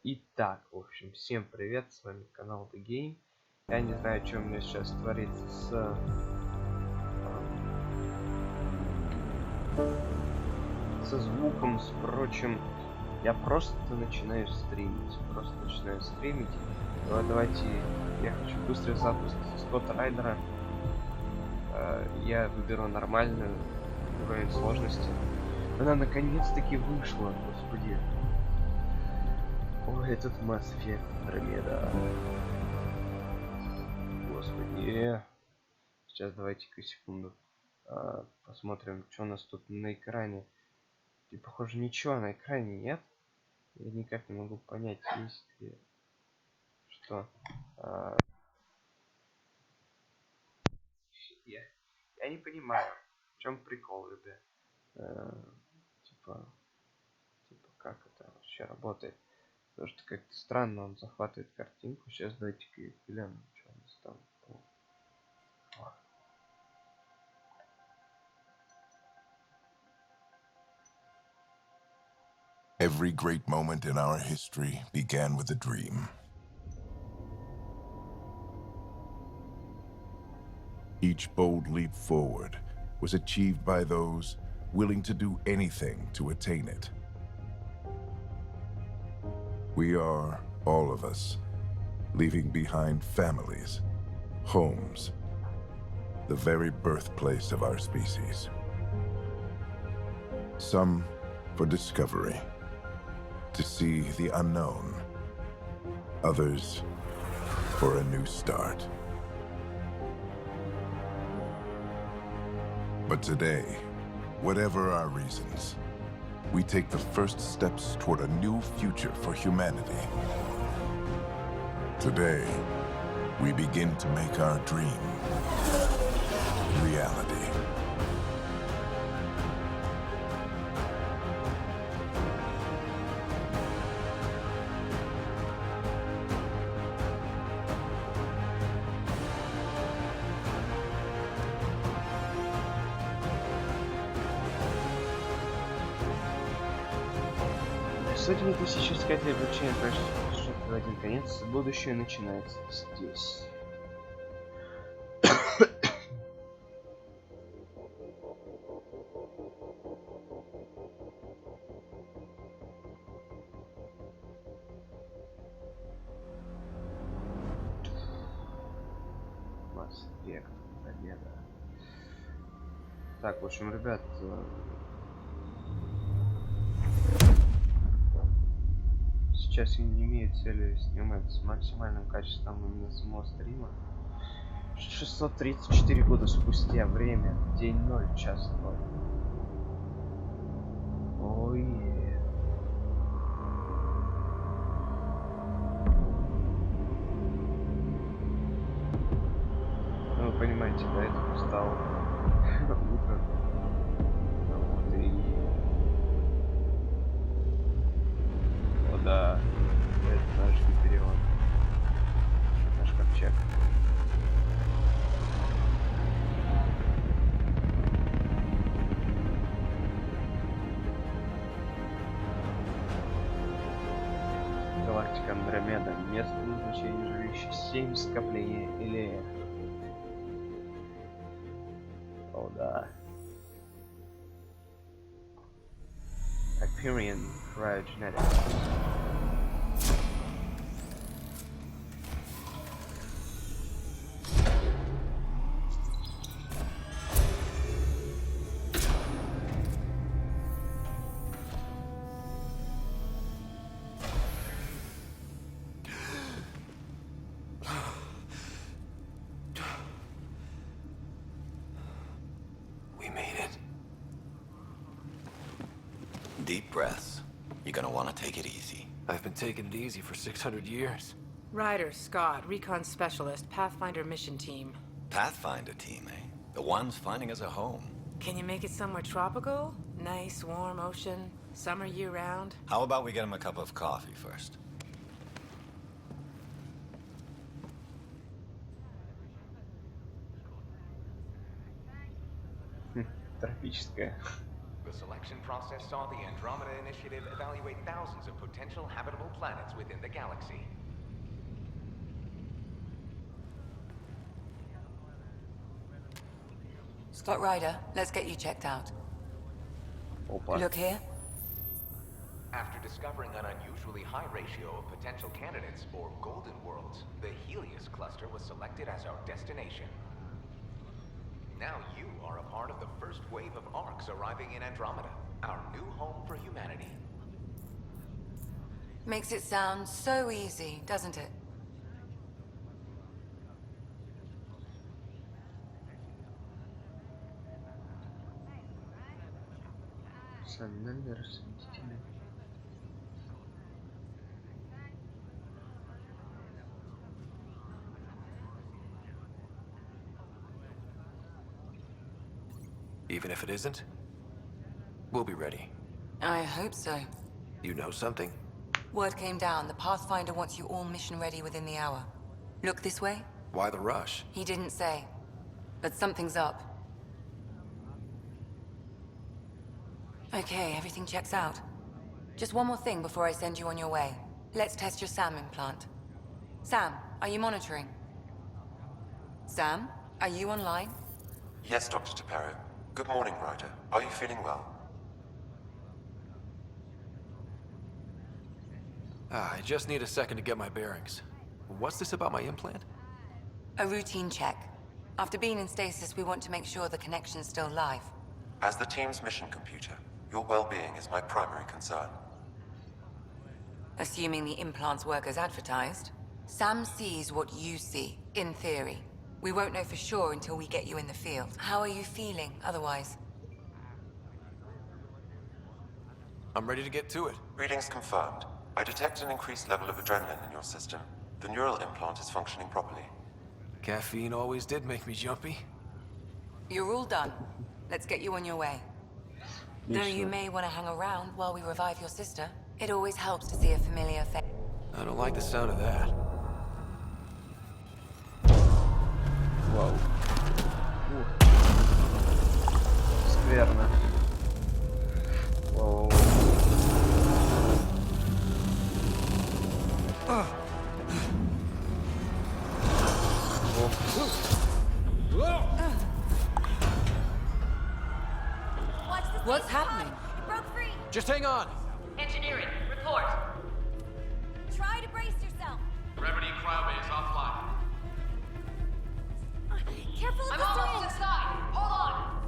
Итак, в общем, всем привет, с вами канал DGAME. Я не знаю, что у меня сейчас творится со звуком, с прочим. Я просто начинаю стримить. Давайте, я хочу быстрый запуск Скотта Райдера. Я выберу нормальную уровень сложности. Она наконец-таки вышла, господи. Ой, этот Mass Effect Andromeda. Господи. Сейчас давайте-ка секунду. Посмотрим, что у нас тут на экране. И похоже, ничего на экране нет. Я никак не могу понять, есть ли что. Я не понимаю, в чем прикол, ребят. Типа, как это вообще работает? Потому что как-то странно он захватывает картинку. Сейчас давайте-ка глянем, что у нас там. Every great moment in our history began with a dream. Each bold leap forward was achieved by those willing to do anything to attain it. We are, all of us, leaving behind families, homes, the very birthplace of our species. Some for discovery, to see the unknown. Others for a new start. But today, whatever our reasons, we take the first steps toward a new future for humanity. Today, we begin to make our dream reality. Сотни тысяч искателей обучения прошли в один конец. Будущее начинается здесь. Mass Effect Andromeda. Так, в общем, ребят, сейчас я не имею цели снимать с максимальным качеством именно самого стрима. 634 года спустя, время, день 0, час 0. Ой. Ну, вы понимаете, да, это устал. Утро. Вот и... О, да. Это наш Гиперион. Наш ковчег. Галактика Андромеда. Место назначения жилища 7 скопления или... О, да. Hyperion Cryogenetics. Deep breaths. You're gonna want to take it easy. I've been taking it easy for 600 years. Ryder, Scott, Recon Specialist, Pathfinder Mission Team. Pathfinder team, eh? The ones finding us a home. Can you make it somewhere tropical? Nice, warm ocean, summer year-round? How about we get him a cup of coffee first? Тропическая. The selection process saw the Andromeda Initiative evaluate thousands of potential habitable planets within the galaxy. Scott Ryder, let's get you checked out. Опа. Look here. After discovering an unusually high ratio of potential candidates, or golden worlds, the Helios cluster was selected as our destination. Now you are a part of the first wave of ARCs arriving in Andromeda, our new home for humanity. Makes it sound so easy, doesn't it? Национальный рассудительный. Even if it isn't, we'll be ready. I hope so. You know something? Word came down. The Pathfinder wants you all mission ready within the hour. Look this way? Why the rush? He didn't say. But something's up. Okay, everything checks out. Just one more thing before I send you on your way. Let's test your SAM implant. Sam, are you monitoring? Sam, are you online? Yes, Dr. Taparo. Good morning, Ryder. Are you feeling well? I just need a second to get my bearings. What's this about my implant? A routine check. After being in stasis, we want to make sure the connection's still live. As the team's mission computer, your well-being is my primary concern. Assuming the implants work as advertised, Sam sees what you see, in theory. We won't know for sure until we get you in the field. How are you feeling otherwise? I'm ready to get to it. Readings confirmed. I detect an increased level of adrenaline in your system. The neural implant is functioning properly. Caffeine always did make me jumpy. You're all done. Let's get you on your way. Though you may want to hang around while we revive your sister. It always helps to see a familiar face. I don't like the sound of that. Вау. Скверно. Вау. What's happening? It broke free. Just hang on. Engineering, report. Try to brace yourself. Remedy cryobase offline. Careful of I'm the almost syringe. inside. Hold on.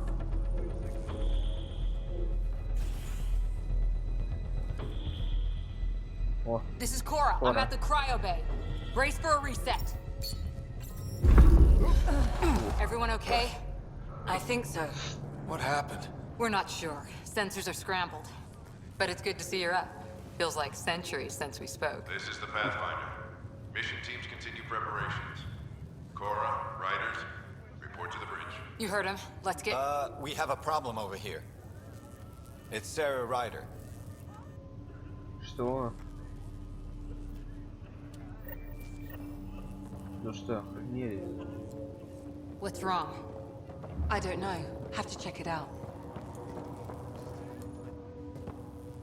О, This is Cora. I'm Cora. at the cryo bay. Brace for a reset. Everyone okay? I think so. What happened? We're not sure. Sensors are scrambled. But it's good to see you're up. Feels like centuries since we spoke. This is the Pathfinder. Mission teams continue preparations. Cora, Riders, report to the bridge. You heard him. Let's get... We have a problem over here. It's Sarah Ryder. что? Ну что, охренели? What's wrong? I don't know. Have to check it out.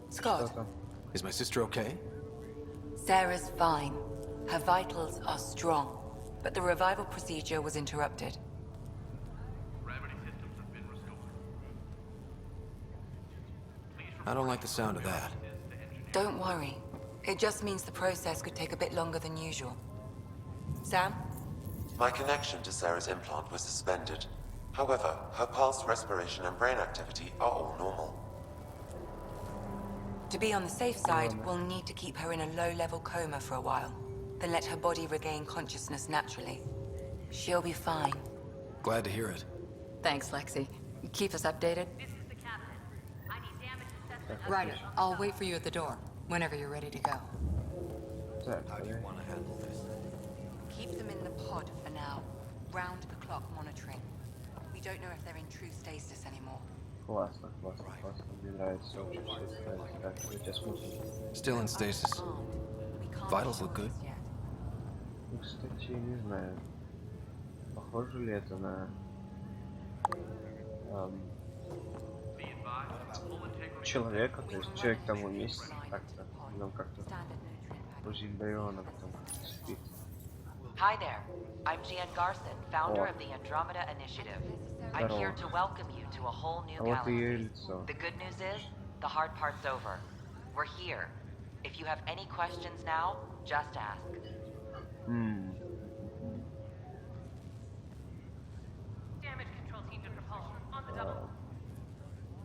Что Scott, там? Is my sister okay? Sarah's fine. Her vitals are strong. But the revival procedure was interrupted. I don't like the sound of that. Don't worry. It just means the process could take a bit longer than usual. Sam? My connection to Sarah's implant was suspended. However, her pulse, respiration, and brain activity are all normal. To be on the safe side, we'll need to keep her in a low-level coma for a while. Then let her body regain consciousness naturally. She'll be fine. Glad to hear it. Thanks, Lexi. Keep us updated. This is the captain. I need damage assessment. Ryder, I'll wait for you at the door, whenever you're ready to go. Так, How do you want to handle this? Keep them in the pod for now. Round-the-clock monitoring. We don't know if they're in true stasis anymore. классно, классно, классно. Мне нравится очень все это. Так, я тебя смотрю. Still in stasis. We can't Vitals be look good. sure yet. Ну, кстати, не знаю. Похоже ли это на... человека, то есть человек там уместится как-то, нам как-то грузить бревна, а потом как-то спит. Hi there. I'm Gian Garson, founder of the Andromeda Initiative. I'm here to welcome you to a whole new galaxy. The good news is, the hard part's over. We're here. If you have any questions now, just ask. Damage control team to propulsion. On the double.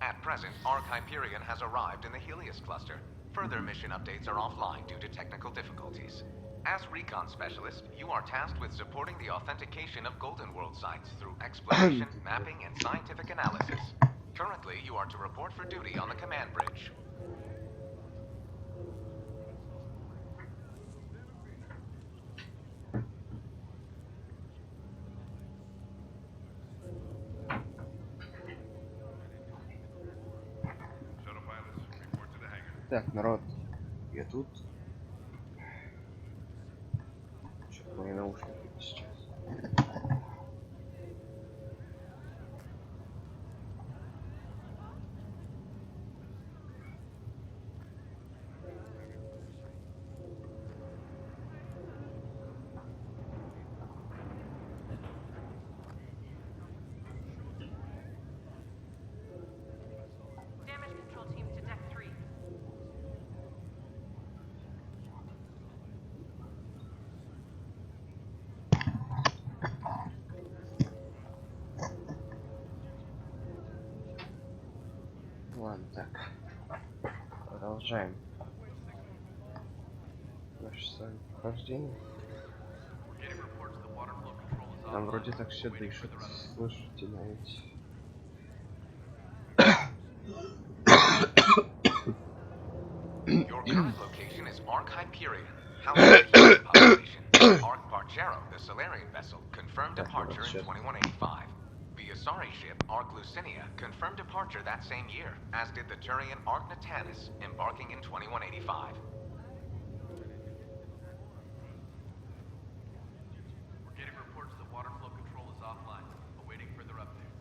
At present, Ark Hyperion has arrived in the Helios cluster. Further mission updates are offline due to technical difficulties. As recon specialist, you are tasked with supporting the authentication of Golden World sites through exploration, mapping, and scientific analysis. Currently, you are to report for duty on the command bridge. Так, народ, я тут. Что-то мои наушники сейчас. Damage control team to deck 3. Ладно, так. Продолжаем наше с вами прохождение. Там вроде так все дышит, слышите, навіть. Your current location is Ark Hyperion, housing the human population. Ark Parchero, the Solarian vessel, confirmed departure in 2185. The Asari ship, Ark Lucinia, confirmed departure that same year, as did the Turian Ark Natanus, embarking in 2185. We're getting reports that water flow control is offline. Awaiting further updates.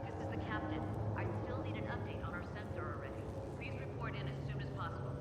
This is the captain. I still need an update on our sensor array. Please report in as soon as possible.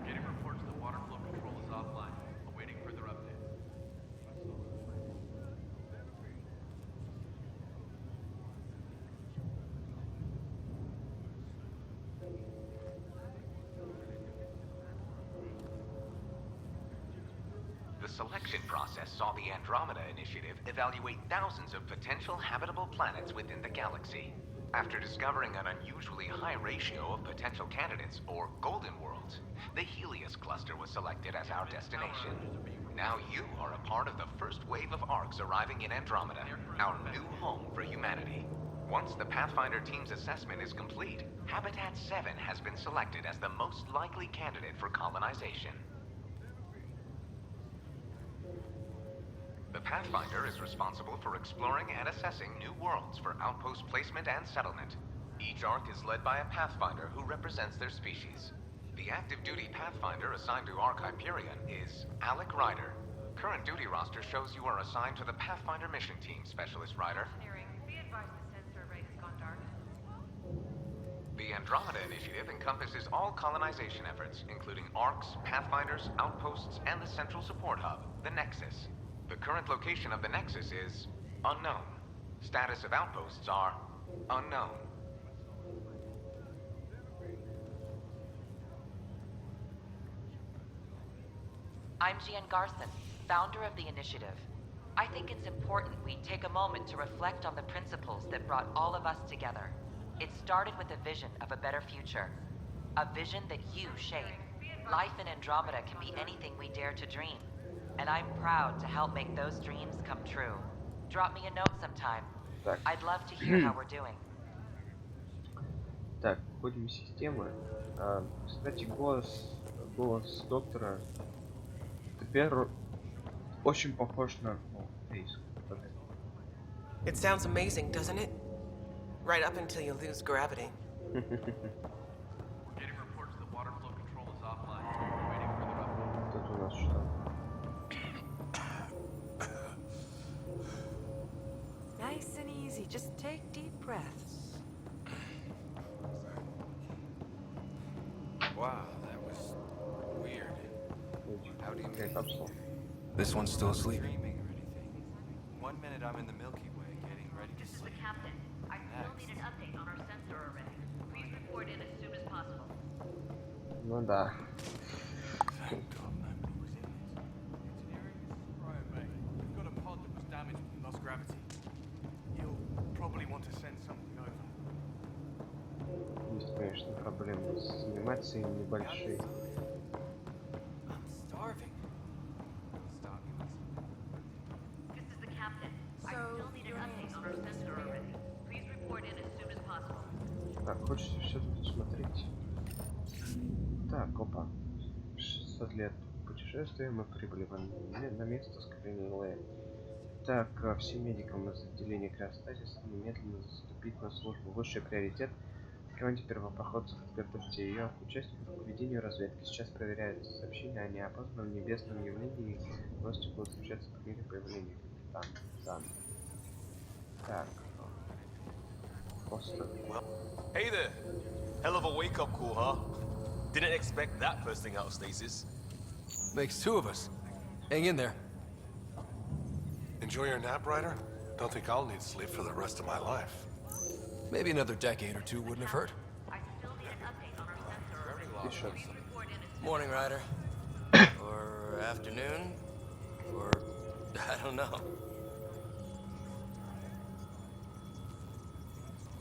Getting reports that water flow control is offline. Awaiting further updates. The selection process saw the Andromeda Initiative evaluate thousands of potential habitable planets within the galaxy. After discovering an unusually high ratio of potential candidates, or golden worlds, the Helios cluster was selected as our destination. Now you are a part of the first wave of Arks arriving in Andromeda, our new home for humanity. Once the Pathfinder team's assessment is complete, Habitat 7 has been selected as the most likely candidate for colonization. The Pathfinder is responsible for exploring and assessing new worlds for outpost placement and settlement. Each Ark is led by a Pathfinder who represents their species. The active duty Pathfinder assigned to Ark Hyperion is Alec Ryder. Current duty roster shows you are assigned to the Pathfinder mission team, Specialist Ryder. Engineering. Be advised the sensor array has gone dark. The Andromeda Initiative encompasses all colonization efforts, including Arks, Pathfinders, outposts, and the central support hub, the Nexus. The current location of the Nexus is unknown. Status of outposts are unknown. I'm Gian Garson, founder of the initiative. I think it's important we take a moment to reflect on the principles that brought all of us together. It started with a vision of a better future. A vision that you shape. Life in Andromeda can be anything we dare to dream. And I'm proud to help make those dreams come true. Drop me a note sometime. I'd love to hear how we're doing. Так, входим в систему. Кстати, голос доктора теперь очень похож на... It sounds amazing, doesn't it? Right up until you lose gravity. We're getting reports that water flow control is offline. We're waiting for the update. Тут у нас что? Nice and easy. Just take deep breaths. Wow, that was weird. How do you mean? This one's still asleep. Dreaming or anything? 1 minute I'm in the Milky Way getting ready to This is the sleep. captain. I still need an update on our sensor array. Please report in as soon as possible. Ну да. Thank God nobody was in this. Engineering, this is Brian, mate. We've got a pod that was damaged and lost gravity. You'll probably want to send something over. Есть, конечно, проблемы с анимацией небольшие. I'm starving. This is the captain. I still need an update on our sensor array. Please report in as soon as possible. Так, хочется все тут смотреть. Так, опа. 600 лет путешествия, мы прибыли на место скопления ЛЭ. Так, всем медикам из отделения криостазиса немедленно заступить на службу. Высший приоритет — команде первопроходцев, подготовьте ее участников к ведению разведки. Сейчас проверяется сообщение о неопознанном небесном явлении. Новости будут сообщаться по мере появления капитана. Так. Просто. Hey there! Hell of a wake-up call, huh? Didn't expect that first thing out of stasis. Makes two of us. Hang in there. Enjoy your nap, Ryder? Don't think I'll need sleep for the rest of my life. Maybe another decade or two wouldn't have hurt. I still need an update on our sensor array. Тише. Please report in as Morning, Ryder. Or afternoon. Or I don't know.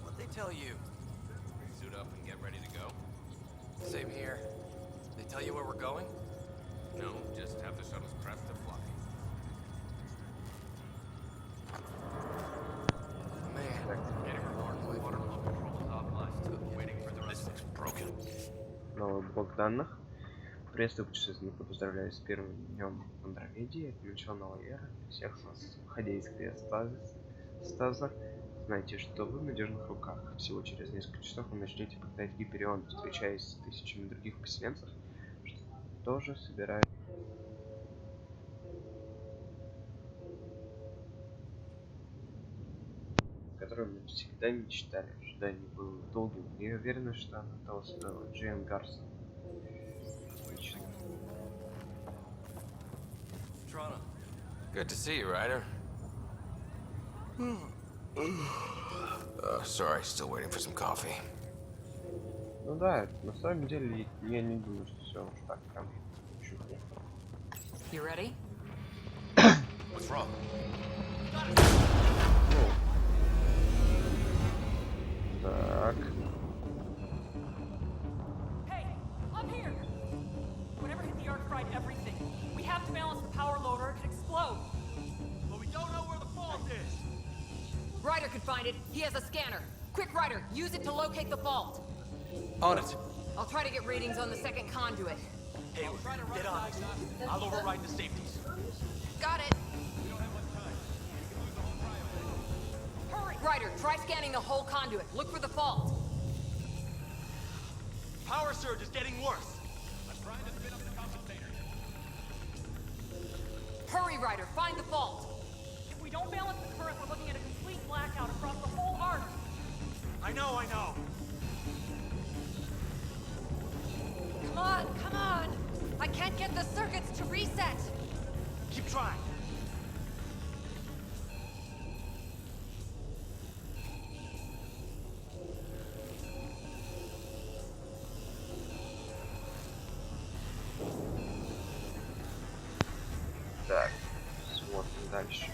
What'd they tell you? Suit up and get ready to go? Same here. They tell you where we're going? No, just have the shuttles prepped to fly. Man, getting reports that water flow control is offline. Waiting for the rest. This looks broken. Новый блок данных. Приветствую путешественников, поздравляю с первым днем в Андромеде. Это начало новой эры. Всех нас, выходя из криостаза, знайте, что вы в надежных руках. Всего через несколько часов вы начнете покидать Гиперион, встречаясь с тысячами других поселенцев, что тоже собирают. Которую мы всегда мечтали. Ожидание было долгим, и я уверена, что оно того стоило. Джейн Гарсон. Отлично. Good to see you, Ryder. Sorry, still waiting for some coffee. Ну да, на самом деле я не думаю, что все уж так прям чуть не. You ready? What's wrong? Так. Hey, up here! Whatever hit the arc fried everything. We have to balance the power load or it could explode. But we don't know where the fault is. Ryder could find it. He has a scanner. Quick, Ryder, use it to locate the fault. On it. I'll try to get readings on the second conduit. Hey, get on it. I'll override the safeties. Got it. Hurry! Ryder, try scanning the whole conduit. Look for the fault. Power surge is getting worse. I'm trying to spin up the compensator. Hurry, Ryder, find the fault. If we don't balance the current, we're looking at a complete blackout across the whole arc. I know, I know. Come on, come on! I can't get the circuits to reset! Keep trying. Так. дальше.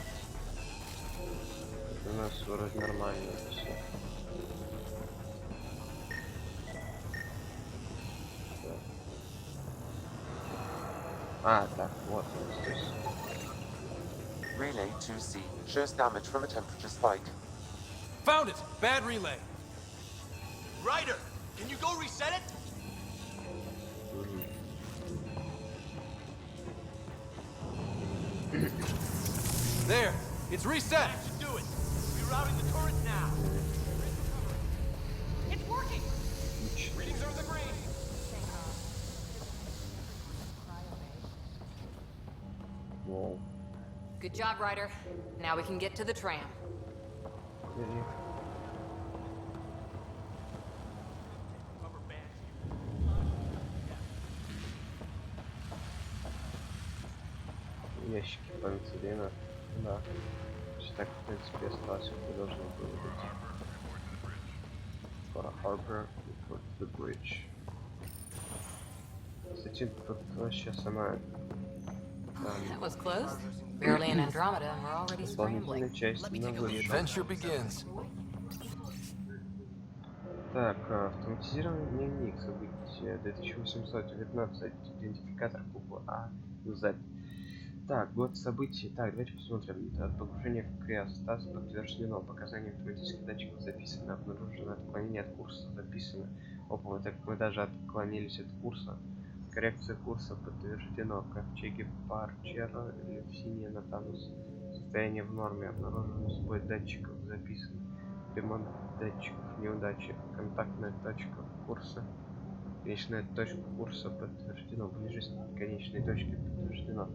Это у нас вроде нормально все. А, так, вот он здесь. Relay 2C shows damage from a temperature spike. Found it! Bad relay. Ryder, can you go reset it? There, it's reset. That should do it. Rerouting the turret now. It's working. Readings are the green. Whoa. Good job, Ryder. Now we can get to the tram. Ящики панцирина. Да. Так, в принципе, осталось, как должно было быть. For a harbor, report the bridge. Кстати, тут вообще сама... That was close. Barely in Andromeda, and we're already scrambling. Adventure begins. Так, автоматизированный дневник события 2819, идентификатор буквы А, Z. Так, год событий. Так, давайте посмотрим. Погружение в криостаз подтверждено. Показания автоматических датчиков записано. Обнаружено отклонение от курса записано. Опа, так мы даже отклонились от курса. Коррекция курса подтверждено. Ковчеги Парчера, Левсиния, Натанус. Состояние в норме. Обнаружен сбой датчиков записано. Ремонт датчиков неудачи. Контактная точка курса. Конечная точка курса подтверждено. Ближесть к конечной точке подтверждено.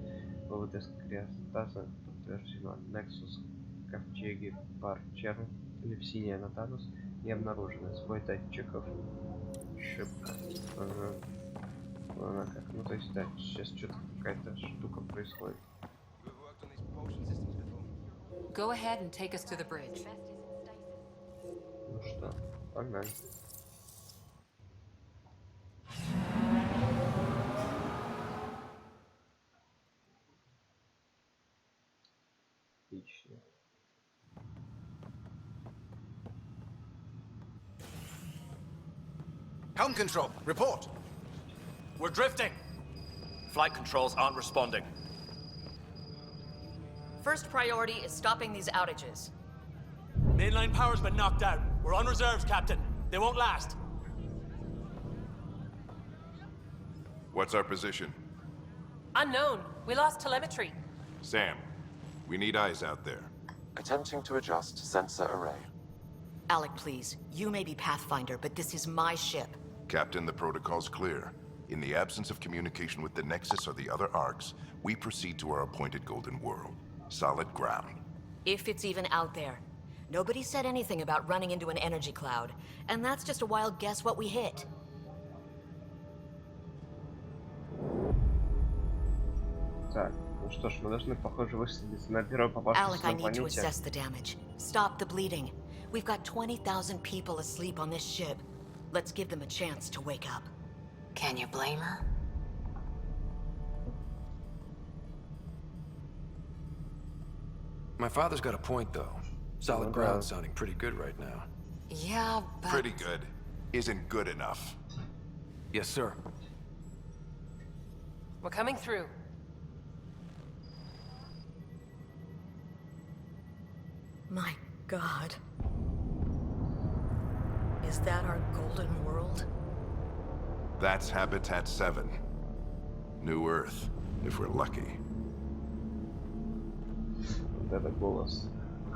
Вывод из криостаза подтверждено. Nexus, ковчеги Парчер, Левсиния, Натанус не обнаружено. Сбой датчиков. Ошибка. Ладно, как? Ну то есть да, сейчас что-то какая-то штука происходит. Go ahead and take us to the bridge. Ну что, погнали. Отлично. Helm control, report. We're drifting. Flight controls aren't responding. First priority is stopping these outages. Mainline power's been knocked out. We're on reserves, Captain. They won't last. What's our position? Unknown. We lost telemetry. Sam, we need eyes out there. Attempting to adjust sensor array. Alec, please. You may be Pathfinder, but this is my ship. Captain, the protocol's clear. In the absence of communication with the Nexus or the other arcs, we proceed to our appointed Golden World. Solid ground. If it's even out there. Nobody said anything about running into an energy cloud, and that's just a wild guess what we hit. Так, ну что ж, мы должны, похоже, высадиться на первой попавшейся Alec, I need to планете. assess the damage. Stop the bleeding. We've got 20,000 people asleep on this ship. Let's give them a chance to wake up. Can you blame her? My father's got a point, though. Solid ground sounding pretty good right now. Yeah, but... Pretty good. Isn't good enough. Yes, sir. We're coming through. My God. Is that our golden world? That's Habitat 7. New Earth, if we're lucky. Вот это голос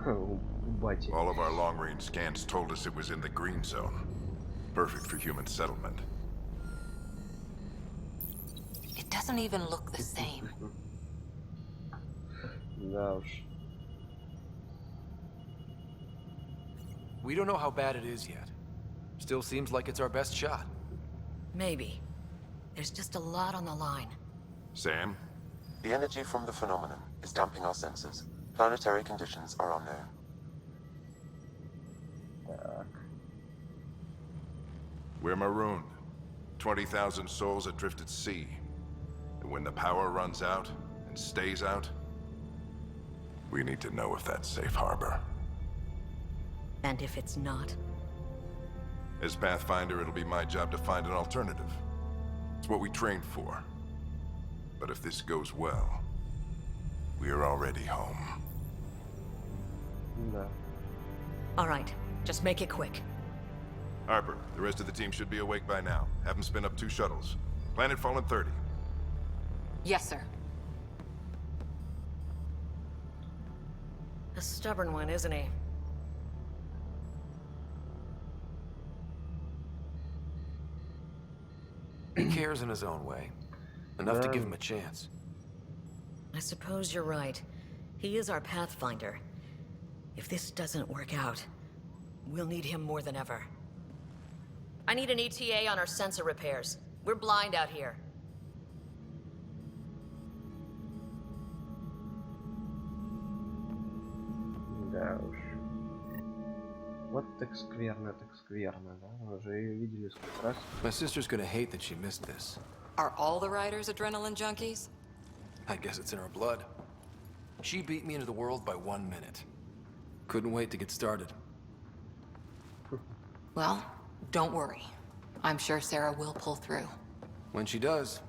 у бати. All of our long-range scans told us it was in the green zone. Perfect for human settlement. It doesn't even look the same. Да уж. We don't know how bad it is yet. Still seems like it's our best shot. Maybe. There's just a lot on the line. Sam? The energy from the phenomenon is damping our sensors. Planetary conditions are unknown. Так. We're marooned. 20,000 souls adrift at sea. And when the power runs out, and stays out, We need to know if that's safe harbor. And if it's not? As Pathfinder, it'll be my job to find an alternative. It's what we trained for. But if this goes well, we are already home. Да. All right, just make it quick. Harper, the rest of the team should be awake by now. Have them spin up 2 shuttles. Planet Fallen 30. Yes, sir. A stubborn one, isn't he? He cares in his own way. Enough to give him a chance. I suppose you're right. He is our Pathfinder. If this doesn't work out, we'll need him more than ever. I need an ETA on our sensor repairs. We're blind out here. Да уж. Вот так скверно, да? Мы уже ее видели сколько раз. My sister's gonna hate that she missed this. Are all the riders adrenaline junkies? I guess it's in her blood. She beat me into the world by 1 minute. Couldn't wait to get started. Well, don't worry. I'm sure Sarah will pull through. When she does,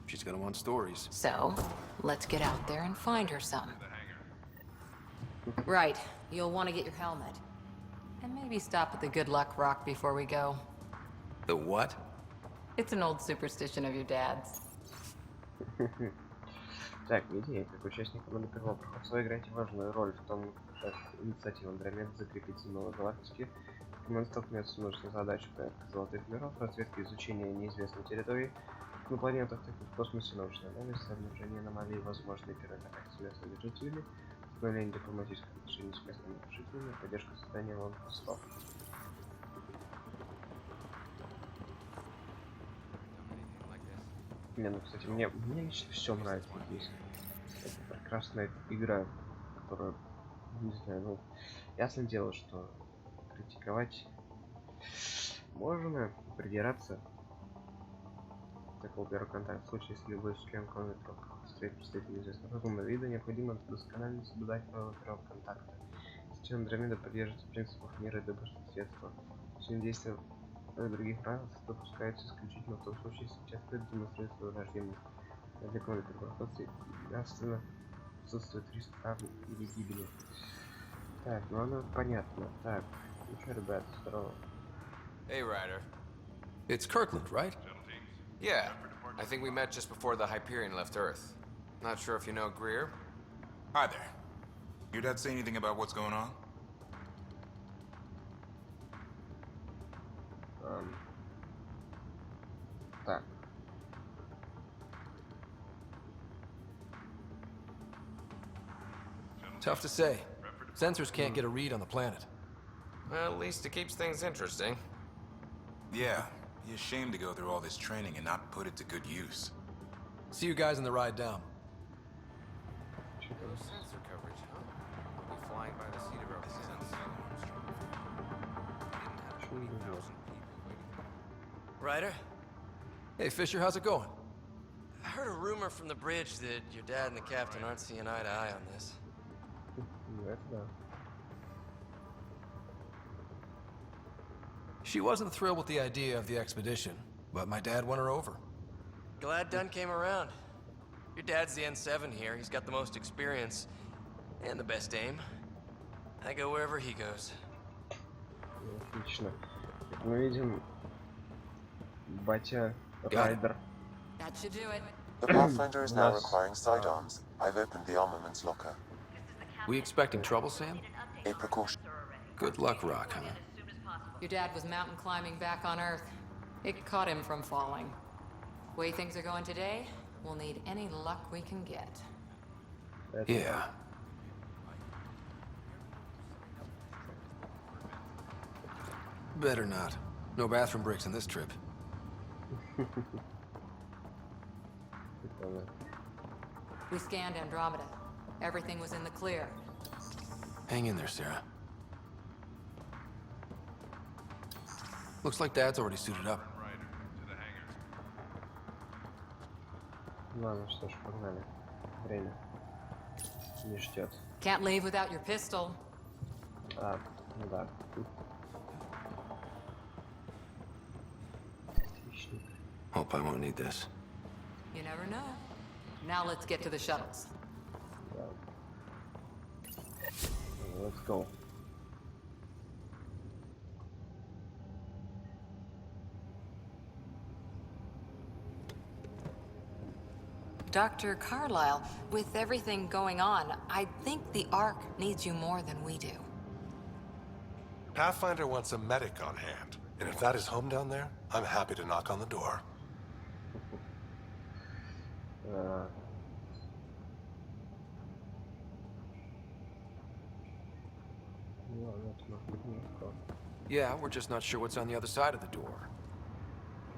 she's gonna want stories. So, let's get out there and find her some. Right, you'll want to get your helmet. And maybe stop at the Good Luck Rock before we go. The what? It's an old superstition of your dad's. Так, идея, как участник команды первого проходца, играете важную роль в том, как инициатива Андромеда закрепится в новой галактике. Команда столкнется с множеством задач проекта Золотых миров, разведки, изучения неизвестной территории на планетах, так и в космосе, научный анализ, обнаружение аномалий, возможные пиратакции с местными жителями, установление дипломатических отношений с местными жителями, поддержка создания лонгпостов. Не, ну, кстати, мне лично все нравится здесь. Это прекрасная игра, которая, не знаю, ну, ясное дело, что критиковать можно, придираться. Такого первого контакта в случае, если любой член команды встретит представителя неизвестного разумного вида, необходимо досконально соблюдать правила первого контакта. Если Андромеда поддерживается принципов мира и добрососедства, все действия других правил допускаются исключительно в том случае, если участник демонстрирует свою враждебность. Для команды первопроходца явственно отсутствует риск травм или гибели. Так, ну оно понятно. Так, ну что, ребят, здорово. Hey, Ryder. It's Kirkland, right? Yeah, I think we met just before the Hyperion left Earth. Not sure if you know Greer. Hi there. Your dad say anything about what's going on? Так. Tough to say. Sensors can't get a read on the planet. Well, at least it keeps things interesting. Yeah, be ashamed to go through all this training and not put it to good use. See you guys on the ride down. Sensor coverage, huh? We'll be flying by the seat of our pants. Ryder? Hey, Fisher, how's it going? I heard a rumor from the bridge that your dad and the captain aren't seeing eye to eye on this. She wasn't thrilled with the idea of the expedition, but my dad won her over. Glad Dunn came around. Your dad's the N7 here. He's got the most experience and the best aim. I go wherever he goes. Отлично. Мы видим батя Райдер. That should do it. The Pathfinder is now requiring sidearms. I've opened the armaments locker. We expecting trouble, Sam? A precaution. Good luck, Rock, huh? Your dad was mountain climbing back on Earth. It caught him from falling. Way things are going today, we'll need any luck we can get. Yeah. Better not. No bathroom breaks on this trip. We scanned Andromeda. Everything was in the clear. Hang in there, Sarah. Looks like Dad's already suited up. Ладно, что ж, погнали. Время не ждет. Can't leave without your pistol. Ну да. Hope I won't need this. You never know. Now let's get to the shuttles. Let's go. Dr. Carlyle, with everything going on, I think the Ark needs you more than we do. Pathfinder wants a medic on hand, and if that is home down there, I'm happy to knock on the door. Yeah, we're just not sure what's on the other side of the door.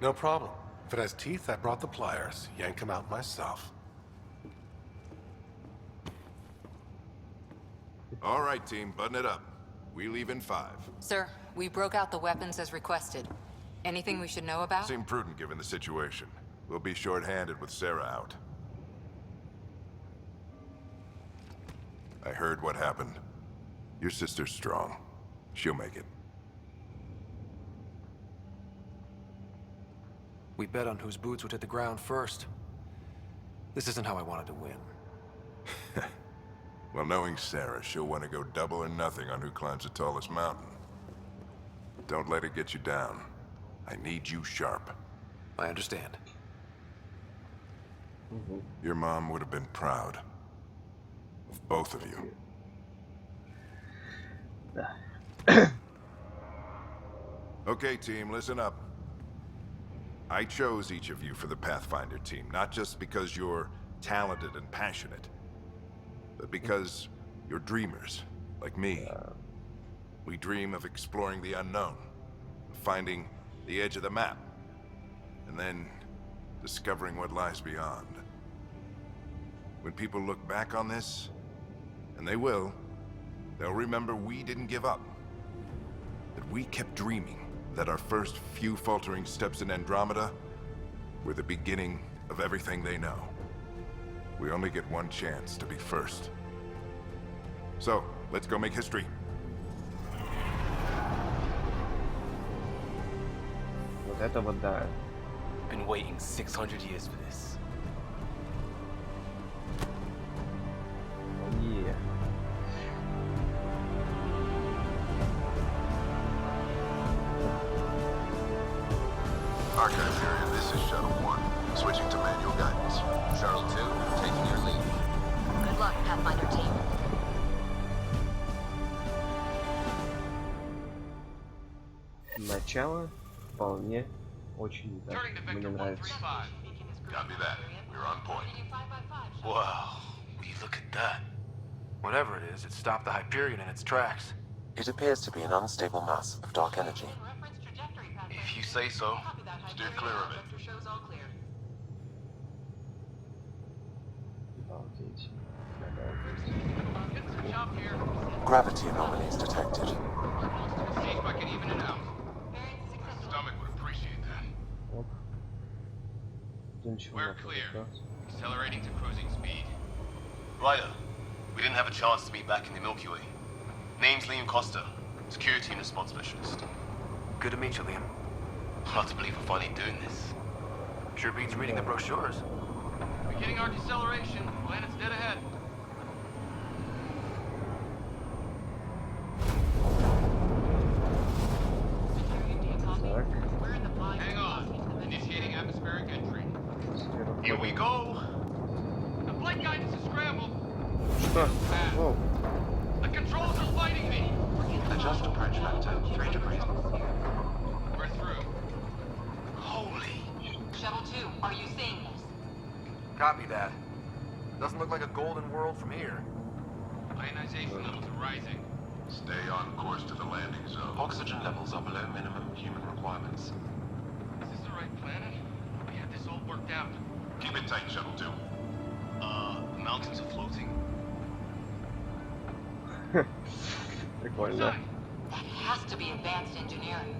No problem. If it has teeth, I brought the pliers. Yank them out myself. All right, team, button it up. We leave in 5. Sir, we broke out the weapons as requested. Anything we should know about? Seemed prudent given the situation. We'll be short-handed with Sarah out. I heard what happened. Your sister's strong. She'll make it. We bet on whose boots would hit the ground first. This isn't how I wanted to win. Well, knowing Sarah, she'll want to go double or nothing on who climbs the tallest mountain. Don't let it get you down. I need you sharp. I understand. Your mom would have been proud of both of you. Okay, team, listen up. I chose each of you for the Pathfinder team, not just because you're talented and passionate, but because you're dreamers, like me. We dream of exploring the unknown, of finding the edge of the map, and then discovering what lies beyond. When people look back on this, and they will, they'll remember we didn't give up. That we kept dreaming, that our first few faltering steps in Andromeda were the beginning of everything they know. We only get one chance to be first. So, let's go make history. Вот это вот да. Been waiting 600 years for this. Yeah. Archive area, this is Shuttle 1. Switching to manual guidance. Shuttle 2, taking your lead. Good luck, Pathfinder team. Начало вполне очень даже мне нравится. Copy that. We're on point. Wow, will you look at that? Whatever it is, it stopped the Hyperion in its tracks. It appears to be an unstable mass of dark energy. If you say so. Steer clear of it. Gravity anomalies detected. See if I can even it out. My stomach would appreciate that. We're clear. Accelerating to cruising speed. Ryder, we didn't have a chance to meet back in the Milky Way. Name's Liam Costa, security and response specialist. Good to meet you, Liam. Hard to believe we're finally doing this. Sure beats reading the brochures. Beginning our deceleration. Planet's dead ahead. Hang on. Initiating atmospheric entry. Here we go. The flight guidance is scrambled. Whoa. The controls are fighting me. Adjust approach factor 3 degrees. We're through. Holy. Shuttle 2, are you seeing this? Copy that. Doesn't look like a golden world from here. Ionization levels are rising. Stay on course to the landing zone. Oxygen levels are below minimum human requirements. Is this the right planet? We had this all worked out. Keep it tight, Shuttle 2. The mountains are floating. Прикольно. That has to be advanced engineering.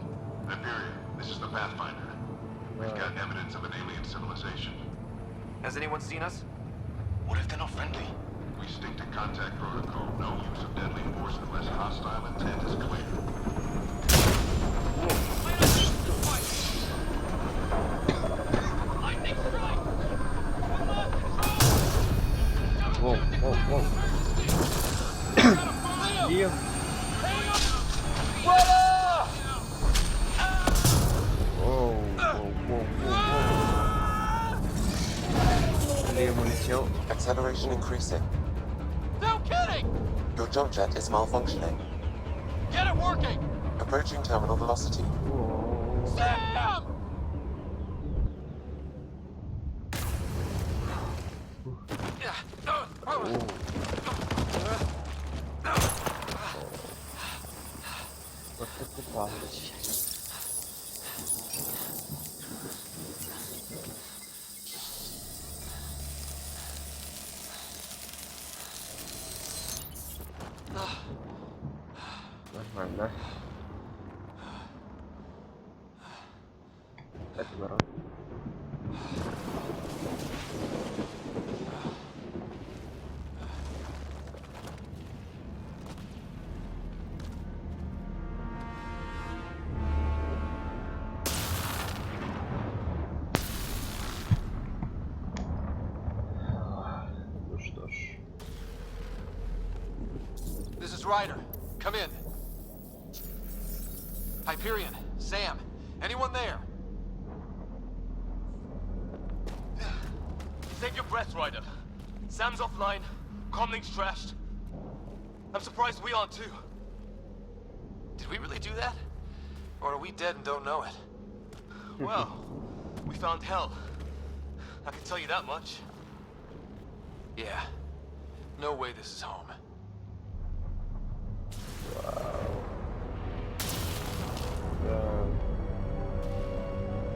Hyperion, this is the Pathfinder. We've got evidence of an alien civilization. Has anyone seen us? What if they're not friendly? We stick to contact protocol. No use of deadly force unless hostile intent is clear. Whoa, whoa, whoa. Liam. Whoa, whoa, whoa, whoa. Liam улетел. Acceleration increasing. No kidding! Your jump jet is malfunctioning. Get it working! Approaching terminal velocity. Sam! Вот это палец. Нормально. Так, народ. Ну что ж. This is Ryder. Come in. Hyperion, Sam, anyone there? Save your breath, Ryder. Sam's offline. Comlink's trashed. I'm surprised we aren't too. Did we really do that? Or are we dead and don't know it? Well, we found hell. I can tell you that much. Yeah. No way this is home.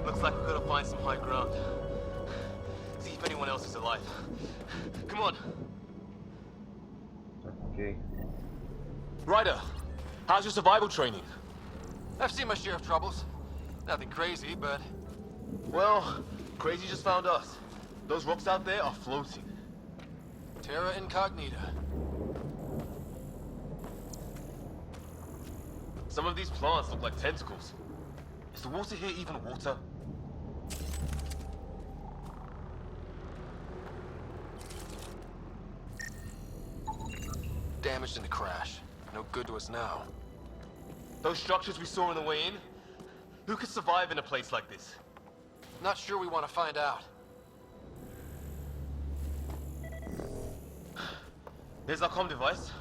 Looks like we're gonna find some high ground. See if anyone else is alive. Come on. Okay. Ryder, how's your survival training? I've seen my share of troubles. Nothing crazy, but... Well, crazy just found us. Those rocks out there are floating. Terra Incognita. Some of these plants look like tentacles. Is the water here even water? Damaged in the crash. No good to us now. Those structures we saw on the way in? Who could survive in a place like this? Not sure we want to find out. Here's our comm device.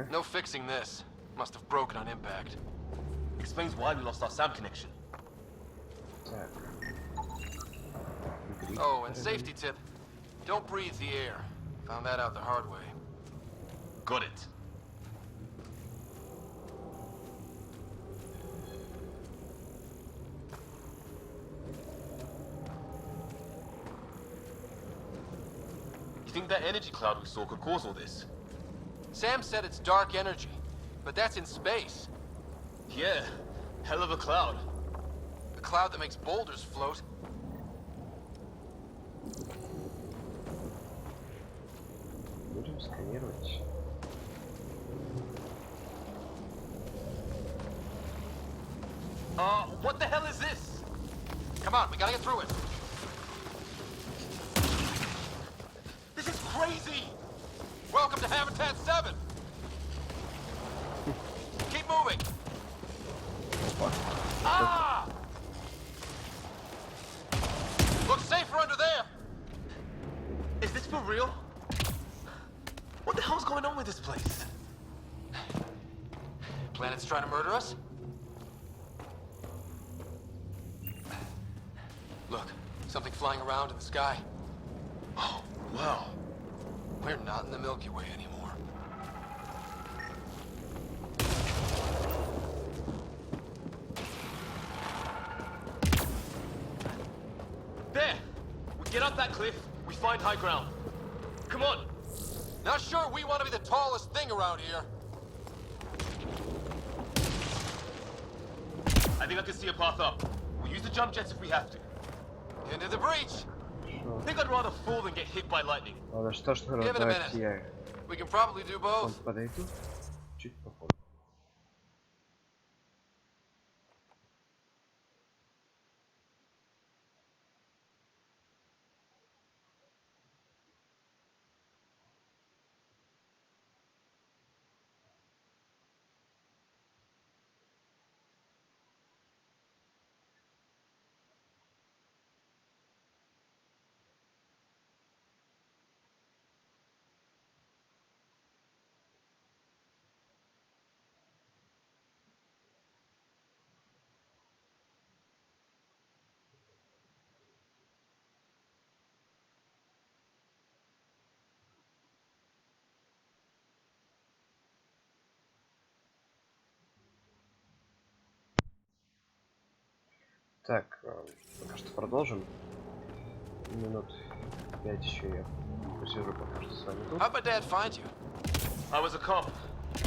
No fixing this. Must have broken on impact. Explains why we lost our SAM connection. Oh, and safety tip. Don't breathe the air. Found that out the hard way. Got it. You think that energy cloud we saw could cause all this? Sam said it's dark energy, but that's in space. Yeah, hell of a cloud. A cloud that makes boulders float. Будем сканировать. What the hell is this? Come on, we gotta get through it. This is crazy! Welcome to Habitat 7! Keep moving! Ah! Looks safer under there! Is this for real? What the hell's going on with this place? Planet's trying to murder us? Look, something flying around in the sky. Oh, wow. We're not in the Milky Way anymore. There! We get up that cliff, we find high ground. Come on! Not sure we want to be the tallest thing around here. I think I can see a path up. We'll use the jump jets if we have to. Into the breach. Think I'd rather fall than get hit by lightning. Ладно, что ж, Give it a давайте minute. я We can probably do both. подойду. Чуть походу. Так, пока что продолжим. Минут 5 еще я посижу пока что с вами тут. How'd my dad find you? I was a cop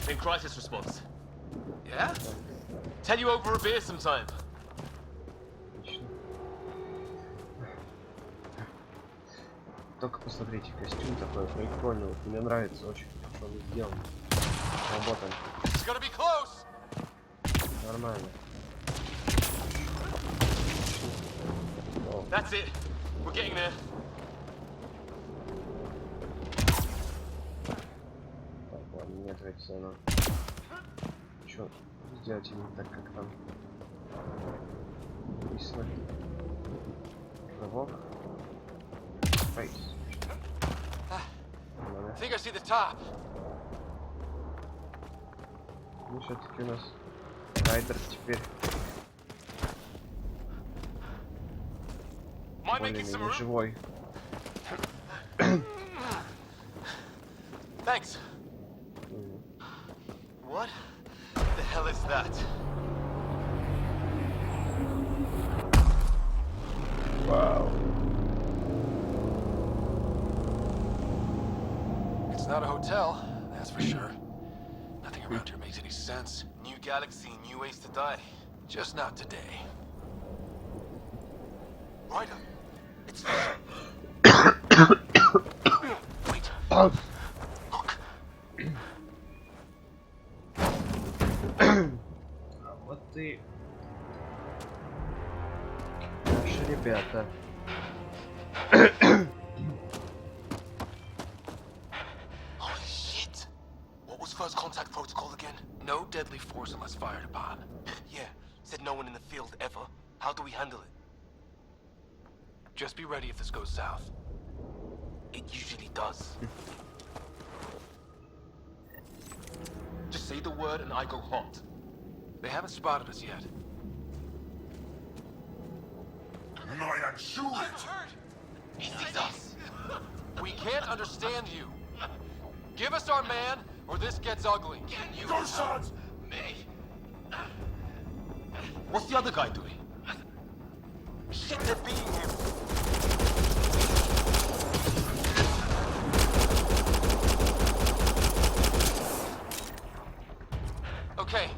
in crisis response. Yeah? Tell you over a beer sometime. Отлично. Только посмотрите, костюм такой прикольный, вот мне нравится, очень хорошо сделан. Работан. It's gonna be close. Нормально. That's it. We're getting there. Так, ладно, не ответится она. Чё сделать не так, как там написано? Рывок. Фейс. I think I see the top. Ну, все-таки у нас райдер теперь более-менее живой. Thanks. What the hell is that? Wow. It's not a hotel, that's for sure. Nothing around here makes any sense. New galaxy, new ways to die. Just not today. Ryder, it's wait. Look. Вот ты. Наши ребята. Holy shit! What was first contact protocol again? No deadly force unless fired upon. Yeah, said no one in the field ever. How do we handle it? Just be ready if this goes south. It usually does. Just say the word and I go hot. They haven't spotted us yet. I'm hurt! He sees us! We can't understand you. Give us our man, or this gets ugly. Can you help me? What's the other guy doing? Shit, they're beating him! Okay.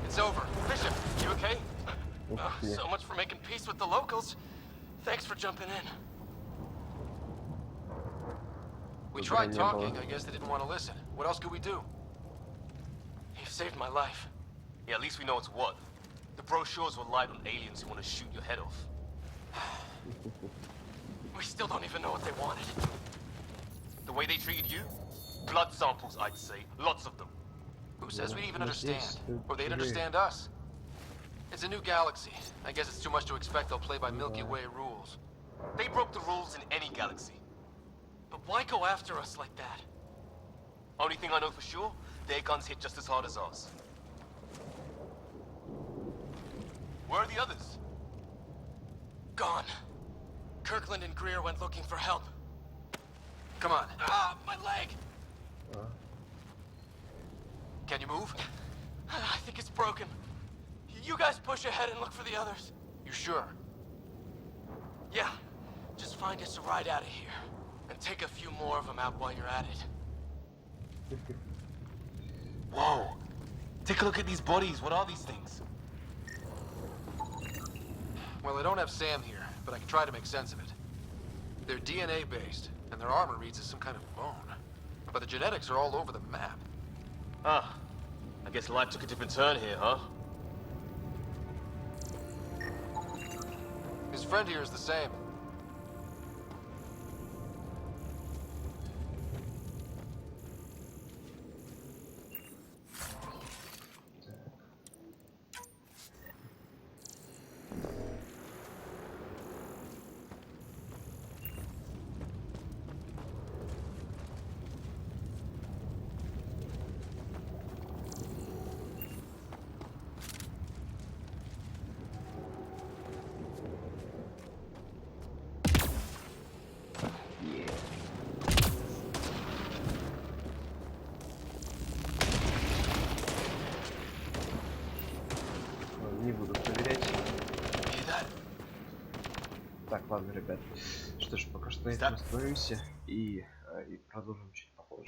It's over. Bishop, you okay? So much for making peace with the locals. Thanks for jumping in. We tried talking. I guess they didn't want to listen. What else could we do? You've saved my life. Yeah, at least we know it's what. The brochures were light on aliens who want to shoot your head off. We still don't even know what they wanted. The way they treated you? Blood samples, I'd say. Lots of them. Who says we'd even understand? Or they'd understand us? It's a new galaxy. I guess it's too much to expect they'll play by Milky Way rules. They broke the rules in any galaxy. But why go after us like that? Only thing I know for sure, their guns hit just as hard as ours. Where are the others? Gone. Kirkland and Greer went looking for help. Come on. Ah, my leg! Can you move? I think it's broken. You guys push ahead and look for the others. You sure? Yeah. Just find us a ride out of here. And take a few more of them out while you're at it. Whoa. Take a look at these bodies. What are these things? Well, I don't have Sam here. but I can try to make sense of it. They're DNA-based, and their armor reads as some kind of bone. But the genetics are all over the map. Ah, I guess life took a different turn here, huh? His friend here is the same. Не буду проверять. Так, ладно, ребят. Что ж, пока что на этом остановимся и продолжим чуть попозже.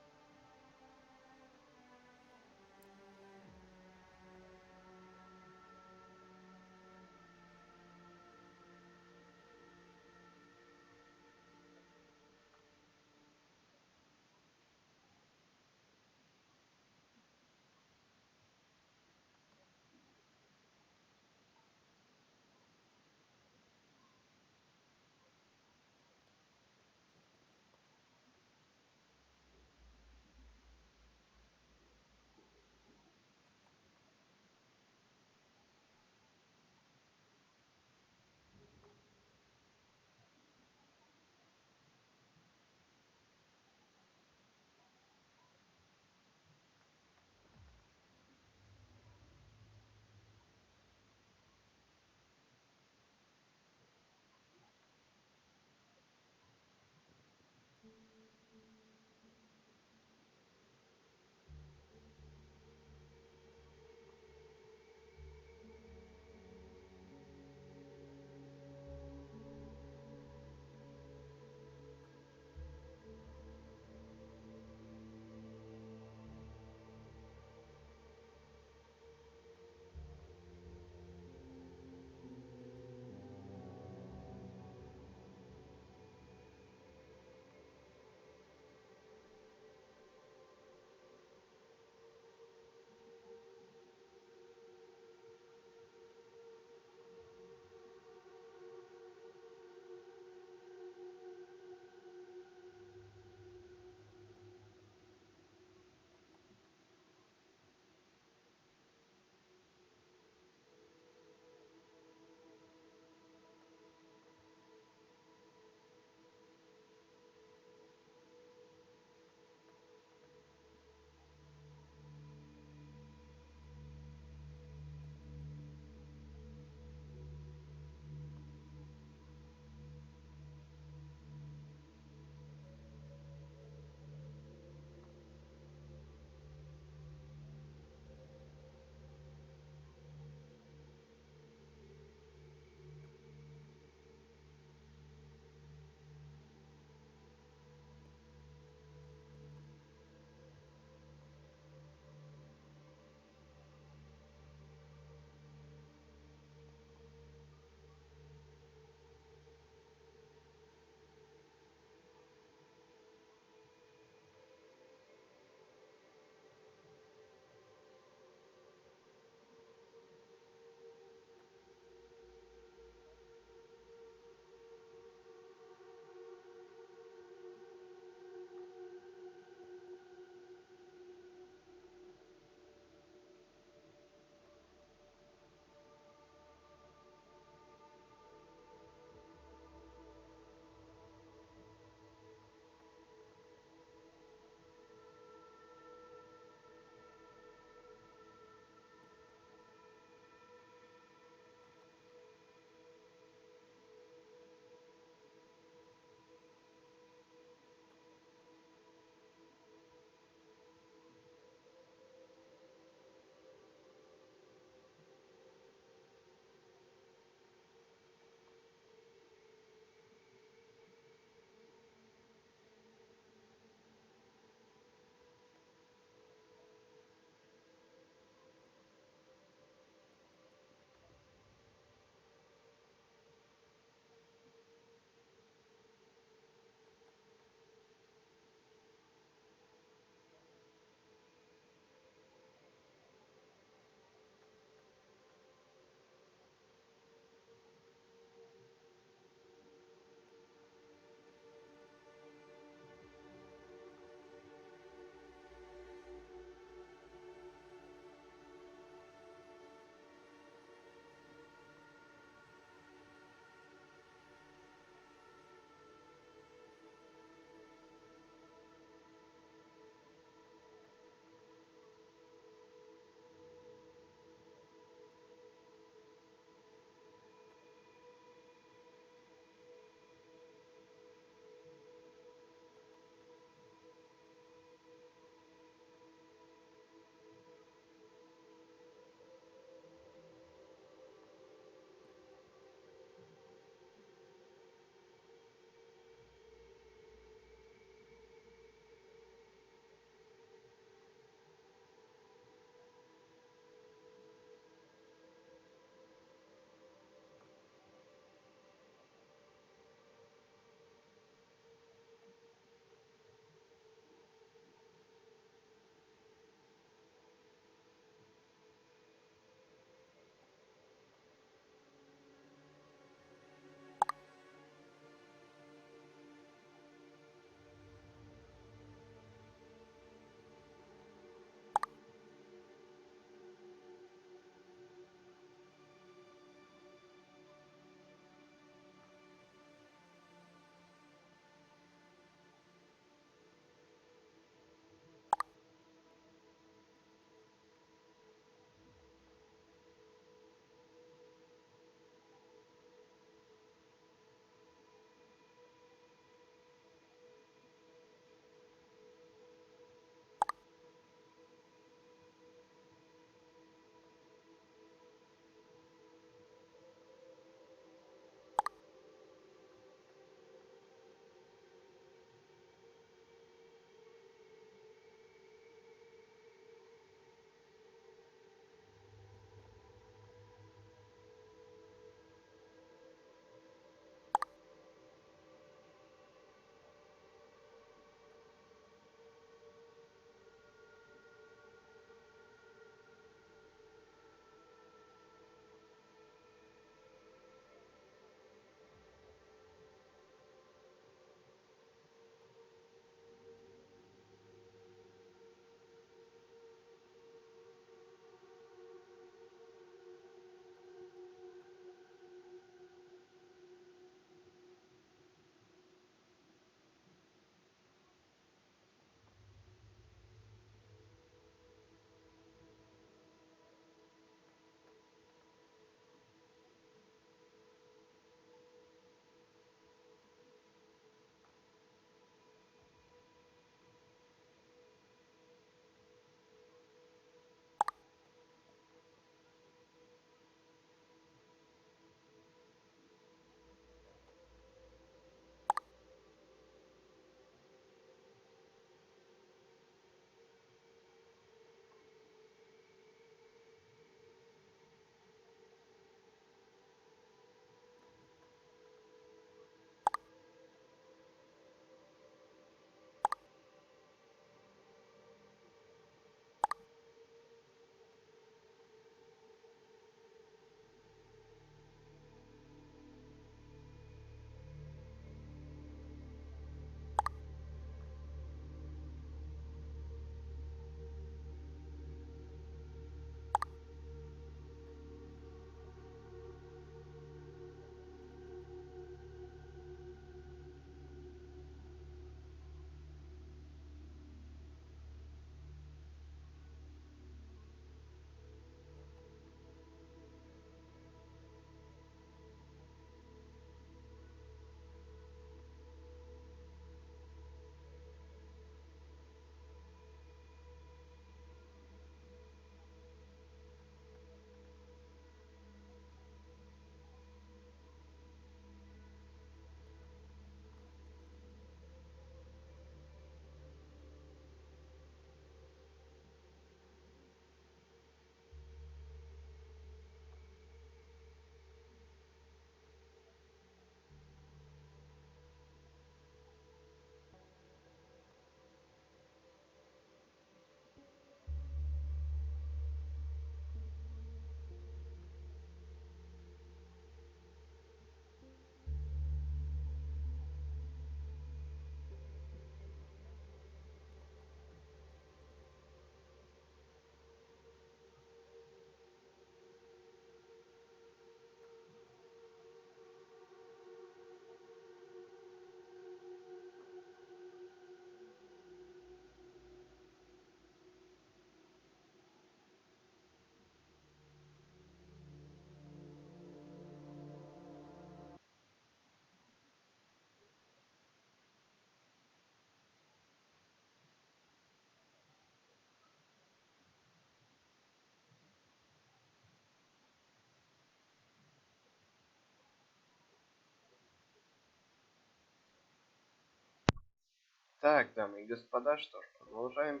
Итак, дамы и господа, что ж, продолжаем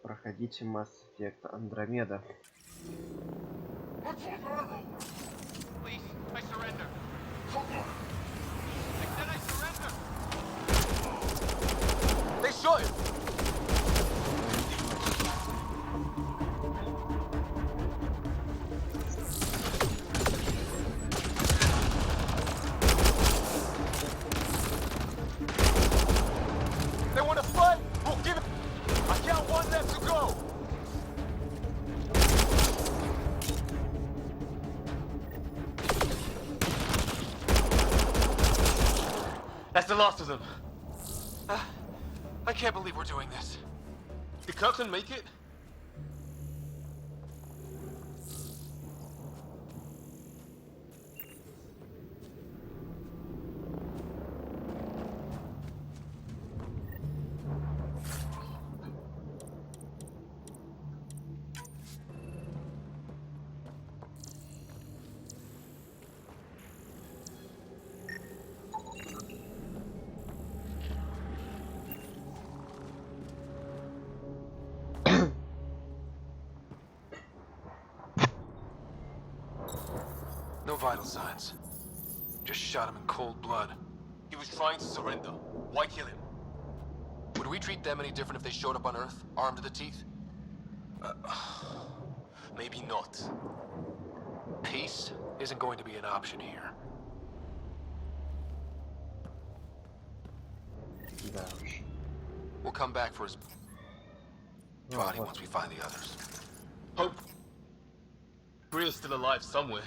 проходить Mass Effect Andromeda. Please, I surrender. I said I surrender. They shot him. They want to fight? We'll give it. I count one left to go. That's the last of them. I can't believe we're doing this. Did Kirkland make it? No vital signs. Just shot him in cold blood. He was trying to surrender. Why kill him? Would we treat them any different if they showed up on Earth, armed to the teeth? Maybe not. Peace isn't going to be an option here. We'll come back for his body once we find the others. Hope Bria's still alive somewhere.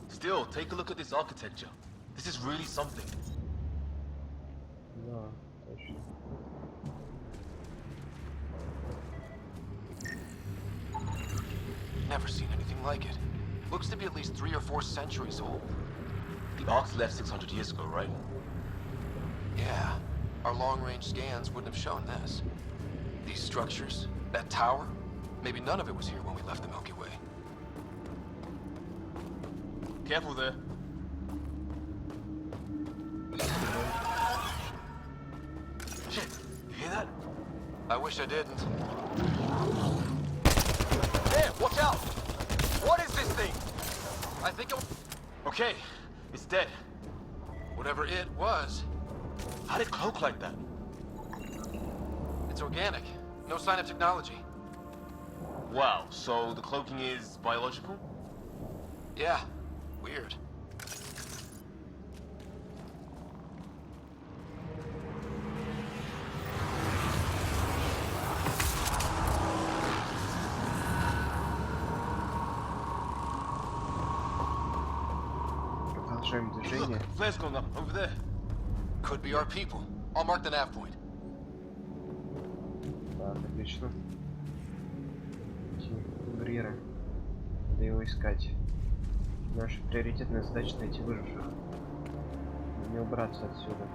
Still, take a look at this architecture. This is really something. No, точно. Never seen anything like it. Looks to be at least 3 or 4 centuries old. The Ark's left 600 years ago, right? Yeah. Our long-range scans wouldn't have shown this. These structures, that tower, maybe none of it was here when we left the Milky Way. Careful there. Shit, you hear that? I wish I didn't. There, watch out! What is this thing? I think it... Okay, it's dead. Whatever it was. How did it cloak like that? It's organic. No sign of technology. Wow, so the cloaking is biological? Yeah. Weird. Продолжаем движение. Look, flare's going up over there. Could be our people. I'll mark the nav point. Так, отлично. Курьера. Надо его искать. Наша приоритетная задача — найти выживших. Не убраться отсюда.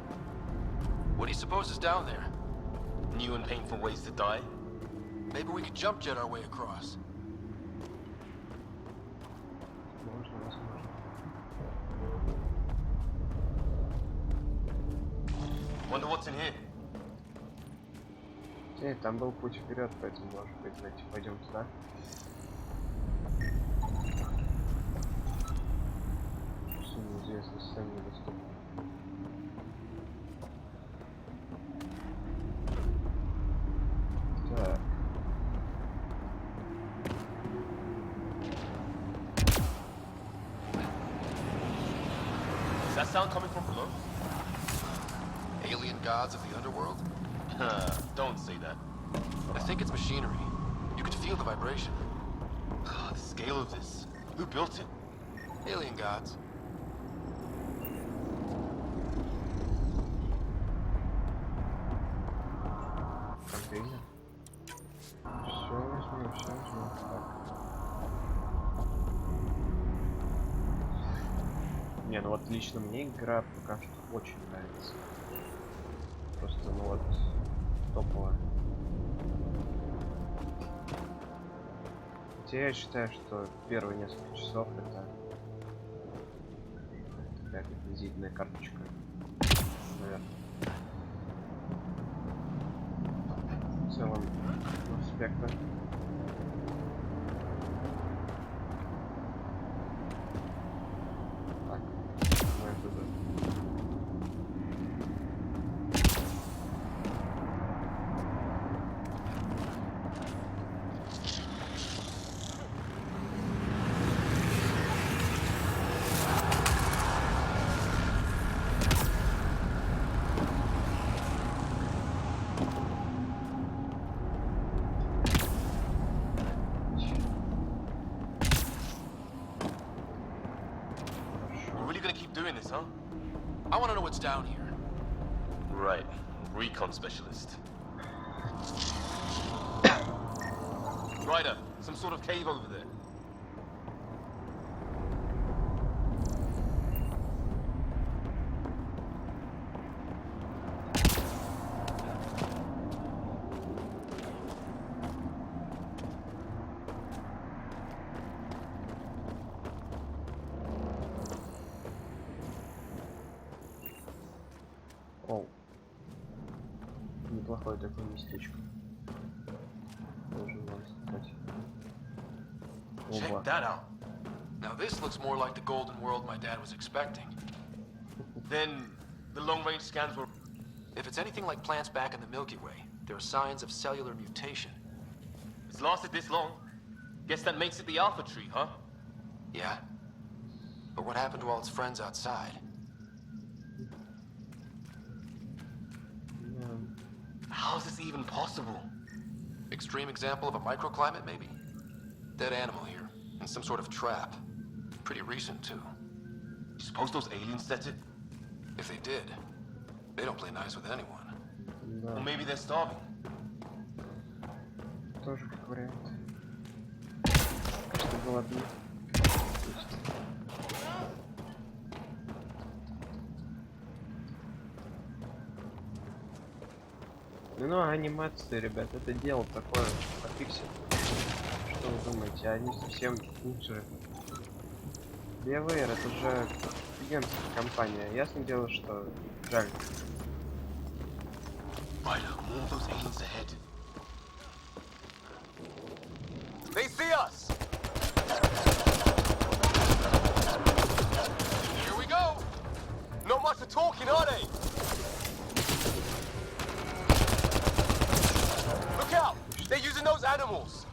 What do you suppose is down there? New and painful ways to die? Maybe we could jump jet our way across. Можно, возможно. Wonder what's in here. Там был путь вперед, поэтому, может быть, давайте пойдем туда. Неизвестно, сами недоступны. Так. Is that sound coming from below? Alien gods of the underworld? Don't say that. I think it's machinery. You could feel the vibration. The scale of this. Who built it? Alien gods. Контейнер. Все возьмем, все возьмем. Так. Не, ну вот лично мне игра пока что очень нравится. Просто, ну вот, топовая. Хотя я считаю, что первые несколько часов это такая визитная карточка, наверное. как-то. Так, мы туда. Doing this, huh? I want to know what's down here. Right, recon specialist. Ryder, some sort of cave over there. Оу. Неплохое такое местечко. Должен вам сказать. Check that out. Now this looks more like the golden world my dad was expecting. Then the long-range scans were... If it's anything like plants back in the Milky Way, there are signs of cellular mutation. It's lasted this long. Guess that makes it the Alpha Tree, huh? Yeah. But what happened to all its friends outside? How is this even possible? Extreme example of a microclimate, maybe? Dead animal here, in some sort of trap. Pretty recent, too. You suppose those aliens set it? If they did, they don't play nice with anyone. Or maybe they're starving. Тоже как вариант. Что голодны. Ну, анимация, ребят, это дело такое по пикселю. Что вы думаете, они совсем лучше. Первые, это же офигенская компания. Ясно дело, что жаль. They see us! Here we go! Not much of talking, are they? Look out! They're using those animals!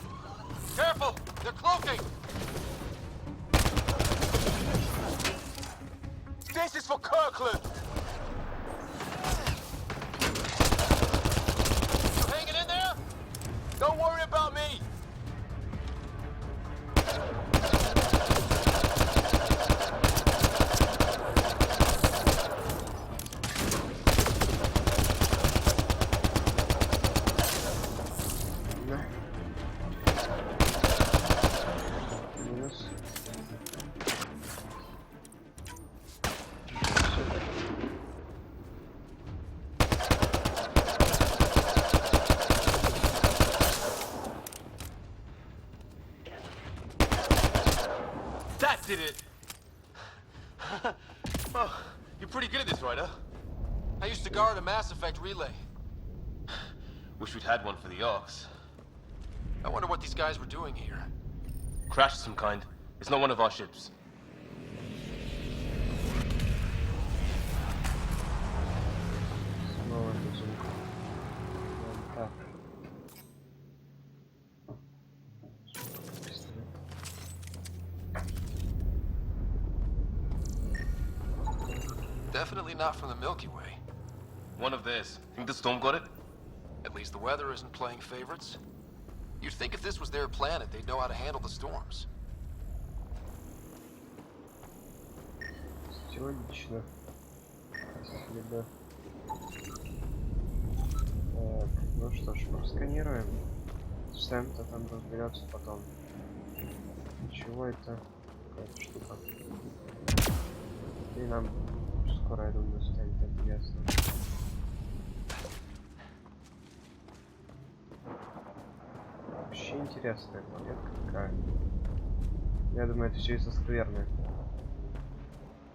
Careful! They're cloaking! This is for Kirkland! You hanging in there? Don't worry about me! That did it! Oh, you're pretty good at this, Ryder. I used to guard a Mass Effect relay. Wish we'd had one for the Arks. I wonder what these guys were doing here. Crash of some kind. It's not one of our ships. Definitely not from the Milky Way. One of theirs. Think the storm got it? At least the weather isn't playing favorites. You'd think if this was their planet, they'd know how to handle the storms. Логично. Ну что ж, просканируем. Сэм-то там разберется потом. Чего это? Какая-то штука. И нам скоро, я думаю, станет интересно. Вообще интересная планетка какая. Я думаю, это все из-за скверны.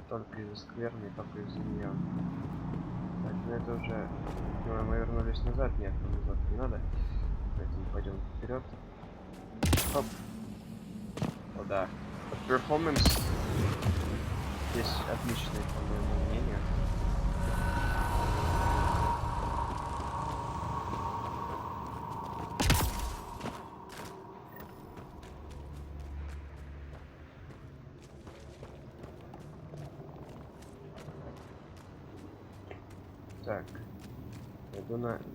Только из-за скверны, только из-за нее. Так, ну это уже... Ну, мы вернулись назад. Нет, назад не надо. поэтому пойдем вперед. Оп. О, да. Перформанс здесь отличный, по моему мнению. Так,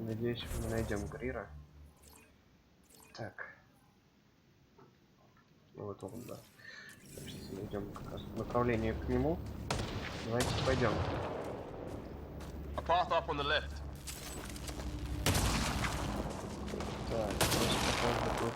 надеюсь, мы найдем Грира. Так, вот он, да. Сейчас идем как раз по направлению к нему. Давайте пойдем. Так, просто тут.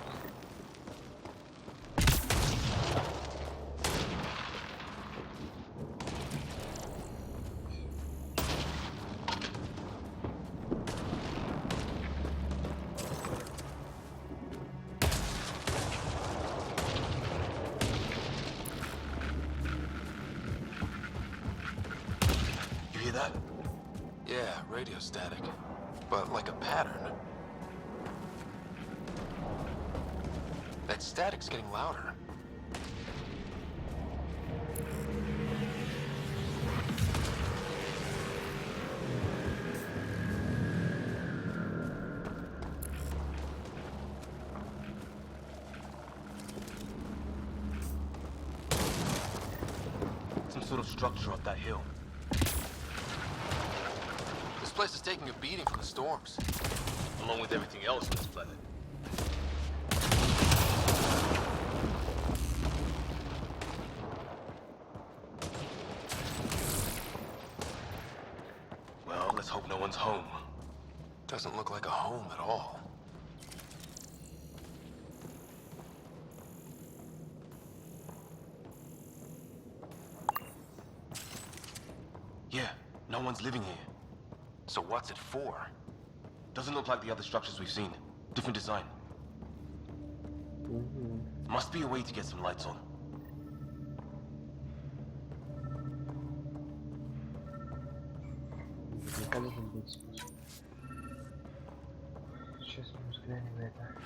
That? Yeah, radio static. But like a pattern. That static's getting louder. Some sort of structure up that hill. This place is taking a beating from the storms. Along with everything else on this planet. Well, let's hope no one's home. Doesn't look like a home at all. Yeah, no one's living here. So what's it for? Doesn't look like the other structures we've seen. Different design. Must be a way to get some lights on. Сейчас мы взглянем на это.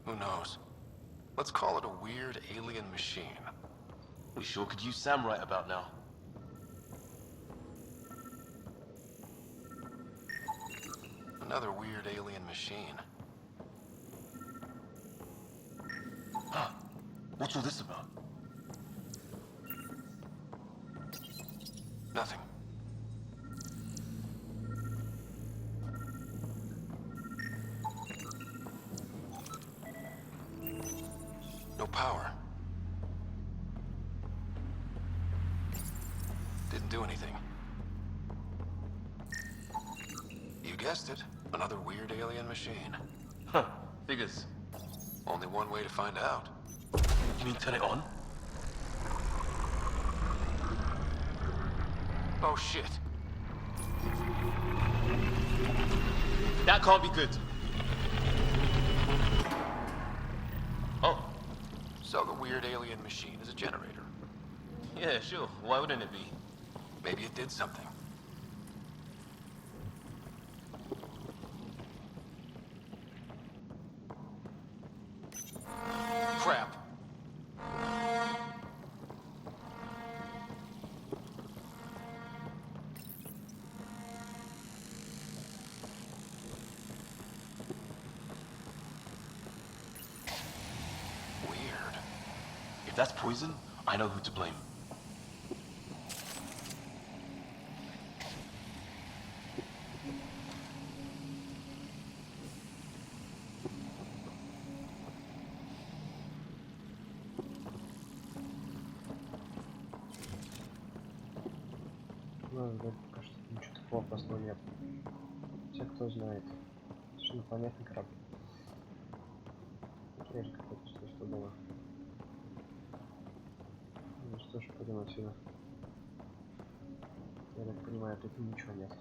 Who knows? Let's call it a weird alien machine. We sure could use Sam right about now. Another weird alien machine. Huh. What's all this about? Nothing. No power. Didn't do anything. You guessed it. Another weird alien machine. Huh. Figures. Only one way to find out. You mean turn it on? Oh shit. That can't be good. Oh. So the weird alien machine is a generator. Yeah, sure. Why wouldn't it be? Maybe it did something. Crap. Weird. If that's poison, I know who to blame. Ну, пока что ничего такого опасного нет. Все, кто знает. Совершенно понятный корабль. Реально какой-то что было. Ну что ж, пойдем отсюда. Я так понимаю, тут ничего нет.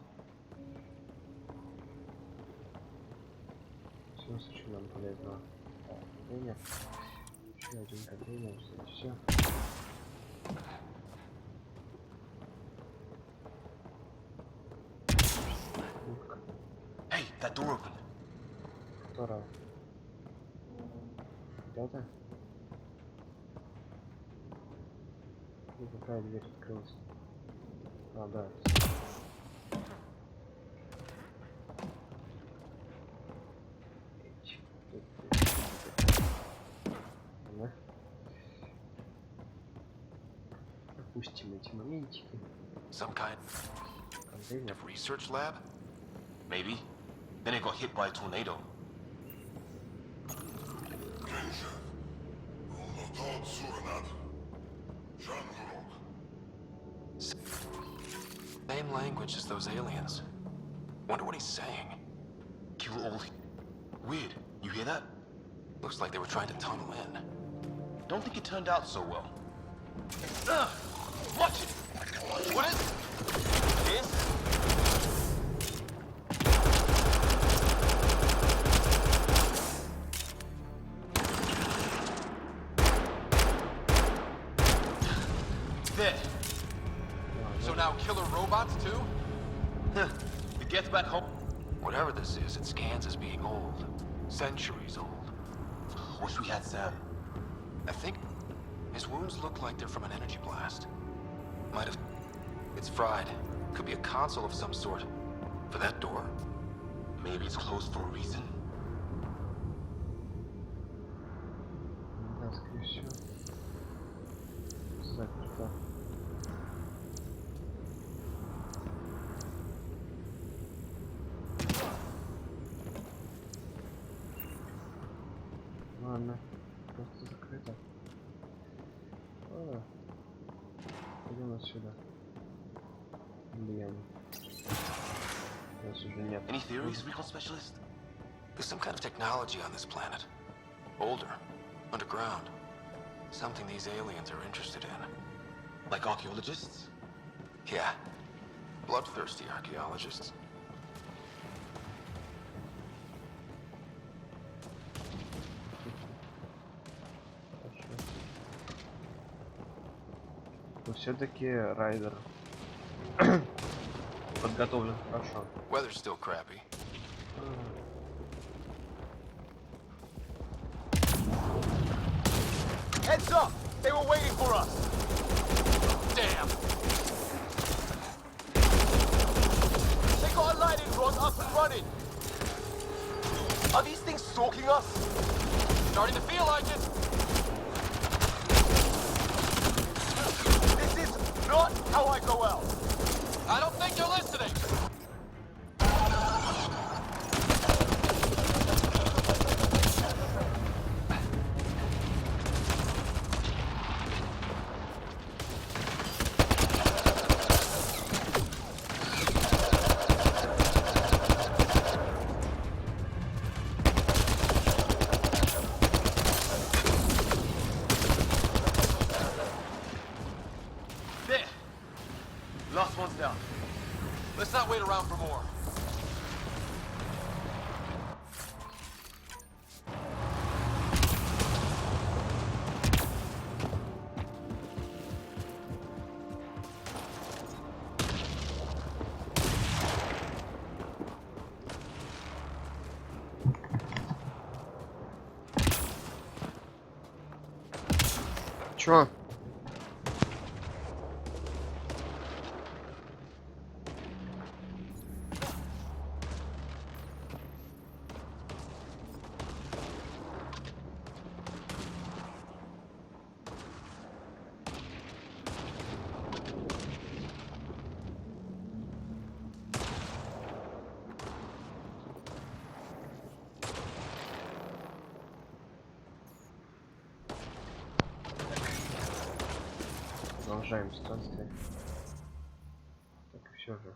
Все сочинено полезного. Контейнер. Еще один контейнер, все. door open. Которая? Это? И какая дверь открылась? А, да. Допустим эти моментики. Some kind of research lab? Maybe. Then it got hit by a tornado. Same language as those aliens. Wonder what he's saying. Kill all. Weird. You hear that? Looks like they were trying to tunnel in. Don't think it turned out so well. Watch it! What is it? This? There. So now killer robots too? It gets back home. Whatever this is, it scans as being old. Centuries old. Wish we had Sam. I think his wounds look like they're from an energy blast. Might have... It's fried. Could be a console of some sort. For that door. Maybe it's closed for a reason. Да, скорее всего. Заперто. Ладно, просто закрыто. Пойдем отсюда. Блин. Нас уже нет. Any theories, recall specialist? There's some kind of technology on this planet. Older. Underground. Something these aliens are interested in. Like archaeologists? Yeah. Bloodthirsty archaeologists. Но все-таки Райдер подготовлен хорошо. Weather's still crappy. Heads up! They were waiting for us! Damn! They got a lightning rod up and running! Are these things stalking us? Starting to feel like it! This is not how I go out! I don't think you're listening! Last one's down. Let's not wait around for more. Чё? Продолжаем станции. Так и все же.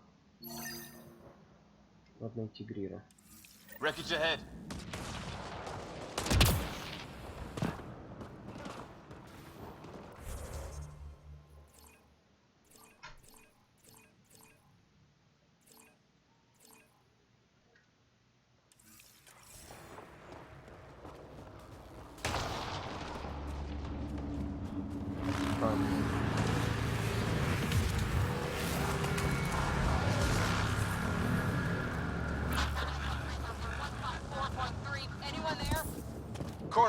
Надо найти Грира. Wreckage ahead.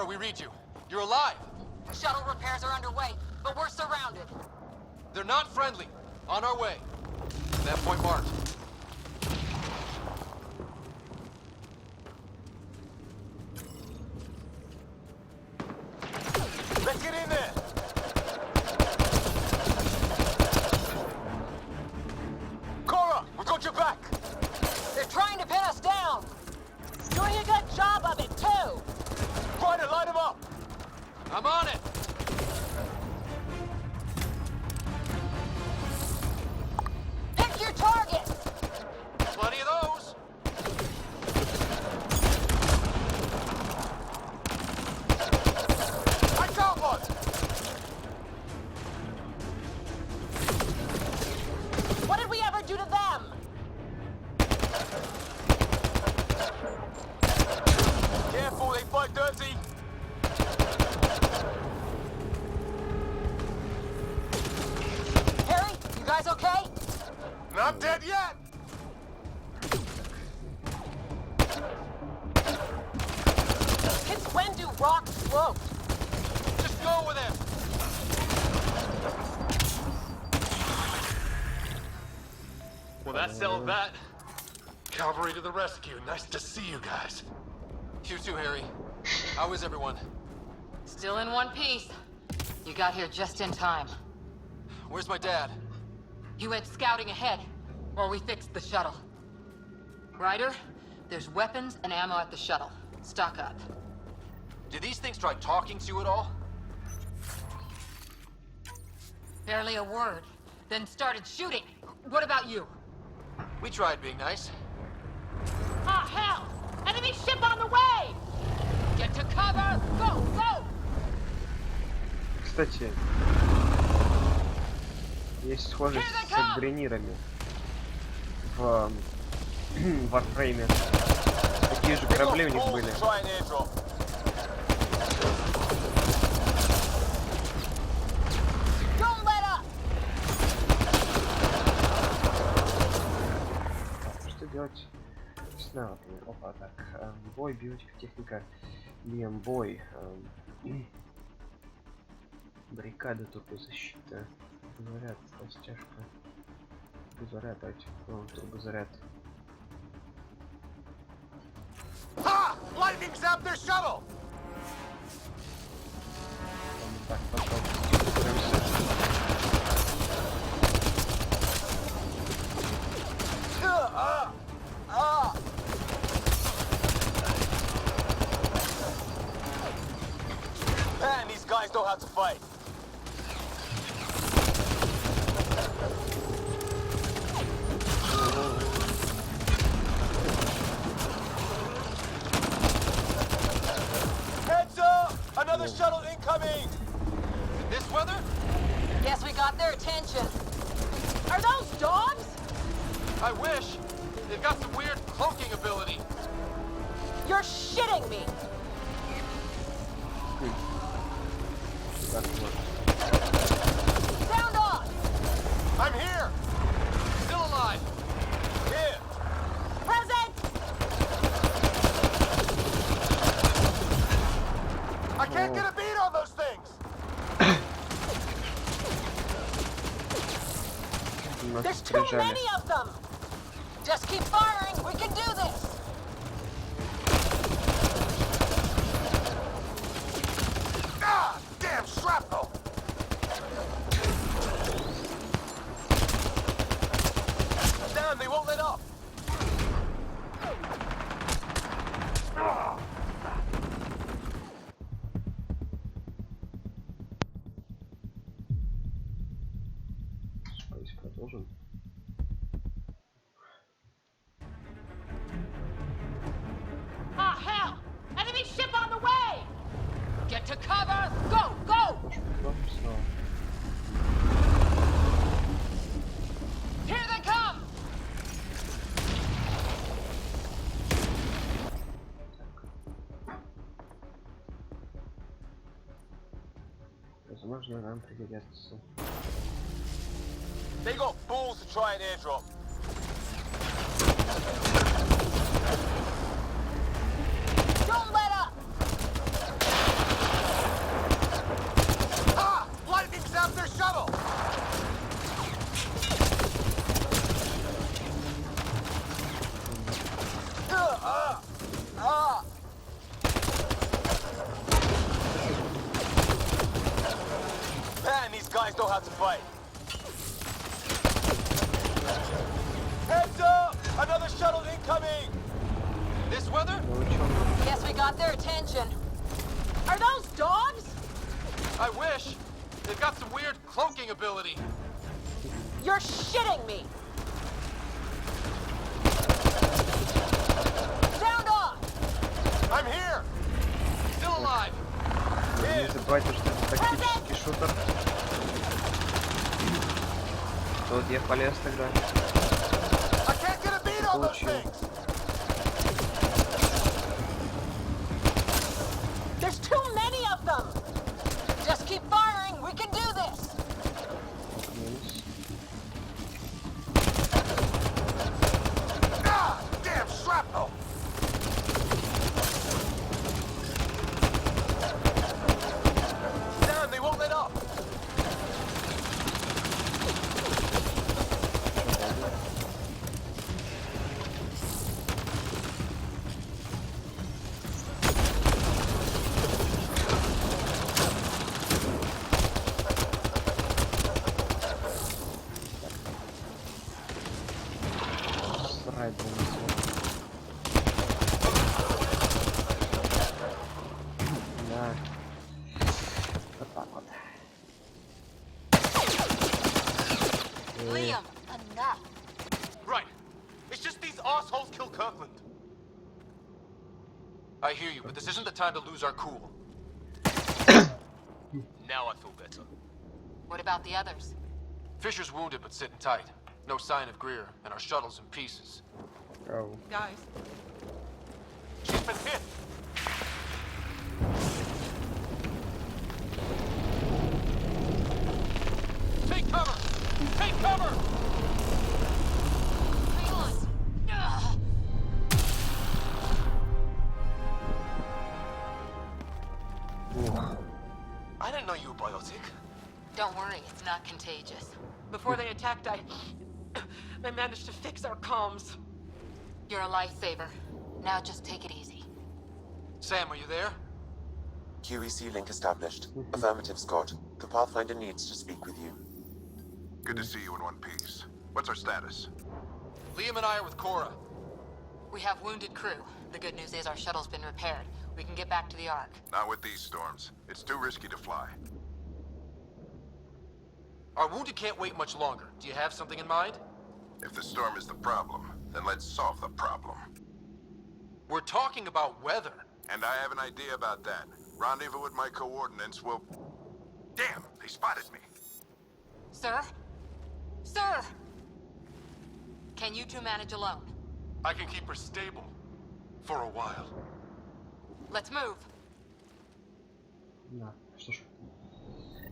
Kara, we read you. You're alive. Shuttle repairs are underway, but we're surrounded. They're not friendly. On our way. That point marked. Let's get in there. Kara, we got your back. They're trying to pin us down. Doing a good job of it, too. Try to line them up. I'm on it. Pick your target. Plenty of those. I got one. What did we ever do to them? Careful, they fight dirty. Harry, you guys okay? Not dead yet. Since when do rocks float? Just go with him. Well, that settled that. Cavalry to the rescue. Nice to see you guys. You too, Harry. How is everyone? Still in one piece. You got here just in time. Where's my dad? He went scouting ahead while we fixed the shuttle. Ryder, there's weapons and ammo at the shuttle. Stock up. Did these things try talking to you at all? Barely a word. Then started shooting. What about you? We tried being nice. Ah, hell! Enemy ship on the way! Get to cover! Go, go! Кстати, есть схожесть с гренирами в Warframe. Такие же корабли у них были. Что делать с навыками? Опа, так. Бой, биотика, техника, биом, бой. Баррикада, турбозащита. Заряд, растяжка. Турбозаряд, давайте. Турбозаряд. Ha! Lightning zapped their shuttle! Так, пошел. Man, these guys know how to fight. Heads up! Another shuttle incoming! This weather? Guess we got their attention. Are those dogs? I wish. They've got some weird cloaking ability. You're shitting me. Sound on. I'm here. Still alive. Here. Present. I can't get a beat on those things. There's too many of them. Just keep firing. We can do this. Ah! Damn shrapnel! Damn, they won't let up. Давайте продолжим. Ah, hell! Enemy ship on the way! Get to cover! Go, go! Here they come! Возможно, нам пригодятся. They got balls to try an airdrop. Don't let up. guys know how to fight. Heads up! Another shuttle incoming! This weather? Guess we got their attention. Are those dogs? I wish. They've got some weird cloaking ability. You're shitting me. Sound off! I'm here! Still alive! Не забывайте, что это тактический шутер. Вот я полез тогда. Получил. There's too many of them. Just keep firing. We can do this. Ah! Damn shrapnel! Damn, they won't let up. Liam, enough. Right. It's just these assholes kill Kirkland. I hear you, but this isn't the time to lose our cool. Now I feel better. What about the others? Fisher's wounded but sitting tight. No sign of Greer, and our shuttle's in pieces. Oh. Guys. She's been hit! Take cover! Take cover! Hang on. Ugh. I didn't know you were biotic. Don't worry, it's not contagious. Before they attacked, I managed to fix our comms. You're a lifesaver. Now just take it easy. Sam, are you there? QEC link established. Affirmative, Scott. The Pathfinder needs to speak with you. Good to see you in one piece. What's our status? Liam and I are with Cora. We have wounded crew. The good news is our shuttle's been repaired. We can get back to the Ark. Not with these storms. It's too risky to fly. Our wounded can't wait much longer. Do you have something in mind? If the storm is the problem, then let's solve the problem. We're talking about weather. And I have an idea about that. Rendezvous with my coordinates will... Damn, they spotted me. Sir? Sir! Can you two manage alone? I can keep her stable. For a while. Let's move. Да, что ж.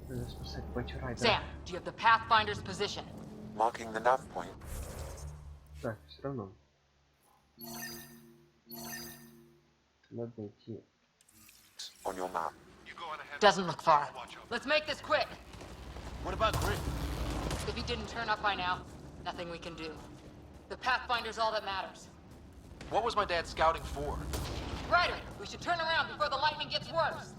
Надо спасать Патюрайдера. Sam, do you have the Pathfinder's position? Marking the nav point. Так, все равно. Надо идти. On your map. Doesn't look far. Let's make this quick. What about Grit? If he didn't turn up by now, nothing we can do. The Pathfinder's all that matters. What was my dad scouting for? Ryder, we should turn around before the lightning gets worse.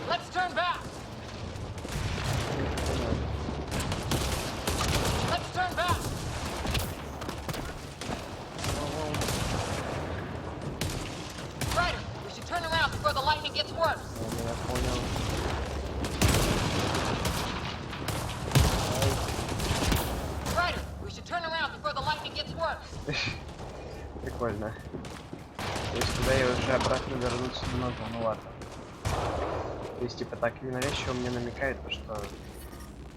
Let's turn back. Let's turn back. Ryder, we should turn around before the lightning gets worse. Ryder, we should turn around before the lightning gets worse. Прикольно. То есть туда я уже обратно вернуться не могу, ну ладно. То есть типа так ненавязчиво мне намекает, что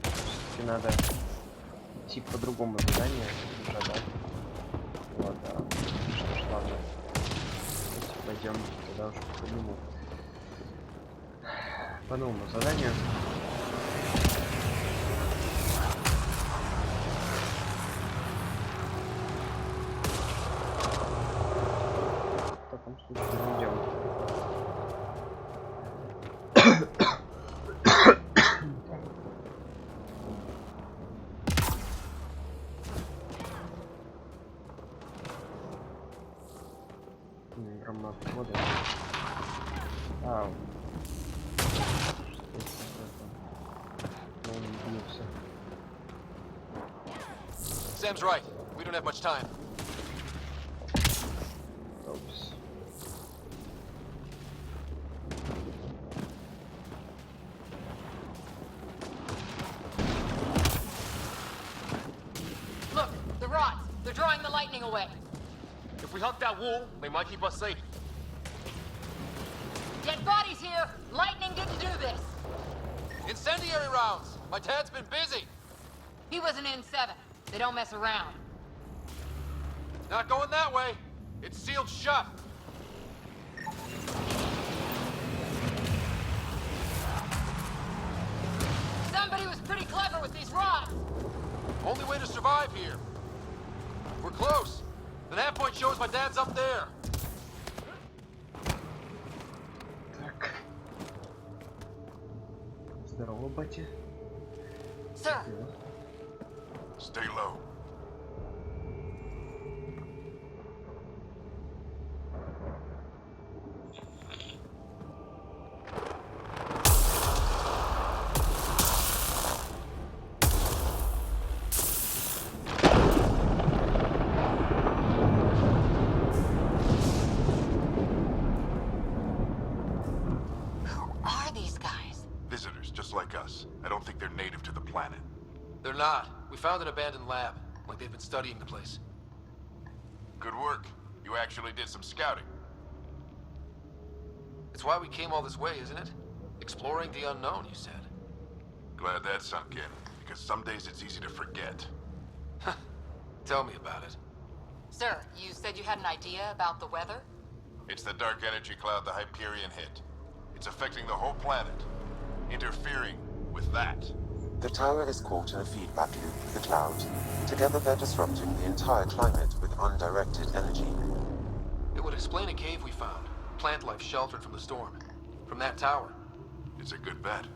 все-таки надо идти по другому заданию уже, да? Вот, да. Что ж, ладно. Давайте пойдем тогда уже по новому заданию. В таком случае мы идем. Громадная вода. А. Он бьется. Sam's right. We don't have much time. Опс. Look, the rods. They're drawing the lightning away. If we hug that wall, they might keep us safe. Dead bodies here. Lightning didn't do this. Incendiary rounds! My dad's been busy! He wasn't in 7. They don't mess around. Not going that way. It's sealed shut. Somebody was pretty clever with these rods. Only way to survive here. We're close. The nav point shows my dad's up there. Так. Здорово, батя. Sir. Stay low. Visitors, just like us. I don't think they're native to the planet. They're not. We found an abandoned lab, like they've been studying the place. Good work. You actually did some scouting. It's why we came all this way, isn't it? Exploring the unknown, you said. Glad that sunk in, because some days it's easy to forget. Tell me about it. Sir, you said you had an idea about the weather? It's the dark energy cloud the Hyperion hit. It's affecting the whole planet. Interfering with that. The tower is caught in a feedback loop with the cloud. Together they're disrupting the entire climate with undirected energy. It would explain a cave we found. Plant life sheltered from the storm. From that tower. It's a good bet.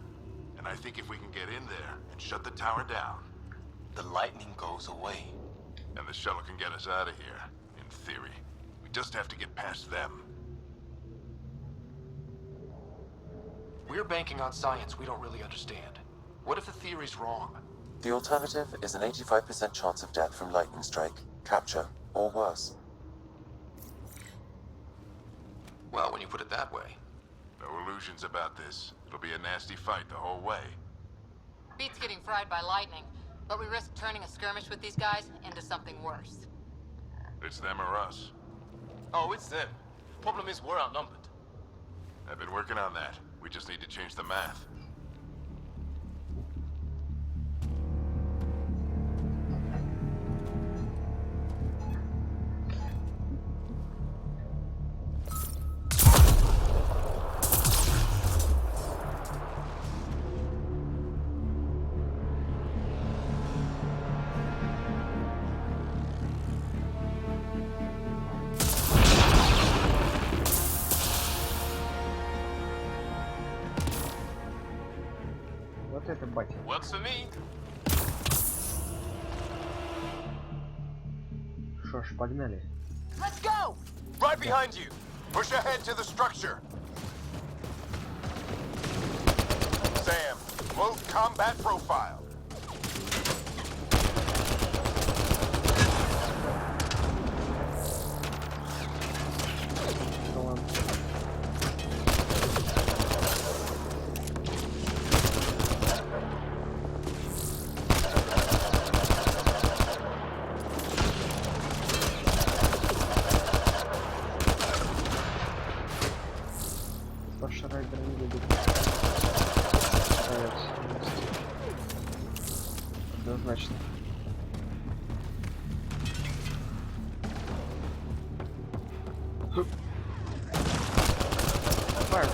And I think if we can get in there and shut the tower down, the lightning goes away. And the shuttle can get us out of here, in theory. We just have to get past them. We're banking on science we don't really understand. What if the theory's wrong? The alternative is an 85% chance of death from lightning strike, capture, or worse. Well, when you put it that way. No illusions about this. It'll be a nasty fight the whole way. Beats getting fried by lightning, but we risk turning a skirmish with these guys into something worse. It's them or us. Oh, it's them. Problem is, we're outnumbered. I've been working on that. We just need to change the math. Это батя. Works for me. Шо ж, погнали. Let's go! Right behind you. Push ahead to the structure. Sam, load combat profile. Однозначно. Фаер.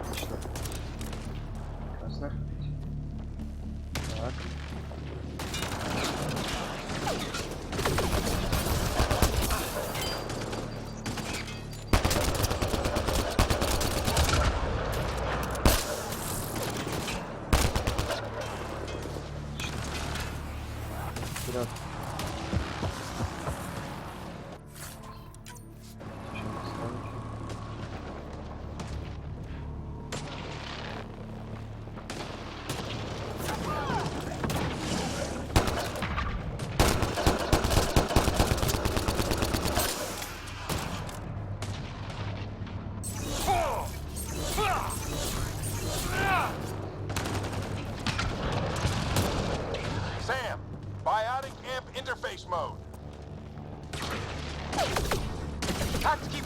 Отлично. Прекрасно. Так. Вперед.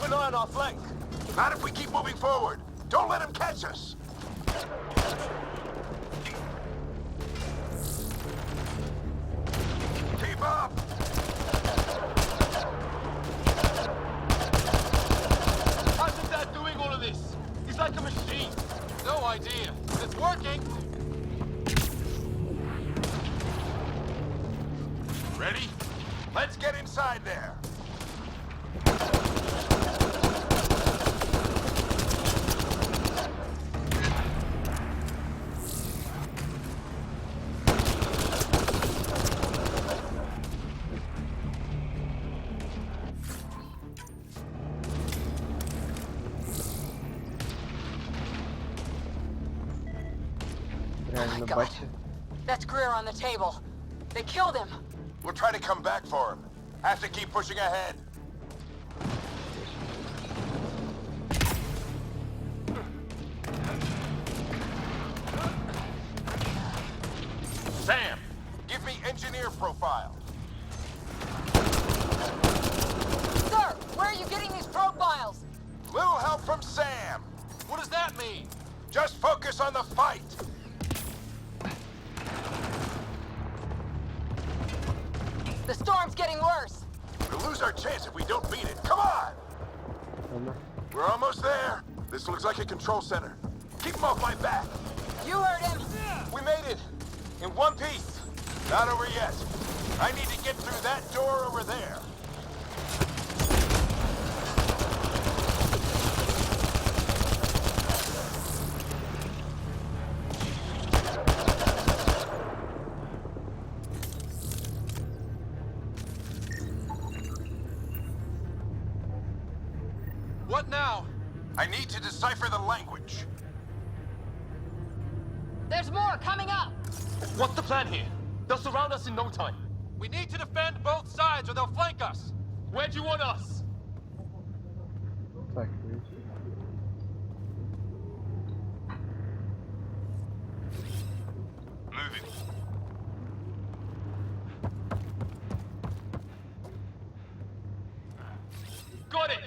Keep an eye on our flank. Not if we keep moving forward. Don't let him catch us. Keep up. How's your dad doing all of this? He's like a machine. No idea. It's working. Ready? Let's get inside there. Реально, батя. That's Greer on the table. They killed him. We'll try to come back for him. Have to keep pushing ahead. Sam, give me engineer profile. Sir, where are you getting these profiles? Little help from Sam. What does that mean? Just focus on the fight. The storm's getting worse. We'll lose our chance if we don't beat it. Come on! We're almost there. This looks like a control center. Keep him off my back. You heard him. We made it. In one piece. Not over yet. I need to get through that door over there. What now? I need to decipher the language. There's more coming up. What's the plan here? They'll surround us in no time. We need to defend both sides or they'll flank us. Where do you want us? Так, Moving. Got it!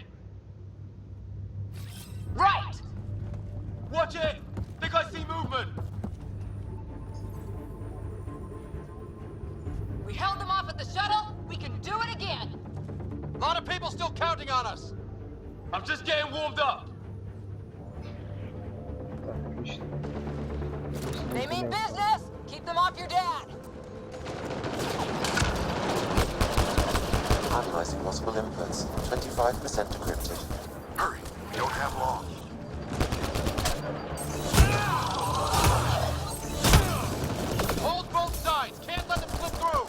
Right! Watch it! Think I see movement! We held them off at the shuttle. We can do it again. A lot of people still counting on us. I'm just getting warmed up. так, отлично. They mean business. Keep them off your dad. Analyzing possible inputs. 25% decrypted. Hurry. We don't have long. Hold both sides. Can't let them slip through.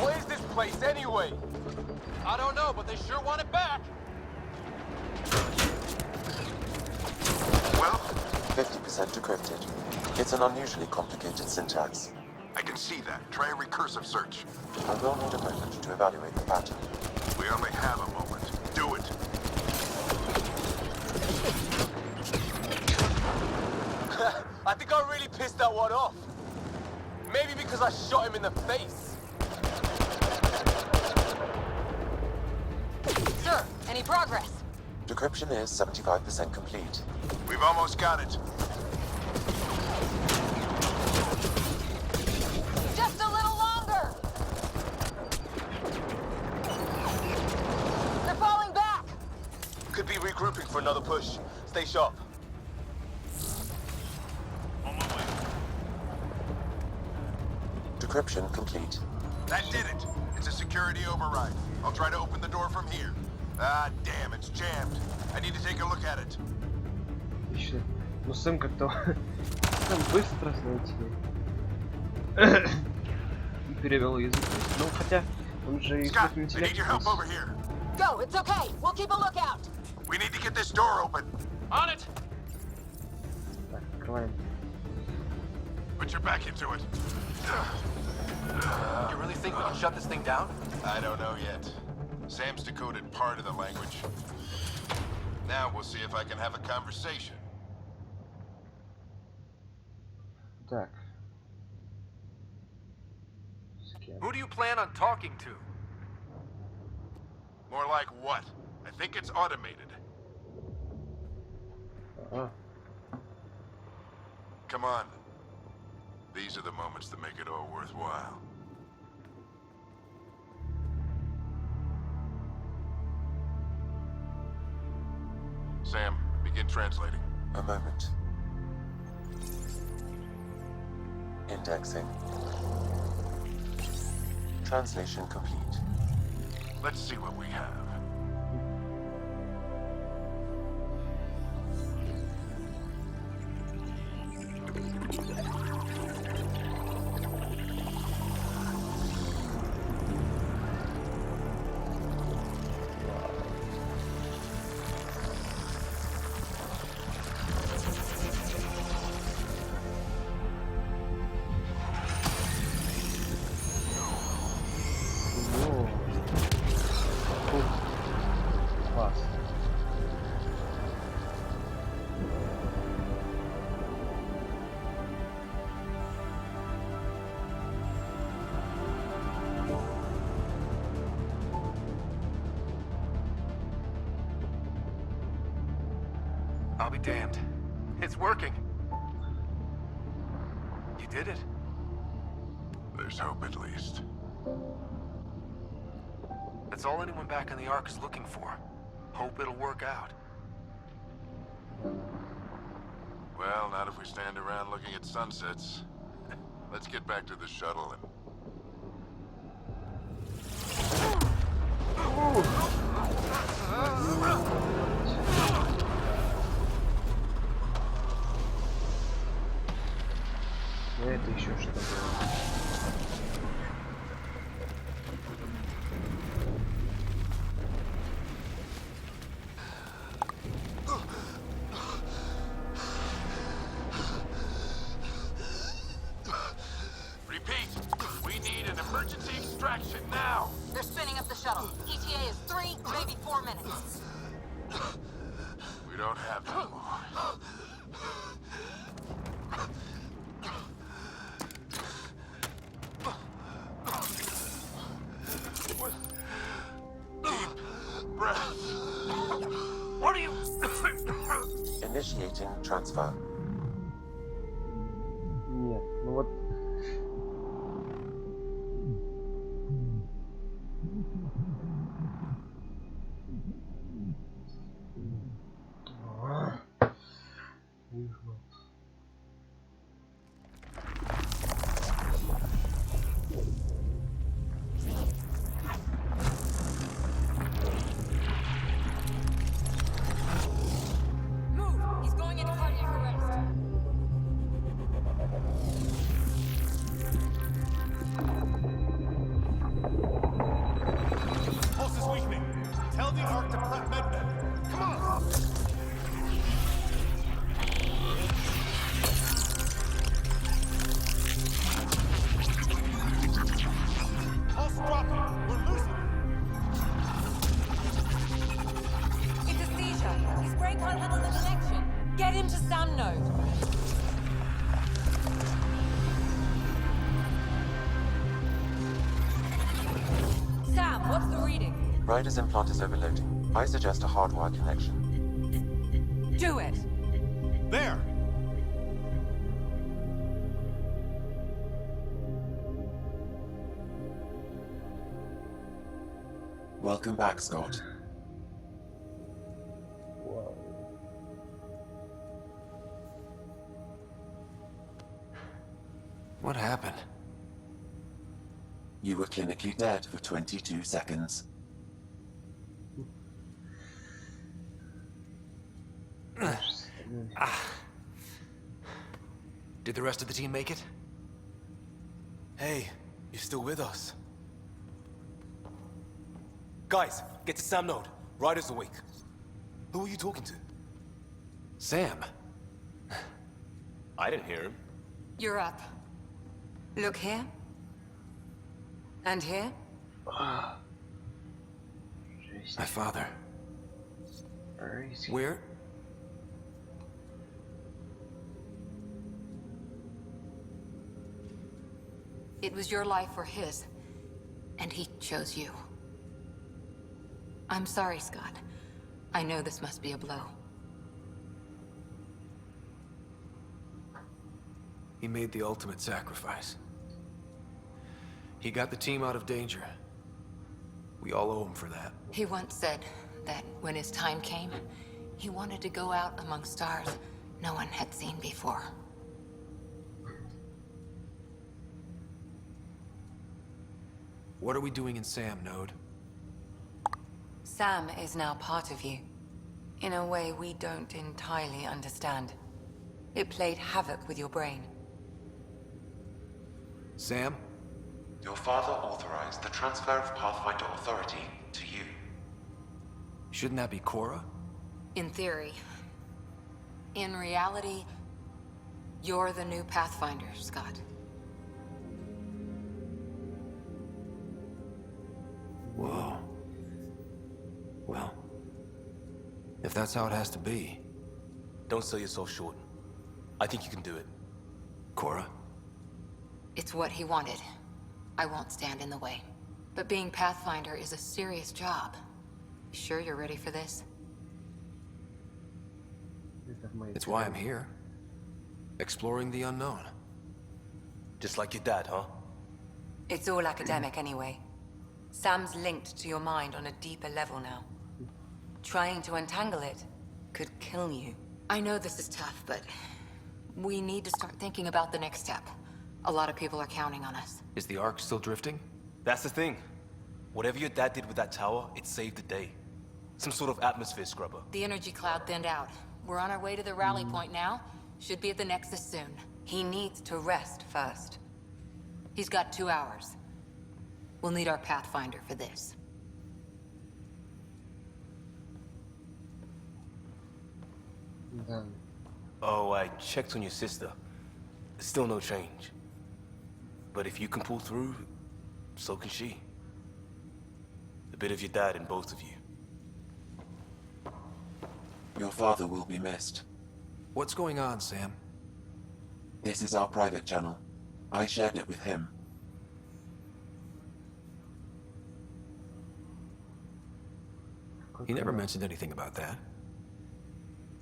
What is this place anyway? I don't know, but they sure want it back. Well, 50% decrypted. It's an unusually complicated syntax. I can see that. Try a recursive search. I will need a moment to evaluate the pattern. We only have a moment. Do it. I think I really pissed that one off. Maybe because I shot him in the face. Sir, any progress? Decryption is 75% complete. We've almost got it. Just a little longer. They're falling back. Could be regrouping for another push. Stay sharp. Decryption complete. That did it. It's a security override. I'll try to open the door from here. Ah, damn, it's jammed. I need to take a look at it. Отлично. Ну, Сэм как-то там быстро, знаете ли. Перевел язык. Ну, хотя, он же Scott, искусственный I need your help интеллект. over here. Go, it's okay. We'll keep a lookout. We need to get this door open. On it! Так, открываем. Put your back into it. You really think we can shut this thing down? I don't know yet. Sam's decoded part of the language. Now we'll see if I can have a conversation. Так. Who do you plan on talking to? More like what? I think it's automated. Come on. These are the moments that make it all worthwhile. Sam, begin translating. A moment. Indexing. Translation complete. Let's see what we have. I'll be damned. It's working. You did it. There's hope at least. That's all anyone back on the Ark is looking for. Hope it'll work out. Well, not if we stand around looking at sunsets. Let's get back to the shuttle and... Это еще что было? Repeat, we need an emergency extraction now. They're spinning up the shuttle. ETA is 3, maybe 4 minutes. We don't have that long. What are you... Initiating transfer. Нет, ну вот... Rider's implant is overloading. I suggest a hardwire connection. Do it! There! Welcome back, Scott. What happened? You were clinically dead for 22 seconds. Did the rest of the team make it? Hey, you're still with us. Guys, get to Sam Node. Ryder's awake. Who are you talking to? Sam. I didn't hear him. You're up. Look here. And here. My father. Where? It was your life or his, and he chose you. I'm sorry, Scott. I know this must be a blow. He made the ultimate sacrifice. He got the team out of danger. We all owe him for that. He once said that when his time came, he wanted to go out among stars no one had seen before. What are we doing in Sam, Node? Sam is now part of you, in a way we don't entirely understand. It played havoc with your brain. Sam? Your father authorized the transfer of Pathfinder authority to you. Shouldn't that be Cora? In theory. In reality, you're the new Pathfinder, Scott. Whoa. Well, if that's how it has to be. Don't sell yourself short. I think you can do it. Cora? It's what he wanted. I won't stand in the way. But being Pathfinder is a serious job. You sure you're ready for this? It's why I'm here. Exploring the unknown. Just like your dad, huh? It's all academic anyway. Sam's linked to your mind on a deeper level now. Trying to untangle it could kill you. I know this is tough, but we need to start thinking about the next step. A lot of people are counting on us. Is the Ark still drifting? That's the thing. Whatever your dad did with that tower, it saved the day. Some sort of atmosphere scrubber. The energy cloud thinned out. We're on our way to the rally point now. Should be at the Nexus soon. He needs to rest first. He's got 2 hours. We'll need our Pathfinder for this. Oh, I checked on your sister. Still no change. But if you can pull through, so can she. A bit of your dad in both of you. Your father will be missed. What's going on, Sam? This is our private channel. I shared it with him. He never mentioned anything about that.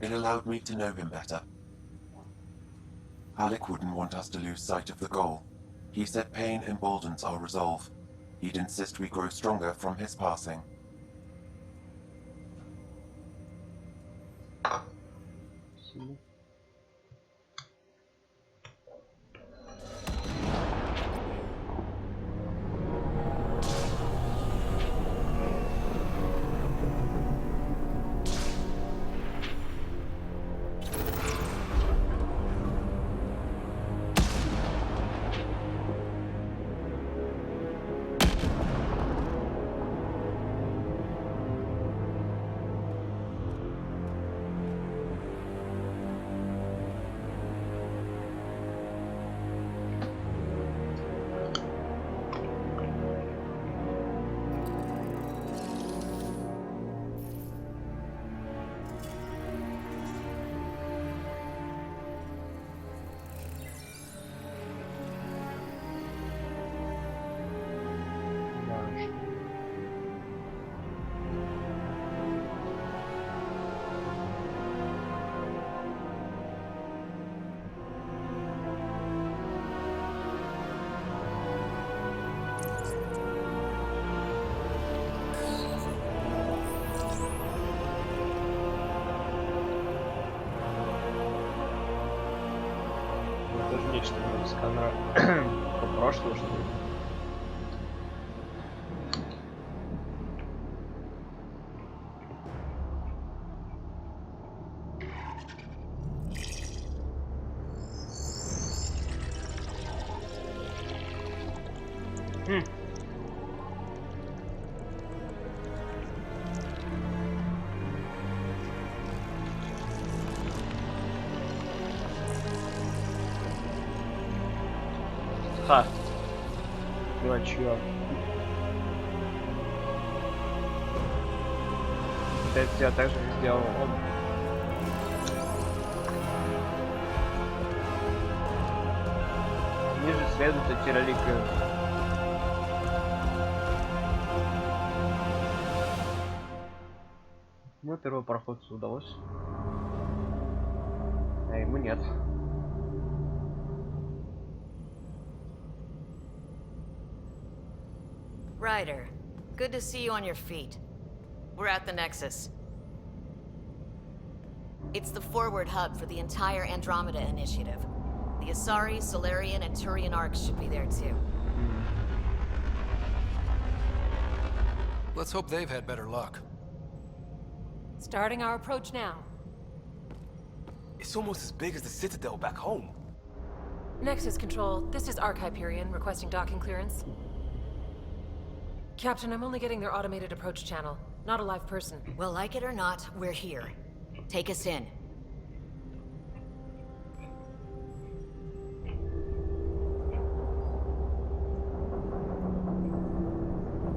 It allowed me to know him better. Alec wouldn't want us to lose sight of the goal. He said pain emboldens our resolve. He'd insist we grow stronger from his passing. Тоже нечто вроде сканера по прошлому, что ли? Ха. Дурачок. Это я также сделал. Ниже следуют эти реликвии. Ну, первопроходцу удалось. А ему нет. Ryder, good to see you on your feet. We're at the Nexus. It's the forward hub for the entire Andromeda initiative. The Asari, Solarian, and Turian arcs should be there too. Let's hope they've had better luck. Starting our approach now. It's almost as big as the Citadel back home. Nexus Control, this is Arc Hyperion requesting docking clearance. Captain, I'm only getting their automated approach channel, not a live person. Well, like it or not, we're here. Take us in.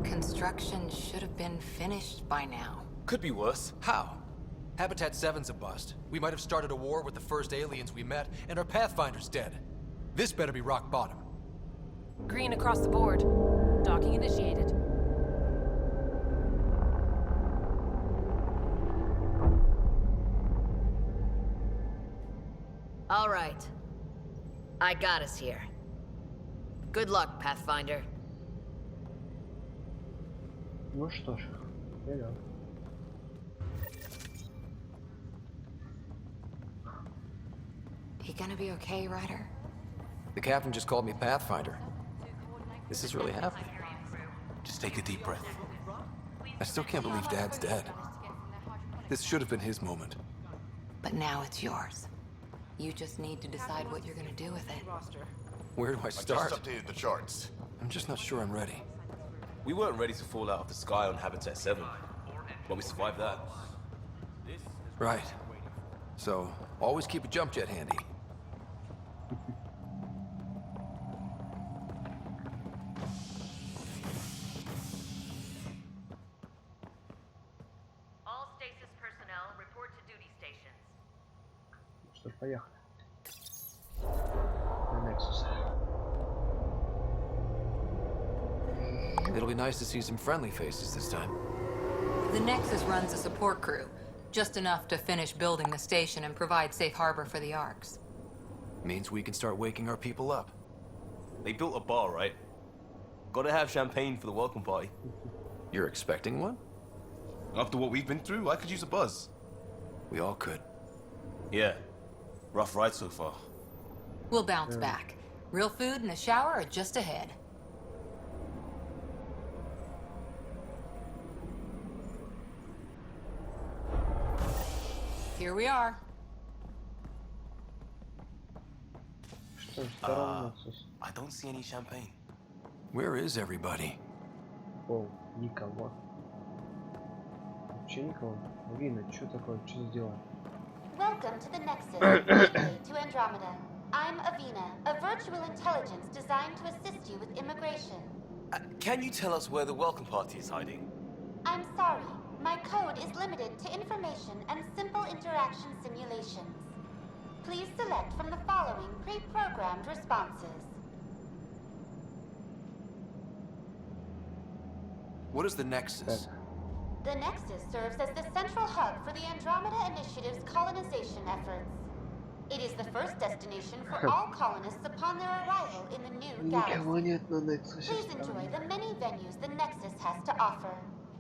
Construction should have been finished by now. Could be worse. How? Habitat 7's a bust. We might have started a war with the first aliens we met, and our Pathfinder's dead. This better be rock bottom. Green across the board. Docking initiated. All right. I got us here. Good luck, Pathfinder. Ну что ж, вперед. He gonna be okay, Ryder? The captain just called me Pathfinder. This is really happening. Just take a deep breath. I still can't believe Dad's dead. This should have been his moment. But now it's yours. You just need to decide what you're gonna do with it. Where do I start? I just updated the charts. I'm just not sure I'm ready. We weren't ready to fall out of the sky on Habitat 7, but we survived that. Right. So, always keep a jump jet handy. All stasis personnel report to duty stations. Что ж, поехали. На Nexus. It'll be nice to see some friendly faces this time. The Nexus runs a support crew, just enough to finish building the station and provide safe harbor for the arcs. Means we can start waking our people up. They built a bar, right? Gotta have champagne for the welcome party. You're expecting one? After what we've been through, I could use a buzz. We all could. Yeah. Rough ride so far. We'll bounce back. Real food and a shower are just ahead. Here we are. Что ж, второго Nexus. I don't see any champagne. Where is everybody? О, никого. Вообще никого. Вина, что такое? Что сделал? Welcome to the Nexus, gateway to Andromeda. I'm Avina, a virtual intelligence designed to assist you with immigration. Can you tell us where the welcome party is hiding? I'm sorry, my code is limited to information and simple interaction simulations. Please select from the following pre-programmed responses. What is the Nexus? The Nexus serves as the central hub for the Andromeda Initiative's colonization efforts. It is the first destination for all colonists upon their arrival in the new galaxy. Please enjoy the many venues the Nexus has to offer.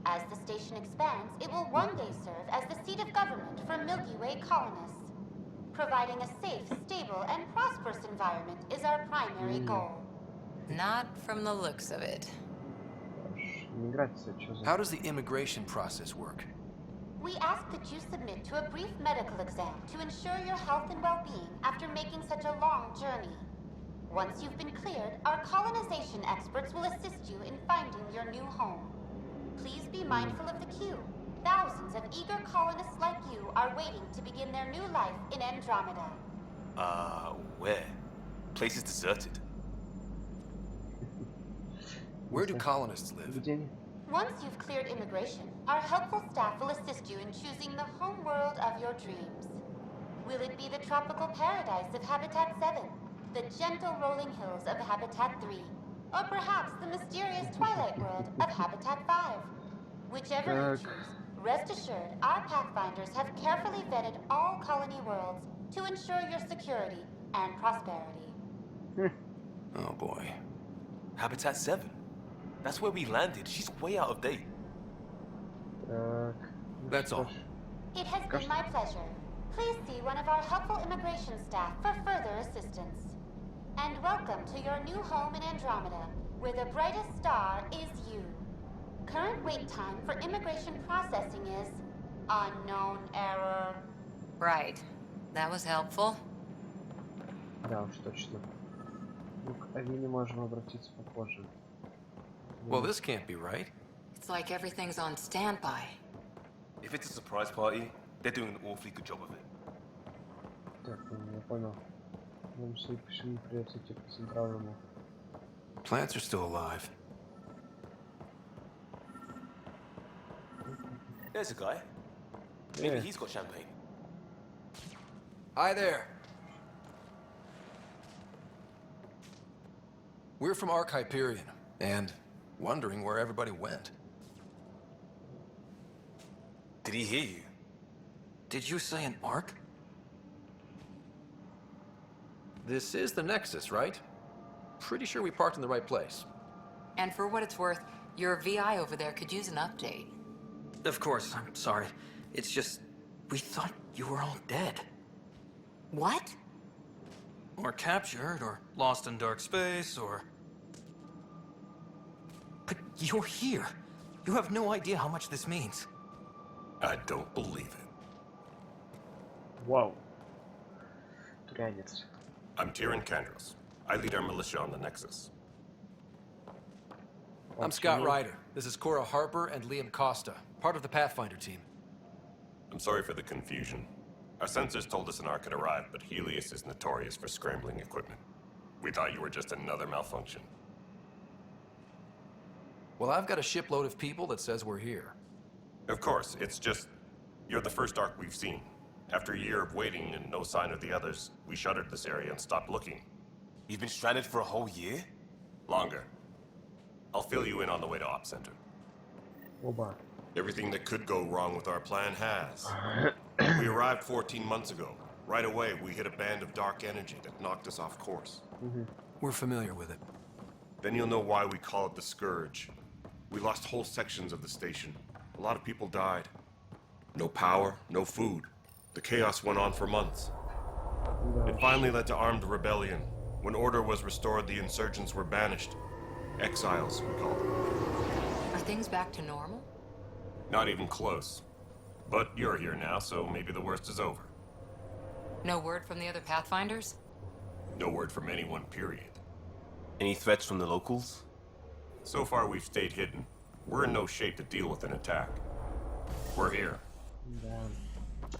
As the station expands, it will one day serve as the seat of government for Milky Way colonists. Providing a safe, stable, and prosperous environment is our primary goal. Not from the looks of it. How does the immigration process work? We ask that you submit to a brief medical exam to ensure your health and well-being after making such a long journey. Once you've been cleared, our colonization experts will assist you in finding your new home. Please be mindful of the queue. Thousands of eager colonists like you are waiting to begin their new life in Andromeda. Where? Place is deserted. Where do colonists live? Once you've cleared immigration, our helpful staff will assist you in choosing the home world of your dreams. Will it be the tropical paradise of Habitat 7, the gentle rolling hills of Habitat 3, or perhaps the mysterious twilight world of Habitat 5? Whichever you choose, Rest assured, our Pathfinders have carefully vetted all colony worlds to ensure your security and prosperity. Oh boy. Habitat 7? That's where we landed. She's way out of date. That's all. It has been my pleasure. Please see one of our helpful immigration staff for further assistance. And welcome to your new home in Andromeda, where the brightest star is you. Current wait time for immigration processing is unknown error. Right. That was helpful. Да уж точно. Ну, к Авине можем обратиться попозже. Well, this can't be right. It's like everything's on standby. If it's a surprise party, they're doing an awfully good job of it. Так, я понял. Нам все почему придется идти по центральному. Plants are still alive. There's a guy. Maybe he's got champagne. Hi there. We're from Ark Hyperion, and wondering where everybody went. Did he hear you? Did you say an Ark? This is the Nexus, right? Pretty sure we parked in the right place. And for what it's worth, your VI over there could use an update. Of course, I'm sorry. It's just, we thought you were all dead. What? Or captured, or lost in dark space, or... But you're here. You have no idea how much this means. I don't believe it. Wow. Конец. I'm Tyrion Kandros. I lead our militia on the Nexus. I'm Scott Ryder. This is Cora Harper and Liam Costa, part of the Pathfinder team. I'm sorry for the confusion. Our sensors told us an Ark had arrived, but Helios is notorious for scrambling equipment. We thought you were just another malfunction. Well, I've got a shipload of people that says we're here. Of course, it's just... you're the first Ark we've seen. After a year of waiting and no sign of the others, we shuttered this area and stopped looking. You've been stranded for a whole year? Longer. I'll fill you in on the way to Op Center. Оба. Everything that could go wrong with our plan has. We arrived 14 months ago. Right away, we hit a band of dark energy that knocked us off course. We're familiar with it. Then you'll know why we call it the Scourge. We lost whole sections of the station. A lot of people died. No power, no food. The chaos went on for months. It finally led to armed rebellion. When order was restored, the insurgents were banished. Exiles, we call them. Are things back to normal? Not even close. But you're here now, so maybe the worst is over. No word from the other Pathfinders? No word from anyone, period. Any threats from the locals? So far, we've stayed hidden. We're in no shape to deal with an attack. We're here.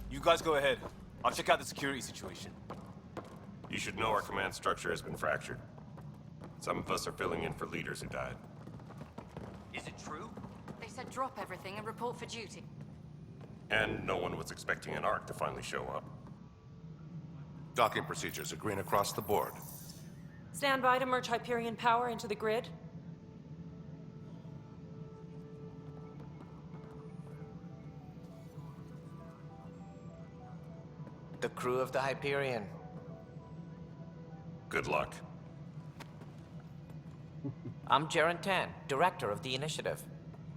You guys go ahead. I'll check out the security situation. You should know our command structure has been fractured. Some of us are filling in for leaders who died. Is it true? They said drop everything and report for duty. And no one was expecting an Ark to finally show up. Docking procedures are green across the board. Stand by to merge Hyperion power into the grid. The crew of the Hyperion. Good luck. I'm Jaren Tan, director of the initiative.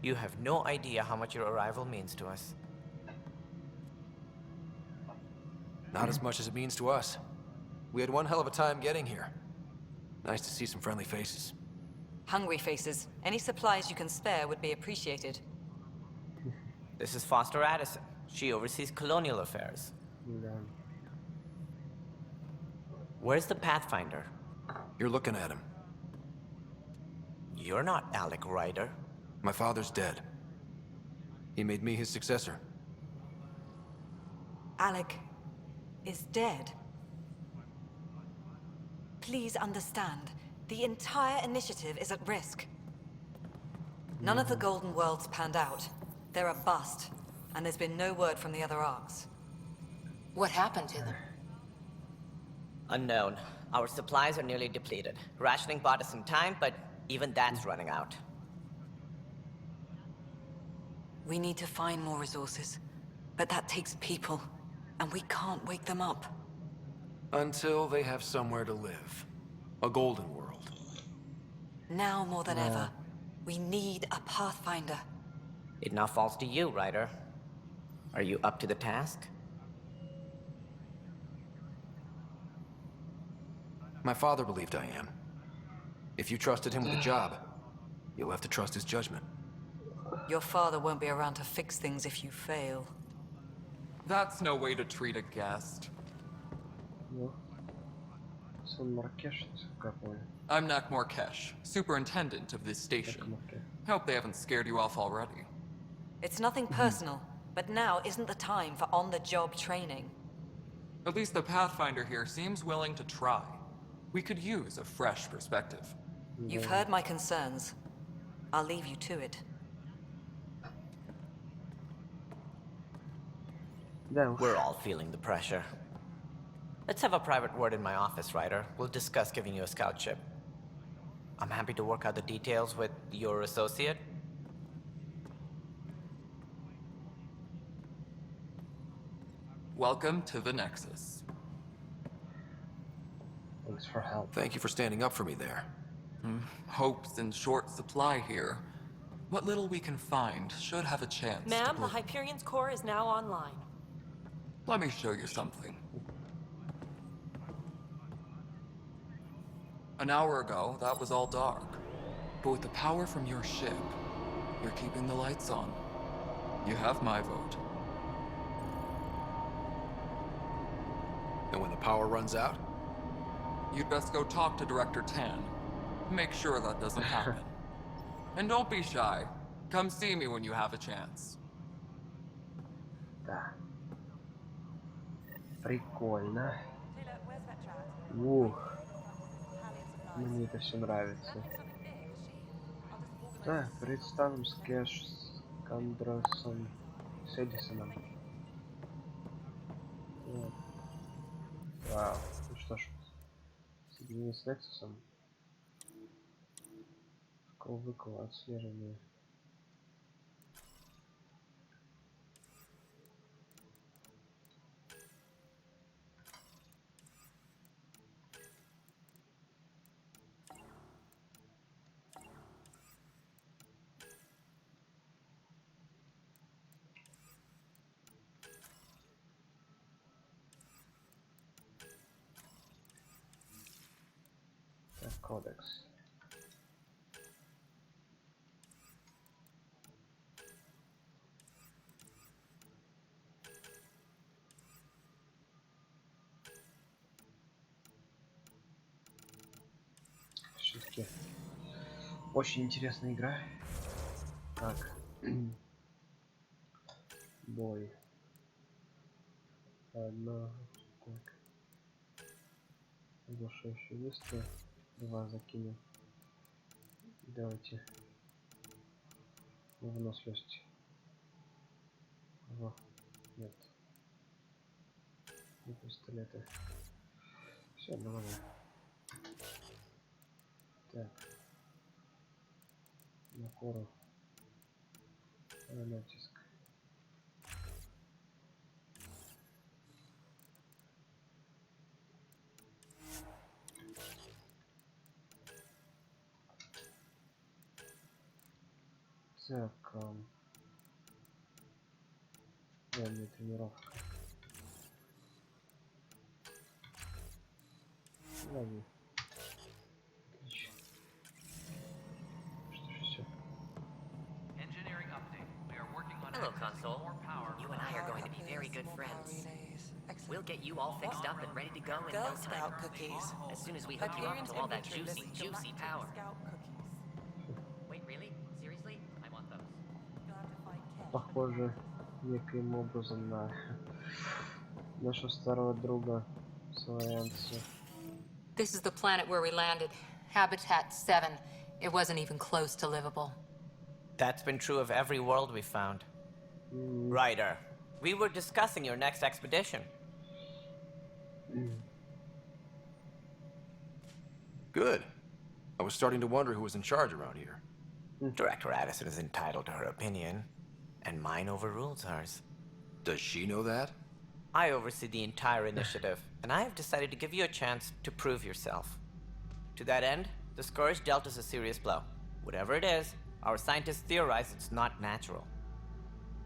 You have no idea how much your arrival means to us. Not as much as it means to us. We had one hell of a time getting here. Nice to see some friendly faces. Hungry faces. Any supplies you can spare would be appreciated. This is Foster Addison. She oversees colonial affairs. Where's the Pathfinder? You're looking at him. You're not Alec Ryder. My father's dead. He made me his successor. Alec is dead. Please understand, the entire initiative is at risk. None of the Golden Worlds panned out. They're a bust, and there's been no word from the other arcs. What happened to them? Unknown. Our supplies are nearly depleted. Rationing bought us some time, but even that's running out. We need to find more resources. But that takes people, and we can't wake them up. Until they have somewhere to live. A golden world. Now more than ever, we need a Pathfinder. It now falls to you, Ryder. Are you up to the task? My father believed I am. If you trusted him with a job, you'll have to trust his judgment. Your father won't be around to fix things if you fail. That's no way to treat a guest. I'm Nak Morkesh, superintendent of this station. Hope they haven't scared you off already. It's nothing personal, but now isn't the time for on-the-job training. At least the Pathfinder here seems willing to try. We could use a fresh perspective. You've heard my concerns. I'll leave you to it. We're all feeling the pressure. Let's have a private word in my office, Ryder. We'll discuss giving you a scout ship. I'm happy to work out the details with your associate. Welcome to the Nexus. Thanks for help. Thank you for standing up for me there. Hope's in short supply here. What little we can find should have a chance. Ma'am, the Hyperion's core is now online. Let me show you something. An hour ago, that was all dark. But with the power from your ship, you're keeping the lights on. You have my vote. And when the power runs out? You'd best go talk to Director Tan. Make sure that doesn't happen. And don't be shy. Come see me when you have a chance. Да. Прикольно. Ух. Мне это все нравится. Да, представим с Кэш, с Кондросом, с Эдисоном. Вот. Вау. Ну что ж. Соединение с Нексусом. Выкол отслеживания. Так, кодекс. Все-таки очень интересная игра. Так. Бой. Одна. Так. Оглушающий выстрел. Два закину. Давайте. Выносливость. Ага. Нет. Не пистолеты. Все, давай. Так. Напору. Натиск. Так. Реальная тренировка. Ладно. Отлично. Что же все? Hello, Console. You and I are going to be very good friends. We'll get you all fixed up and ready to go in no time. Scout cookies. As soon as we hook you up to all that juicy, juicy power. Wait, really? Seriously? I want those. Похоже неким образом на нашего старого друга Славянца. This is the planet where we landed. Habitat 7. It wasn't even close to livable. That's been true of every world we've found. Ryder, we were discussing your next expedition. Good. I was starting to wonder who was in charge around here. Director Addison is entitled to her opinion. and mine overrules hers. Does she know that? I oversee the entire initiative, and I have decided to give you a chance to prove yourself. To that end, the Scourge dealt us a serious blow. Whatever it is, our scientists theorize it's not natural.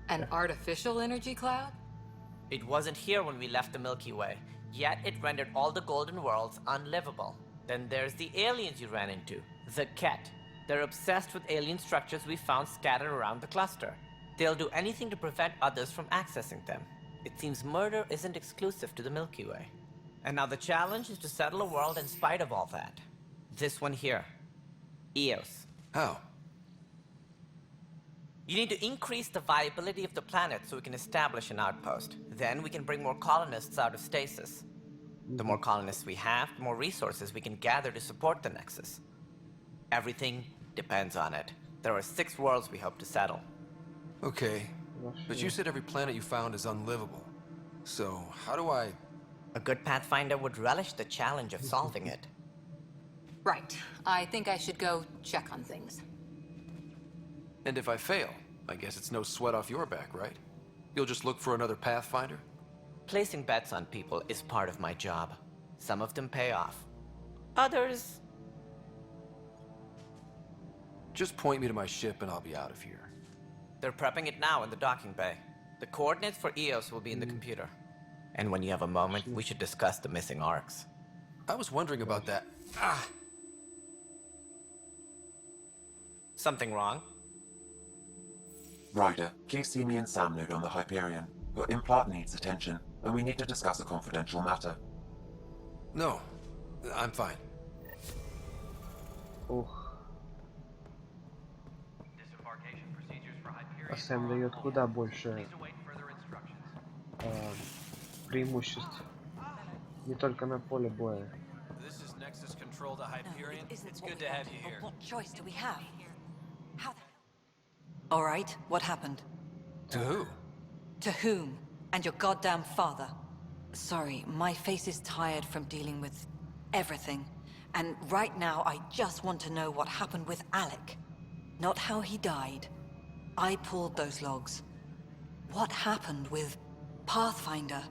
An artificial energy cloud? It wasn't here when we left the Milky Way, yet it rendered all the golden worlds unlivable. Then there's the aliens you ran into, the Ket. They're obsessed with alien structures we found scattered around the cluster. They'll do anything to prevent others from accessing them. It seems murder isn't exclusive to the Milky Way. And now the challenge is to settle a world in spite of all that. This one here. Eos. How? You need to increase the viability of the planet so we can establish an outpost. Then we can bring more colonists out of stasis. The more colonists we have, the more resources we can gather to support the Nexus. Everything depends on it. There are 6 worlds we hope to settle. Okay, but you said every planet you found is unlivable. So, how do I... A good Pathfinder would relish the challenge of solving it. Right. I think I should go check on things. And if I fail, I guess it's no sweat off your back, right? You'll just look for another Pathfinder? Placing bets on people is part of my job. Some of them pay off. Others... Just point me to my ship and I'll be out of here. They're prepping it now in the docking bay. The coordinates for Eos will be in the computer. And when you have a moment, we should discuss the missing arcs. I was wondering about that. Something wrong? Ryder, please see me and Sam node on the Hyperion. Your implant needs attention, and we need to discuss a confidential matter. No, I'm fine. А Сэм дает куда больше преимуществ. Не только на поле боя. This is Nexus Control to Hyperion. It's good to have you here. What choice do we have? How the... All right, what happened? To who? To whom? And your goddamn father. Sorry, my face is tired from dealing with everything. And right now, I just want to know what happened with Alec. Not how he died. I pulled those logs. What happened with Pathfinder?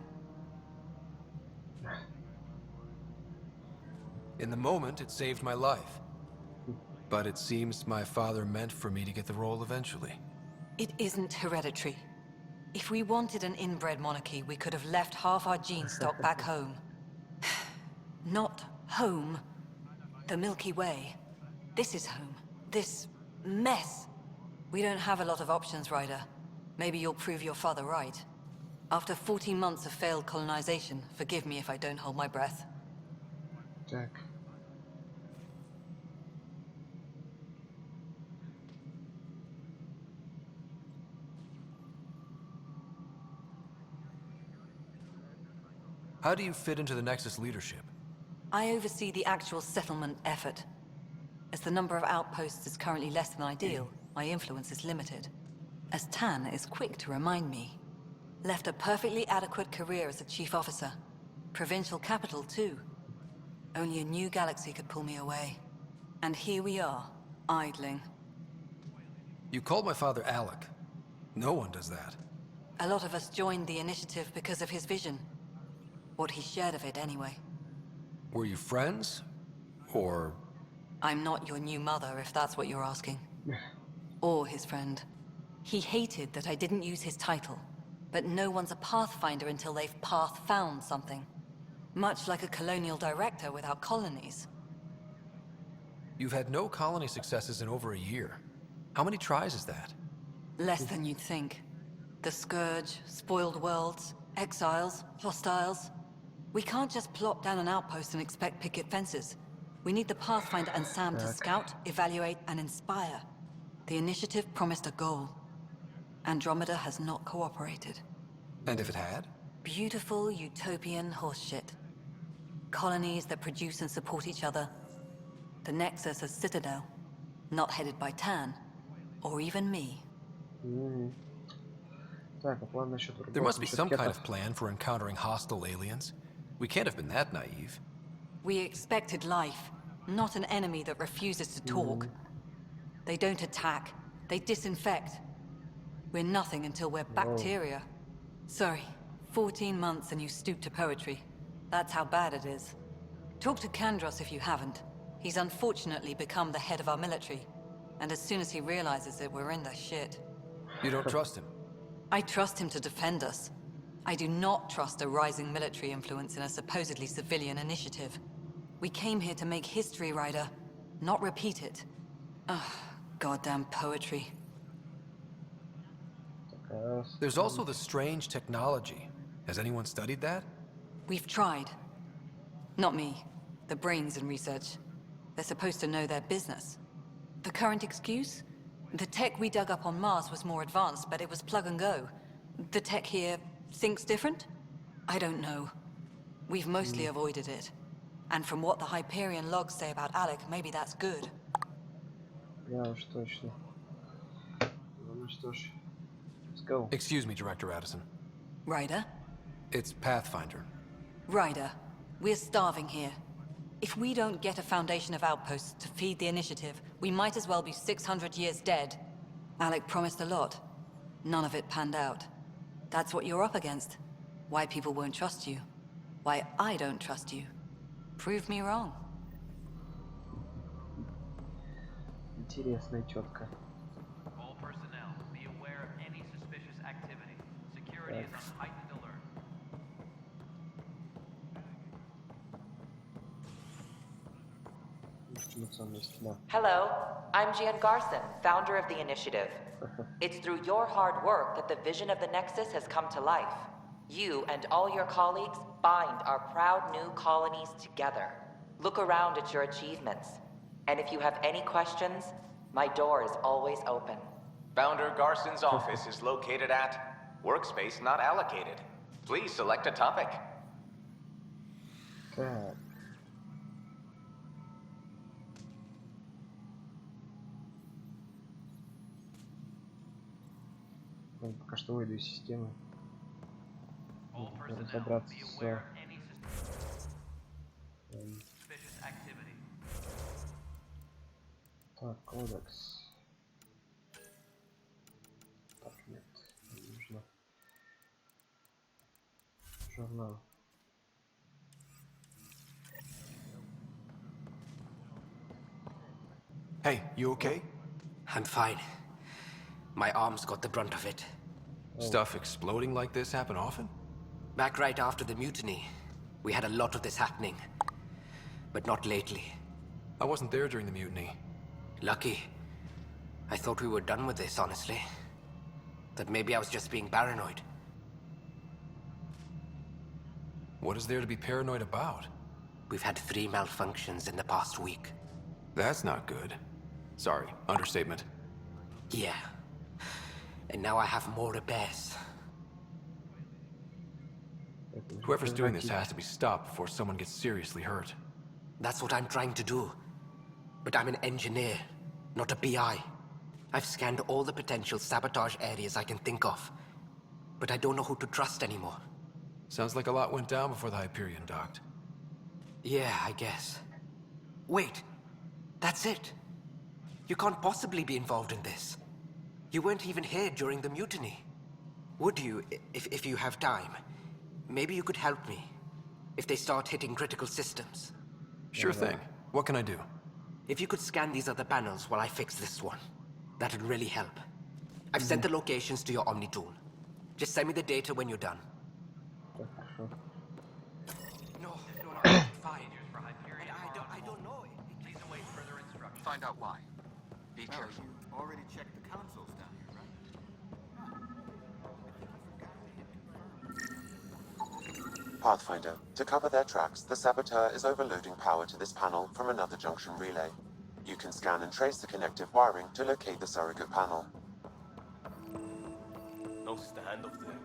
In the moment, it saved my life. But it seems my father meant for me to get the role eventually. It isn't hereditary. If we wanted an inbred monarchy, we could have left half our gene stock back home. Not home. The Milky Way. This is home. This mess. We don't have a lot of options, Ryder. Maybe you'll prove your father right. After 14 months of failed colonization, forgive me if I don't hold my breath. Так. How do you fit into the Nexus leadership? I oversee the actual settlement effort. As the number of outposts is currently less than ideal, my influence is limited. As Tan is quick to remind me. Left a perfectly adequate career as a chief officer. Provincial capital, too. Only a new galaxy could pull me away. And here we are, idling. You called my father Alec. No one does that. A lot of us joined the initiative because of his vision. What he shared of it, anyway. Were you friends? Or... I'm not your new mother, if that's what you're asking. Or his friend. He hated that I didn't use his title. But no one's a Pathfinder until they've path-found something. Much like a colonial director without colonies. You've had no colony successes in over a year. How many tries is that? Less than you'd think. The Scourge, spoiled worlds, exiles, hostiles. We can't just plop down an outpost and expect picket fences. We need the Pathfinder and Sam to scout, evaluate, and inspire. The initiative promised a goal. Andromeda has not cooperated. And if it had? Beautiful utopian horseshit. Colonies that produce and support each other. The Nexus as Citadel. Not headed by Tan. Or even me. There must be some kind of plan for encountering hostile aliens. We can't have been that naive. We expected life, not an enemy that refuses to talk. They don't attack, they disinfect. We're nothing until we're bacteria. Sorry, 14 months and you stoop to poetry. That's how bad it is. Talk to Kandros if you haven't. He's unfortunately become the head of our military. And as soon as he realizes it, we're in the shit. You don't trust him? I trust him to defend us. I do not trust a rising military influence in a supposedly civilian initiative. We came here to make history, Ryder, not repeat it. Ugh, goddamn poetry. There's also the strange technology. Has anyone studied that? We've tried. Not me. The brains in research. They're supposed to know their business. The current excuse? The tech we dug up on Mars was more advanced, but it was plug and go. The tech here thinks different? I don't know. We've mostly avoided it. And from what the Hyperion logs say about Alec, maybe that's good. Yeah, уж точно. Ну что ж, let's go. Excuse me, Director Addison. Ryder? It's Pathfinder. Ryder, we're starving here. If we don't get a foundation of outposts to feed the initiative, we might as well be 600 years dead. Alec promised a lot. None of it panned out. That's what you're up against. Why people won't trust you. Why I don't trust you. Prove me wrong. Интересно и четко. All personnel, be aware of any suspicious activity. Security is on heightened alert. Hello, I'm Jan Garson, founder of the initiative. It's through your hard work that the vision of the Nexus has come to life. You and all your colleagues bind our proud new colonies together. Look around at your achievements. And if you have any questions, my door is always open. Founder Garson's office is located at workspace not allocated. Please select a topic. Так. Пока что выйду из системы. Разобраться с... Так, кодекс. Так, нет, не нужно. Журнал. Hey, you okay? I'm fine. My arms got the brunt of it. Stuff exploding like this happen often? Back right after the mutiny, we had a lot of this happening. But not lately. I wasn't there during the mutiny. Lucky. I thought we were done with this, honestly. That maybe I was just being paranoid. What is there to be paranoid about? We've had 3 malfunctions in the past week. That's not good. Sorry, understatement. Yeah. And now I have more repairs. Whoever's doing this has to be stopped before someone gets seriously hurt. That's what I'm trying to do. But I'm an engineer, not a PI. I've scanned all the potential sabotage areas I can think of. But I don't know who to trust anymore. Sounds like a lot went down before the Hyperion docked. Yeah, I guess. Wait. That's it. You can't possibly be involved in this. You weren't even here during the mutiny. Would you, if you have time? Maybe you could help me. If they start hitting critical systems. Sure thing. What can I do? If you could scan these other panels while I fix this one, that'd really help. I've sent the locations to your Omni tool. Just send me the data when you're done. No, fine. I don't know. Please await further instructions. Find out why. Be Well, careful. you already checked the consoles down here, right? Pathfinder, to cover their tracks, the saboteur is overloading power to this panel from another junction relay. You can scan and trace the connective wiring to locate the surrogate panel. Notice the handoff there.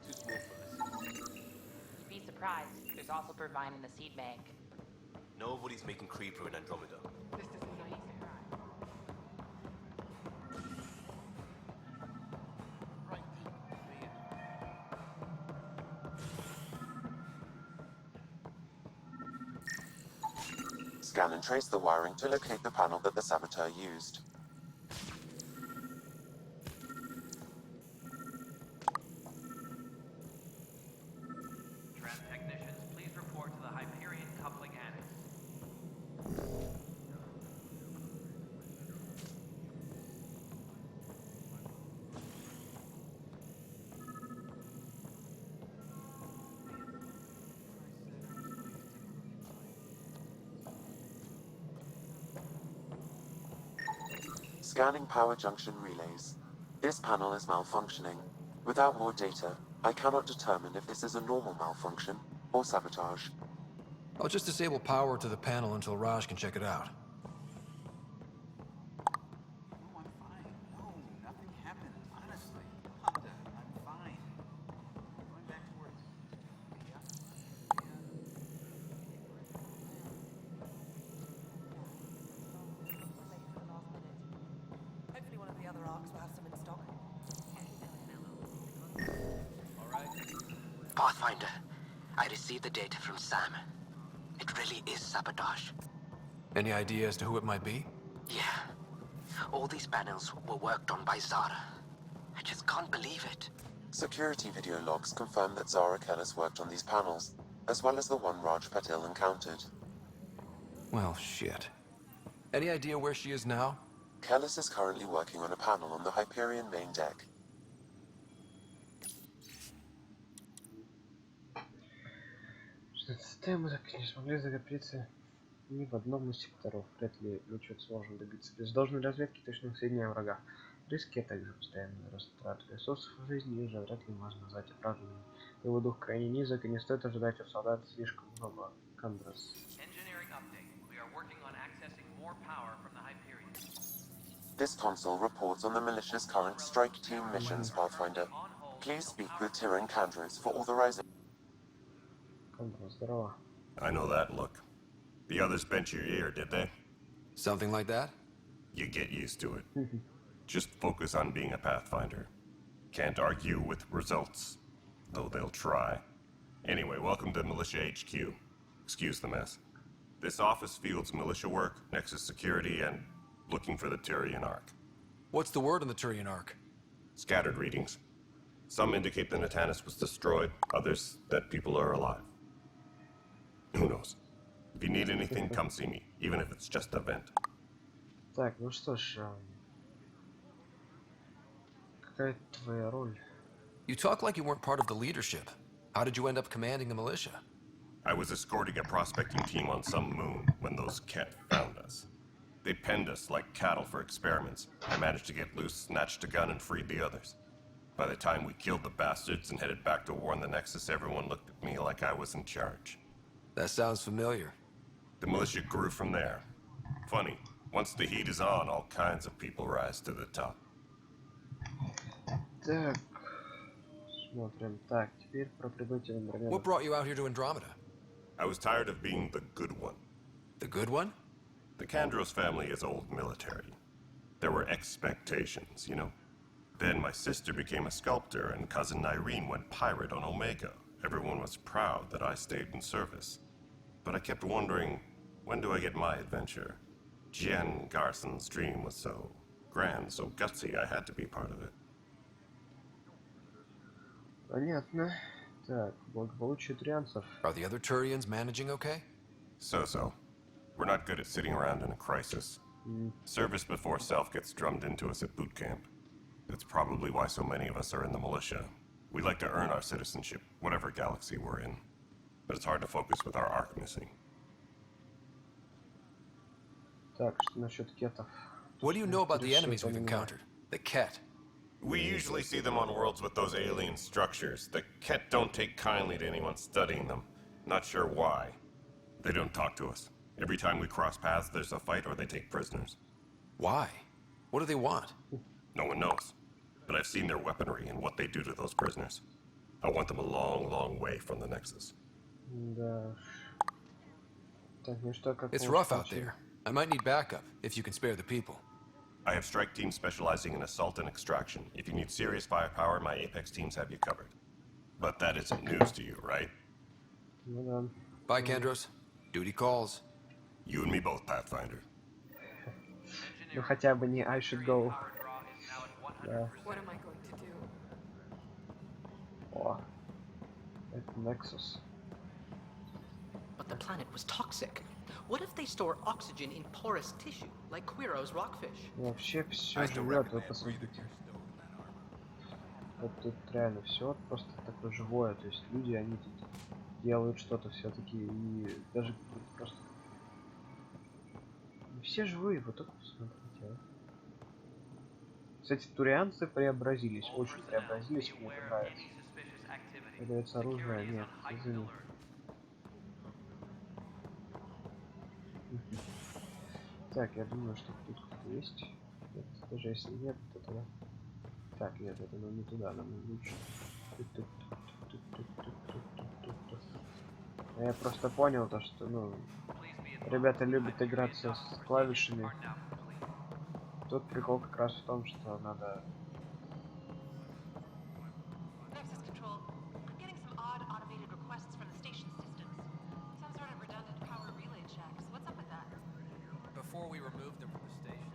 Too small for this. Be surprised. There's also Purvine in the seed bank. Nobody's making Creeper in Andromeda. Scan and trace the wiring to locate the panel that the saboteur used. Scanning power junction relays. This panel is malfunctioning. Without more data, I cannot determine if this is a normal malfunction or sabotage. I'll just disable power to the panel until Raj can check it out. Pathfinder, I received the data from Sam. It really is sabotage. Any idea as to who it might be? Yeah. All these panels were worked on by Zara. I just can't believe it. Security video logs confirm that Zara Kellis worked on these panels, as well as the one Raj Patil encountered. Well, shit. Any idea where she is now? Kellis is currently working on a panel on the Hyperion main deck. Мы так не смогли закрепиться ни в одном из секторов. Вряд ли мы чего-то сможем добиться без должной разведки точных сведений о врагах. Риски, а также постоянный растрат ресурсов в жизни уже вряд ли можно назвать оправданными. Его дух крайне низок, и не стоит ожидать от солдат слишком много. Кандрас. This console reports on the militia's current strike team missions, Pathfinder. Please speak with Tyrion Candres for authorization. I know that look. The others bent your ear, did they? Something like that? You get used to it. Just focus on being a Pathfinder. Can't argue with results, though they'll try. Anyway, welcome to Militia HQ. Excuse the mess. This office fields militia work, Nexus security, and looking for the Turian Ark. What's the word on the Turian Ark? Scattered readings. Some indicate the Natanus was destroyed, others that people are alive. Who knows? If you need anything, come see me, even if it's just a vent. Так, ну что ж, какая твоя роль? You talk like you weren't part of the leadership. How did you end up commanding the militia? I was escorting a prospecting team on some moon when those Ket found us. They penned us like cattle for experiments. I managed to get loose, snatched a gun, and freed the others. By the time we killed the bastards and headed back to war in the Nexus, everyone looked at me like I was in charge. That sounds familiar. The militia grew from there. Funny, once the heat is on, all kinds of people rise to the top. Так, смотрим. Так, теперь про прибытие в Андромеду. What brought you out here to Andromeda? I was tired of being the good one. The good one? The Kandros family is old military. There were expectations, you know? Then my sister became a sculptor and cousin Irene went pirate on Omega. Everyone was proud that I stayed in service. But I kept wondering, when do I get my adventure? Jen Garson's dream was so grand, so gutsy, I had to be part of it. Понятно. Так, благополучие трианцев. Are the other Turians managing okay? So-so. We're not good at sitting around in a crisis. Service before self gets drummed into us at boot camp. That's probably why so many of us are in the militia. We like to earn our citizenship, whatever galaxy we're in. But it's hard to focus with our arc missing. Так, что насчет кетов? What do you know about the enemies we've encountered? The Ket? We usually see them on worlds with those alien structures. The Ket don't take kindly to anyone studying them. Not sure why. They don't talk to us. Every time we cross paths, there's a fight or they take prisoners. Why? What do they want? No one knows. But I've seen their weaponry and what they do to those prisoners. I want them a long, long way from the Nexus. Да. Так, ну что, как It's rough out there. I might need backup, if you can spare the people. I have strike teams specializing in assault and extraction. If you need serious firepower, my Apex teams have you covered. But that isn't news to you, right? Ну да. Bye, Kandros. Duty calls. You and me both, Pathfinder. Ну хотя бы не I should go. Да. What am I going to do? О, это Nexus. But the planet was toxic. What if they store oxygen in porous tissue, like Quiro's rockfish? Вообще все живет, вы посмотрите. Вот тут реально все просто такое живое, то есть люди, они тут делают что-то все-таки, и даже просто... Все живые, вот только посмотрите. Кстати, турианцы преобразились, очень преобразились, мне это нравится. Появляется оружие, нет, извини. Так, я думаю, что тут кто-то есть. Нет, даже если нет, то тогда... Так, нет, это нам не туда, нам лучше. Я просто понял то, что, ну, ребята любят играться с клавишами. Тут прикол как раз в том, что надо...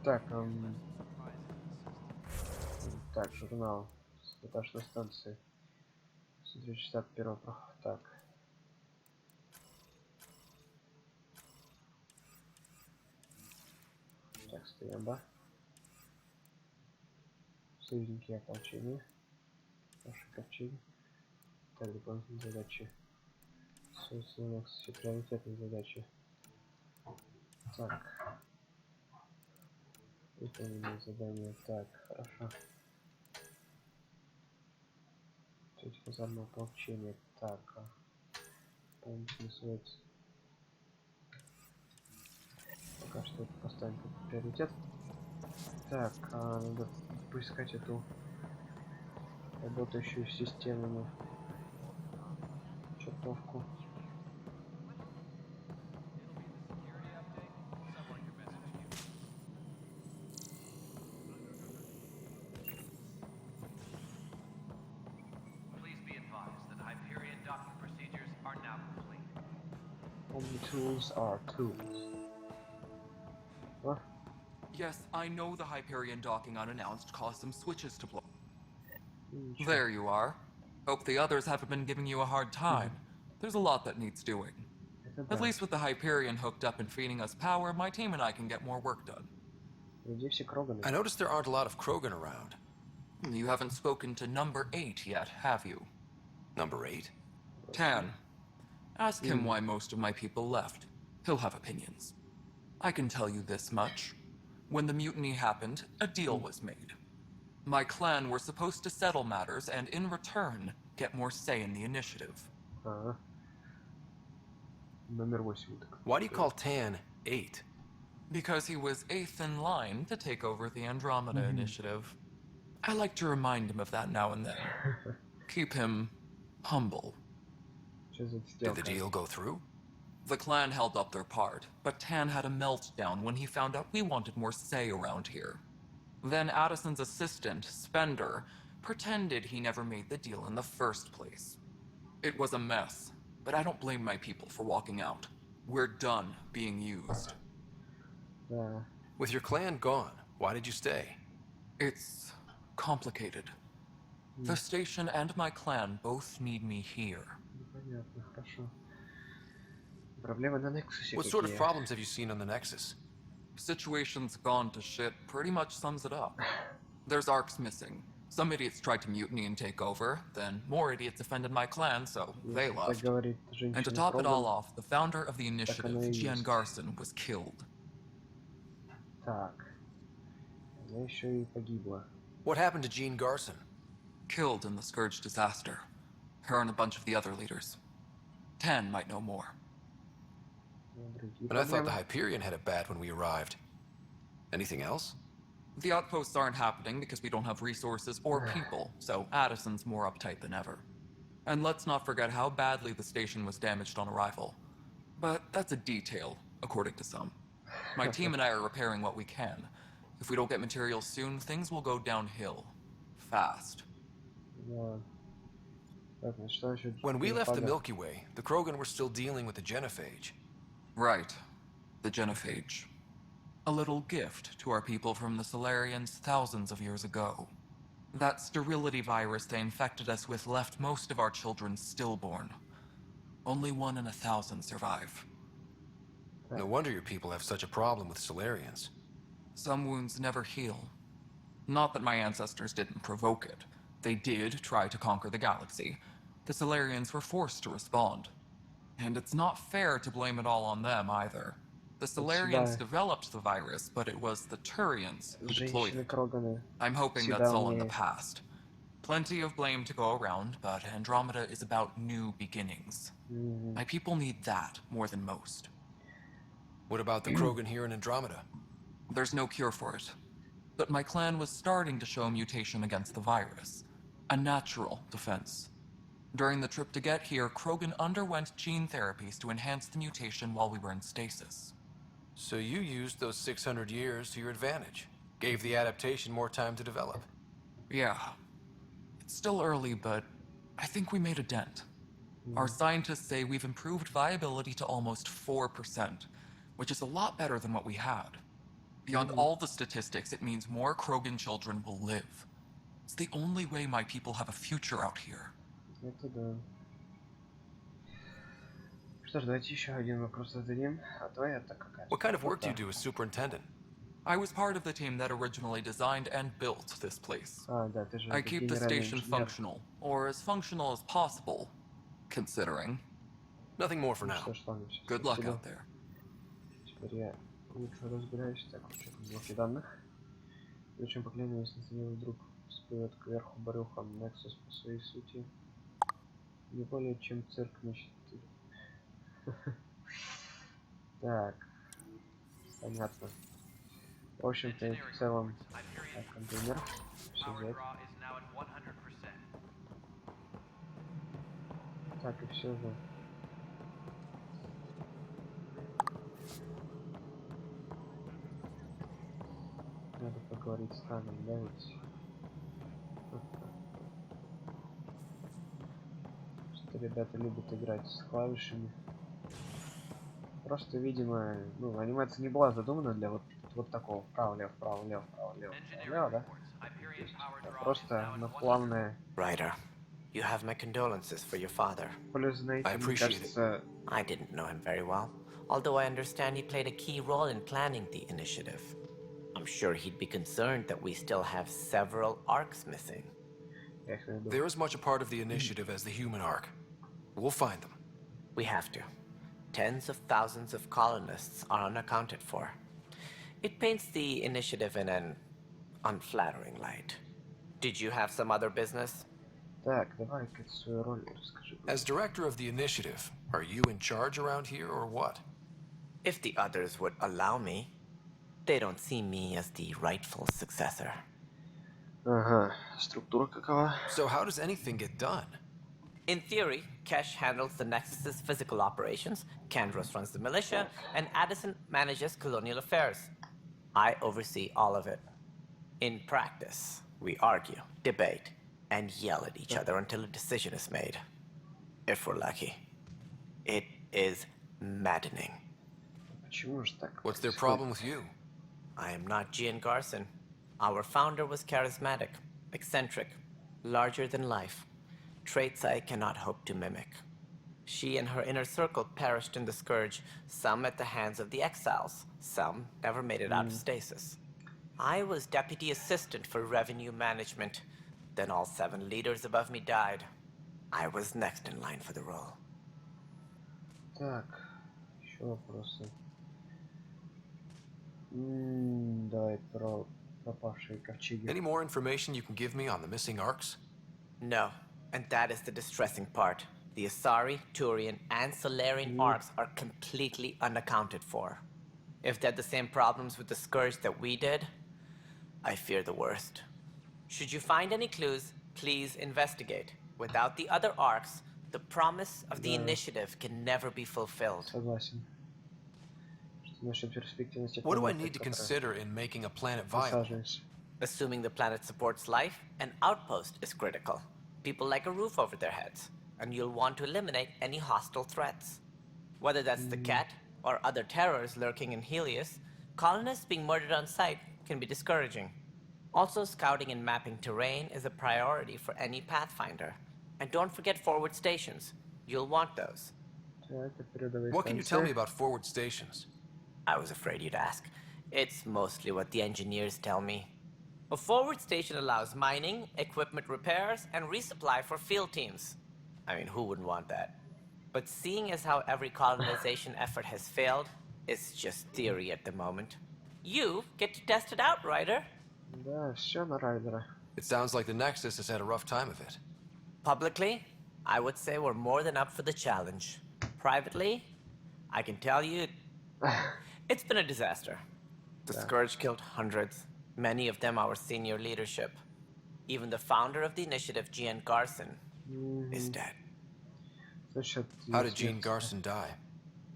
Так, так, журнал. Этаж на станции. Смотри, 61 проход. Так. Так, стояба. Союзники ополчения. Наши копчеги. Так, дополнительные задачи. Собственно, все приоритетные задачи. Так. Выполненные задания. Так, хорошо. Треть казарного ополчения. Так. Дополнительный свет. Пока что это поставим как приоритет. Так, надо поискать эту работающую систему чертовку. Tools are tools. What? Yes, I know the Hyperion docking unannounced caused some switches to blow. There you are. Hope the others haven't been giving you a hard time. There's a lot that needs doing. At least with the Hyperion hooked up and feeding us power, my team and I can get more work done. I noticed there aren't a lot of Krogan around. You haven't spoken to number 8 yet, have you? Number 8? Tan. Ask him why most of my people left. He'll have opinions. I can tell you this much. When the mutiny happened, a deal was made. My clan were supposed to settle matters and, in return, get more say in the initiative. Why do you call Tan 8? Because he was 8th in line to take over the Andromeda initiative. I like to remind him of that now and then. Keep him humble. Did the deal go through? The clan held up their part, but Tan had a meltdown when he found out we wanted more say around here. Then Addison's assistant, Spender, pretended he never made the deal in the first place. It was a mess, but I don't blame my people for walking out. We're done being used. With your clan gone, why did you stay? It's complicated. The station and my clan both need me here. What sort of problems have you seen on the Nexus? Situation's gone to shit pretty much sums it up. There's arcs missing. Some idiots tried to mutiny and take over, then more idiots offended my clan, so they left. And to top it all off, the founder of the initiative, Jean Garson, was killed. What happened to Jean Garson? Killed in the Scourge disaster. Her and a bunch of the other leaders. Tan might know more. But I thought the Hyperion had it bad when we arrived. Anything else? The outposts aren't happening because we don't have resources or people, so Addison's more uptight than ever. And let's not forget how badly the station was damaged on arrival. But that's a detail, according to some. My team and I are repairing what we can. If we don't get materials soon, things will go downhill. Fast. When we left the Milky Way, the Krogan were still dealing with the genophage. Right. The genophage. A little gift to our people from the Solarians thousands of years ago. That sterility virus they infected us with left most of our children stillborn. Only 1 in 1,000 survive. No wonder your people have such a problem with Solarians. Some wounds never heal. Not that my ancestors didn't provoke it. They did try to conquer the galaxy. The Solarians were forced to respond. And it's not fair to blame it all on them, either. The Solarians developed the virus, but it was the Turians who deployed it. I'm hoping that's all in the past. Plenty of blame to go around, but Andromeda is about new beginnings. My people need that more than most. What about the Krogan here in Andromeda? There's no cure for it. But my clan was starting to show mutation against the virus. A natural defense. During the trip to get here, Krogan underwent gene therapies to enhance the mutation while we were in stasis. So you used those 600 years to your advantage. Gave the adaptation more time to develop. Yeah. It's still early, but I think we made a dent. Our scientists say we've improved viability to almost 4%, which is a lot better than what we had. Beyond all the statistics, it means more Krogan children will live. It's the only way my people have a future out here. Это да. Что ж, давайте еще один вопрос зададим. А твоя-то какая? What kind of work do you do as superintendent? I was part of the team that originally designed and built this place. Да, ты же I keep the station functional, or as functional as possible, considering. Nothing more for now. Good luck out there. Теперь я лучше разбираюсь. Так, что в блоке данных. Причем поклянусь, если сидел вдруг всплывет кверху барюхом Nexus по своей сути. Не более чем цирк мечты. Так. Понятно. В общем-то, в целом, так, контейнер. Все взять. Так, и все же. Надо поговорить с Таном, да, ведь? Что ребята любят играть с клавишами. Просто, видимо, ну, анимация не была задумана для вот такого вправо-лево, вправо-лево, вправо-лево, вправо-лево, да? Просто она плавная. Ryder, you have my condolences for your father. I appreciate it. I didn't know him very well, although I understand he played a key role in planning the initiative. I'm sure he'd be concerned that we still have several arcs missing. They're as much a part of the initiative as the human arc. We'll find them. We have to. Tens of thousands of colonists are unaccounted for. It paints the initiative in an unflattering light. Did you have some other business? As director of the initiative, are you in charge around here or what? If the others would allow me. They don't see me as the rightful successor. Структура какова? So how does anything get done? In theory, Kesh handles the Nexus's physical operations, Kandros runs the militia, and Addison manages colonial affairs. I oversee all of it. In practice, we argue, debate, and yell at each other until a decision is made. If we're lucky. It is maddening. What's their problem with you? I am not Gian Garson. Our founder was charismatic, eccentric, larger than life. Traits I cannot hope to mimic. She and her inner circle perished in the Scourge, some at the hands of the Exiles, some never made it out of stasis. I was deputy assistant for revenue management. Then all 7 leaders above me died. I was next in line for the role. Так, еще вопросы. Давай про пропавшие ковчеги. Any more information you can give me on the missing arcs? No, and that is the distressing part. The Asari, Turian, and Solarian arcs are completely unaccounted for. If they had the same problems with the Scourge that we did, I fear the worst. Should you find any clues, please investigate. Without the other arcs, the promise of the initiative can never be fulfilled. Согласен. What do I need to consider in making a planet viable? Assuming the planet supports life, an outpost is critical. People like a roof over their heads, and you'll want to eliminate any hostile threats. Whether that's the cat or other terrors lurking in Helios, colonists being murdered on sight can be discouraging. Also, scouting and mapping terrain is a priority for any Pathfinder. And don't forget forward stations. You'll want those. What can you tell me about forward stations? I was afraid you'd ask. It's mostly what the engineers tell me. A forward station allows mining, equipment repairs, and resupply for field teams. I mean, who wouldn't want that? But seeing as how every colonization effort has failed, It's just theory at the moment. You get to test it out, Ryder. Да, все на Райдера. It sounds like the Nexus has had a rough time of it. Publicly, I would say we're more than up for the challenge. Privately, I can tell you, it's been a disaster. The Scourge killed hundreds, many of them our senior leadership. Even the founder of the initiative, Gian Garson, is dead. How did Gian Garson die?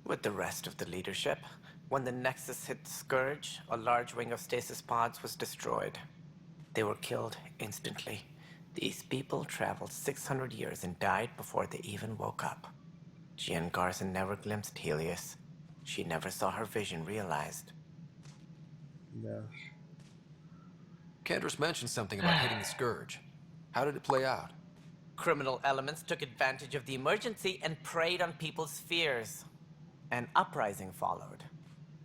With the rest of the leadership. When the Nexus hit Scourge, a large wing of stasis pods was destroyed. They were killed instantly. These people traveled 600 years and died before they even woke up. Gian Garson never glimpsed Helios. She never saw her vision realized. Candra's mentioned something about hitting the Scourge. How did it play out? Criminal elements took advantage of the emergency and preyed on people's fears. An uprising followed.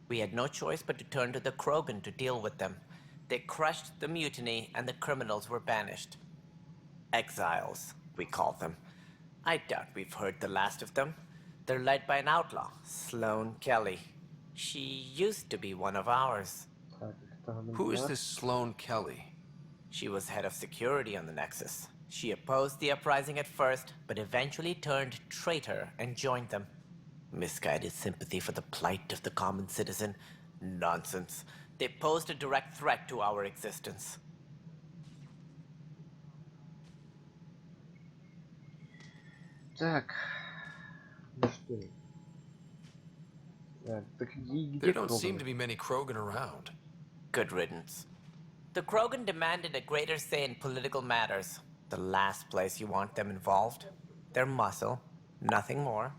We had no choice but to turn to the Krogan to deal with them. They crushed the mutiny and the criminals were banished. Exiles, we call them. I doubt we've heard the last of them. They're led by an outlaw, Sloane Kelly. She used to be one of ours. Who is this Sloane Kelly? She was head of security on the Nexus. She opposed the uprising at first, but eventually turned traitor and joined them. Misguided sympathy for the plight of the common citizen? Nonsense. They posed a direct threat to our existence. Так. Ну что? Так где There don't seem to be many Krogan around. Good riddance. The Krogan demanded a greater say in political matters. The last place you want them involved. Their muscle, nothing more.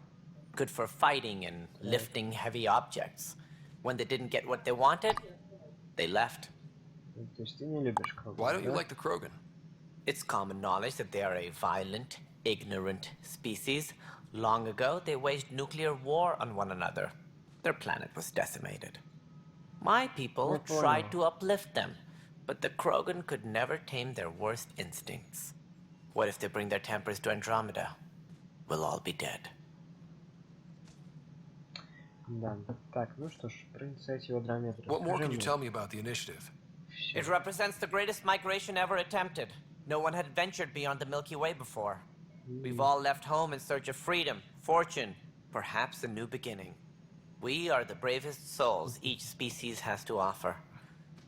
Good for fighting and lifting heavy objects. When they didn't get what they wanted, they left. Why don't you like the Krogan? It's common knowledge that they are a violent, ignorant species. Long ago, they waged nuclear war on one another. Their planet was decimated. My people tried to uplift them, but the Krogan could never tame their worst instincts. What if they bring their tempers to Andromeda? We'll all be dead. Да. Так, ну что ж, про инициативу Andromeda. What more can you tell me about the initiative? It represents the greatest migration ever attempted. No one had ventured beyond the Milky Way before. We've all left home in search of freedom, fortune, perhaps a new beginning. We are the bravest souls each species has to offer.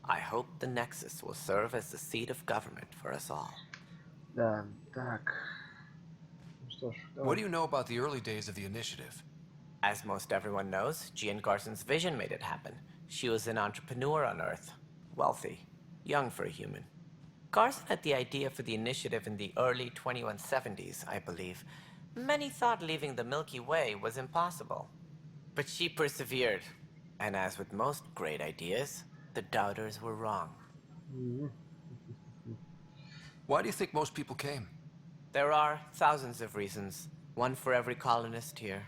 I hope the Nexus will serve as the seat of government for us all. Да, так. Ну что ж, What do you know about the early days of the initiative? As most everyone knows, Gian Garson's vision made it happen. She was an entrepreneur on Earth. Wealthy. Young for a human. Garson had the idea for the initiative in the early 2170s, I believe. Many thought leaving the Milky Way was impossible. But she persevered. And as with most great ideas, the doubters were wrong. Why do you think most people came? There are thousands of reasons, one for every colonist here.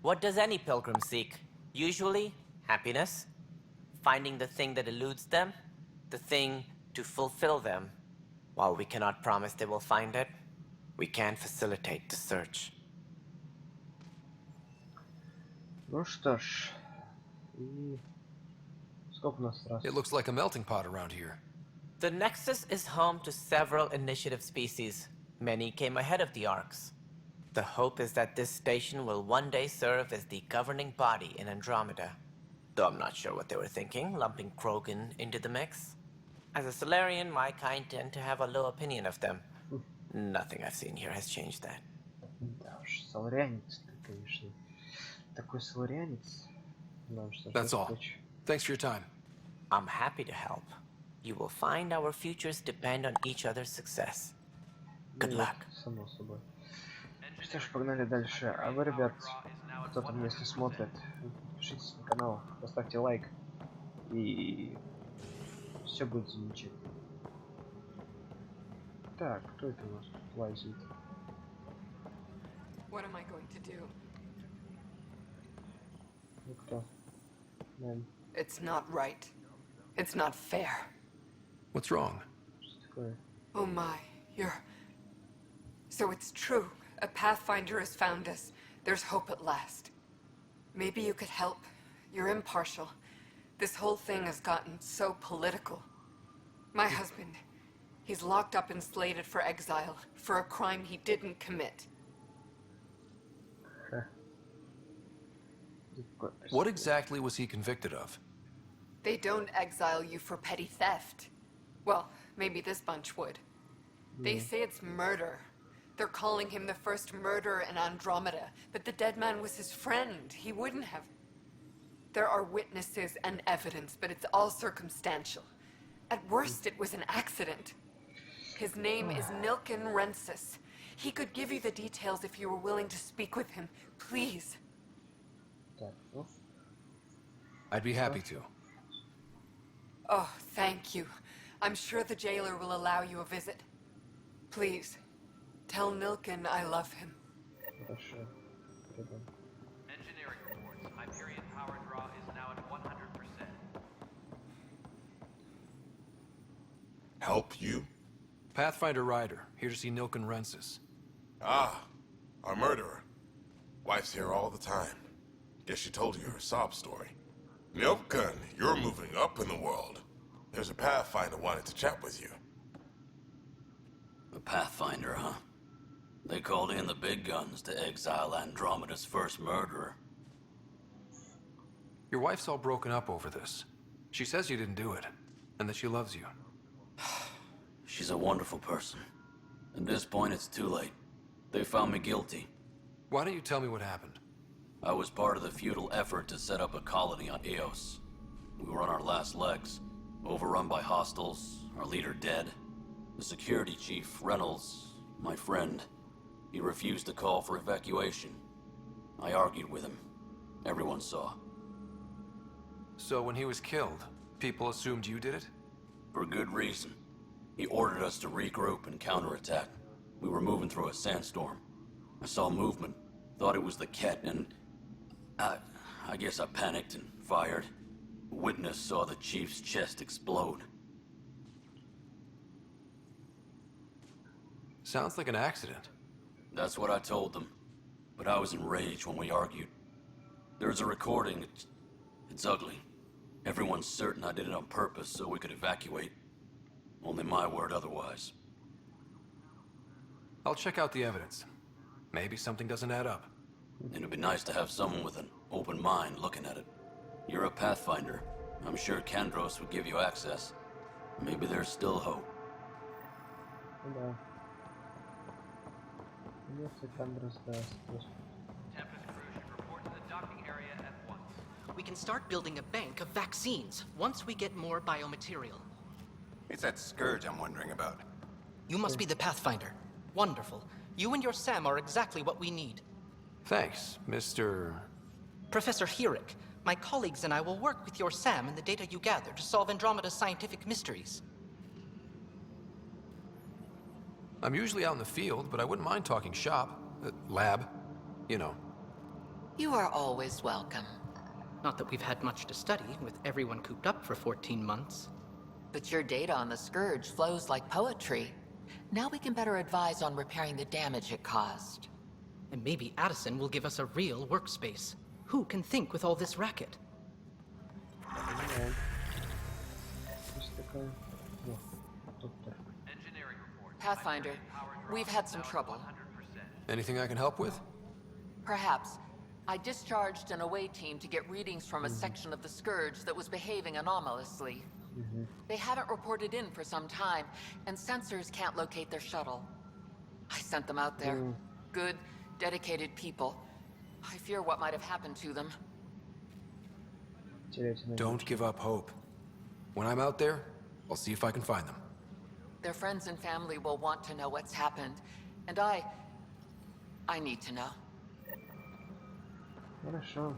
What does any pilgrim seek? Usually, happiness. Finding the thing that eludes them. The thing to fulfill them. While we cannot promise they will find it, we can facilitate the search. Ну что ж. И сколько у нас раз? It looks like a melting pot around here. The Nexus is home to several initiative species. Many came ahead of the Arks. The hope is that this station will one day serve as the governing body in Andromeda. Though I'm not sure what they were thinking, lumping Krogan into the mix. As a Solarian, my kind tend to have a low opinion of them. Nothing I've seen here has changed that. Да уж, соларианец ты, конечно. Такой соларианец. That's all. Thanks for your time. I'm happy to help. You will find our futures depend on each other's success. Good luck. Само собой. Что ж, погнали дальше. А вы, ребят, кто там, если смотрит, подпишитесь на канал, поставьте лайк, и все будет замечательно. Так, кто это у нас тут лазит? What am I going to do? Ну кто? It's not right. It's not fair. What's wrong? Что такое? Oh my, you're... So it's true. A Pathfinder has found us. There's hope at last. Maybe you could help. You're impartial. This whole thing has gotten so political. My husband, he's locked up and slated for exile for a crime he didn't commit. What exactly was he convicted of? They don't exile you for petty theft. Well, maybe this bunch would. They say it's murder. They're calling him the first murderer in Andromeda, but the dead man was his friend. He wouldn't have. There are witnesses and evidence, but it's all circumstantial. At worst, it was an accident. His name is Nilken Rensis. He could give you the details if you were willing to speak with him. Please. I'd be happy to. Oh, thank you. I'm sure the jailer will allow you a visit. Please, tell Nilken I love him. Engineering reports. Hyperion power draw is now at 100%. Help you? Pathfinder Ryder, here to see Nilken Rensis. Ah, our murderer. Wife's here all the time. Guess she told you her sob story. Nilken, you're moving up in the world. There's a Pathfinder wanted to chat with you. A Pathfinder, huh? They called in the big guns to exile Andromeda's first murderer. Your wife's all broken up over this. She says you didn't do it, and that she loves you. She's a wonderful person. At this point, it's too late. They found me guilty. Why don't you tell me what happened? I was part of the futile effort to set up a colony on Eos. We were on our last legs, overrun by hostiles, our leader dead. The security chief, Reynolds, my friend, he refused to call for evacuation. I argued with him. Everyone saw. So when he was killed, people assumed you did it? For good reason. He ordered us to regroup and counterattack. We were moving through a sandstorm. I saw movement, thought it was the Ket, and I guess I panicked and fired. A witness saw the chief's chest explode. Sounds like an accident. That's what I told them. But I was enraged when we argued. There's a recording. It's ugly. Everyone's certain I did it on purpose so we could evacuate. Only my word otherwise. I'll check out the evidence. Maybe something doesn't add up. It'd be nice to have someone with an open mind looking at it. You're a Pathfinder. I'm sure Kandros would give you access. Maybe there's still hope. Tempest crew should report to the docking area at once. We can start building a bank of vaccines once we get more biomaterial. It's that scourge I'm wondering about. You must be the Pathfinder. Wonderful. You and your Sam are exactly what we need. Thanks, Mr. Professor Herrick, my colleagues and I will work with your Sam and the data you gather to solve Andromeda's scientific mysteries. I'm usually out in the field, but I wouldn't mind talking shop. Lab. You know. You are always welcome. Not that we've had much to study, with everyone cooped up for 14 months. But your data on the Scourge flows like poetry. Now we can better advise on repairing the damage it caused. And maybe Addison will give us a real workspace. Who can think with all this racket? Pathfinder, we've had some trouble. Anything I can help with? Perhaps. I discharged an away team to get readings from a section of the Scourge that was behaving anomalously. They haven't reported in for some time, and sensors can't locate their shuttle. I sent them out there. Good, dedicated people. I fear what might have happened to them. Don't give up hope. When I'm out there, I'll see if I can find them. Their friends and family will want to know what's happened, and I need to know. Хорошо.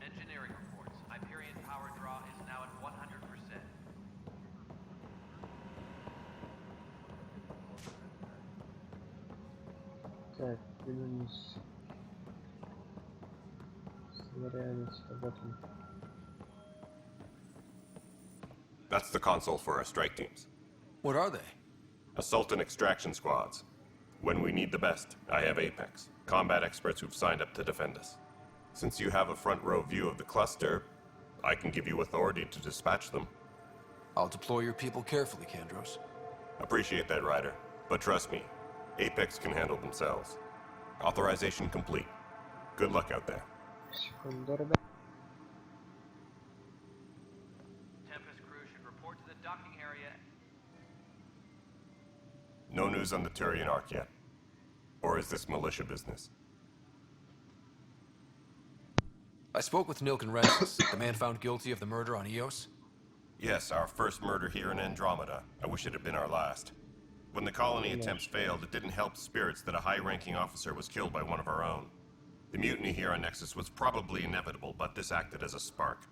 Engineering reports. Hyperion power draw is now at 100%. Так, вернемся. Снарядить об этом. That's the console for our strike teams. What are they? Assault and extraction squads. When we need the best, I have Apex, combat experts who've signed up to defend us. Since you have a front row view of the cluster, I can give you authority to dispatch them. I'll deploy your people carefully, Kandros. Appreciate that, Ryder. But trust me, Apex can handle themselves. Authorization complete. Good luck out there. Секунду, ребят. Tempest crew should report to the docking area. No news on the Turian Ark yet. Or is this militia business? I spoke with Nilken Rensis, the man found guilty of the murder on Eos. Yes, our first murder here in Andromeda. I wish it had been our last. When the colony attempts failed, it didn't help spirits that a high-ranking officer was killed by one of our own. The mutiny here on Nexus was probably inevitable, but this acted as a spark.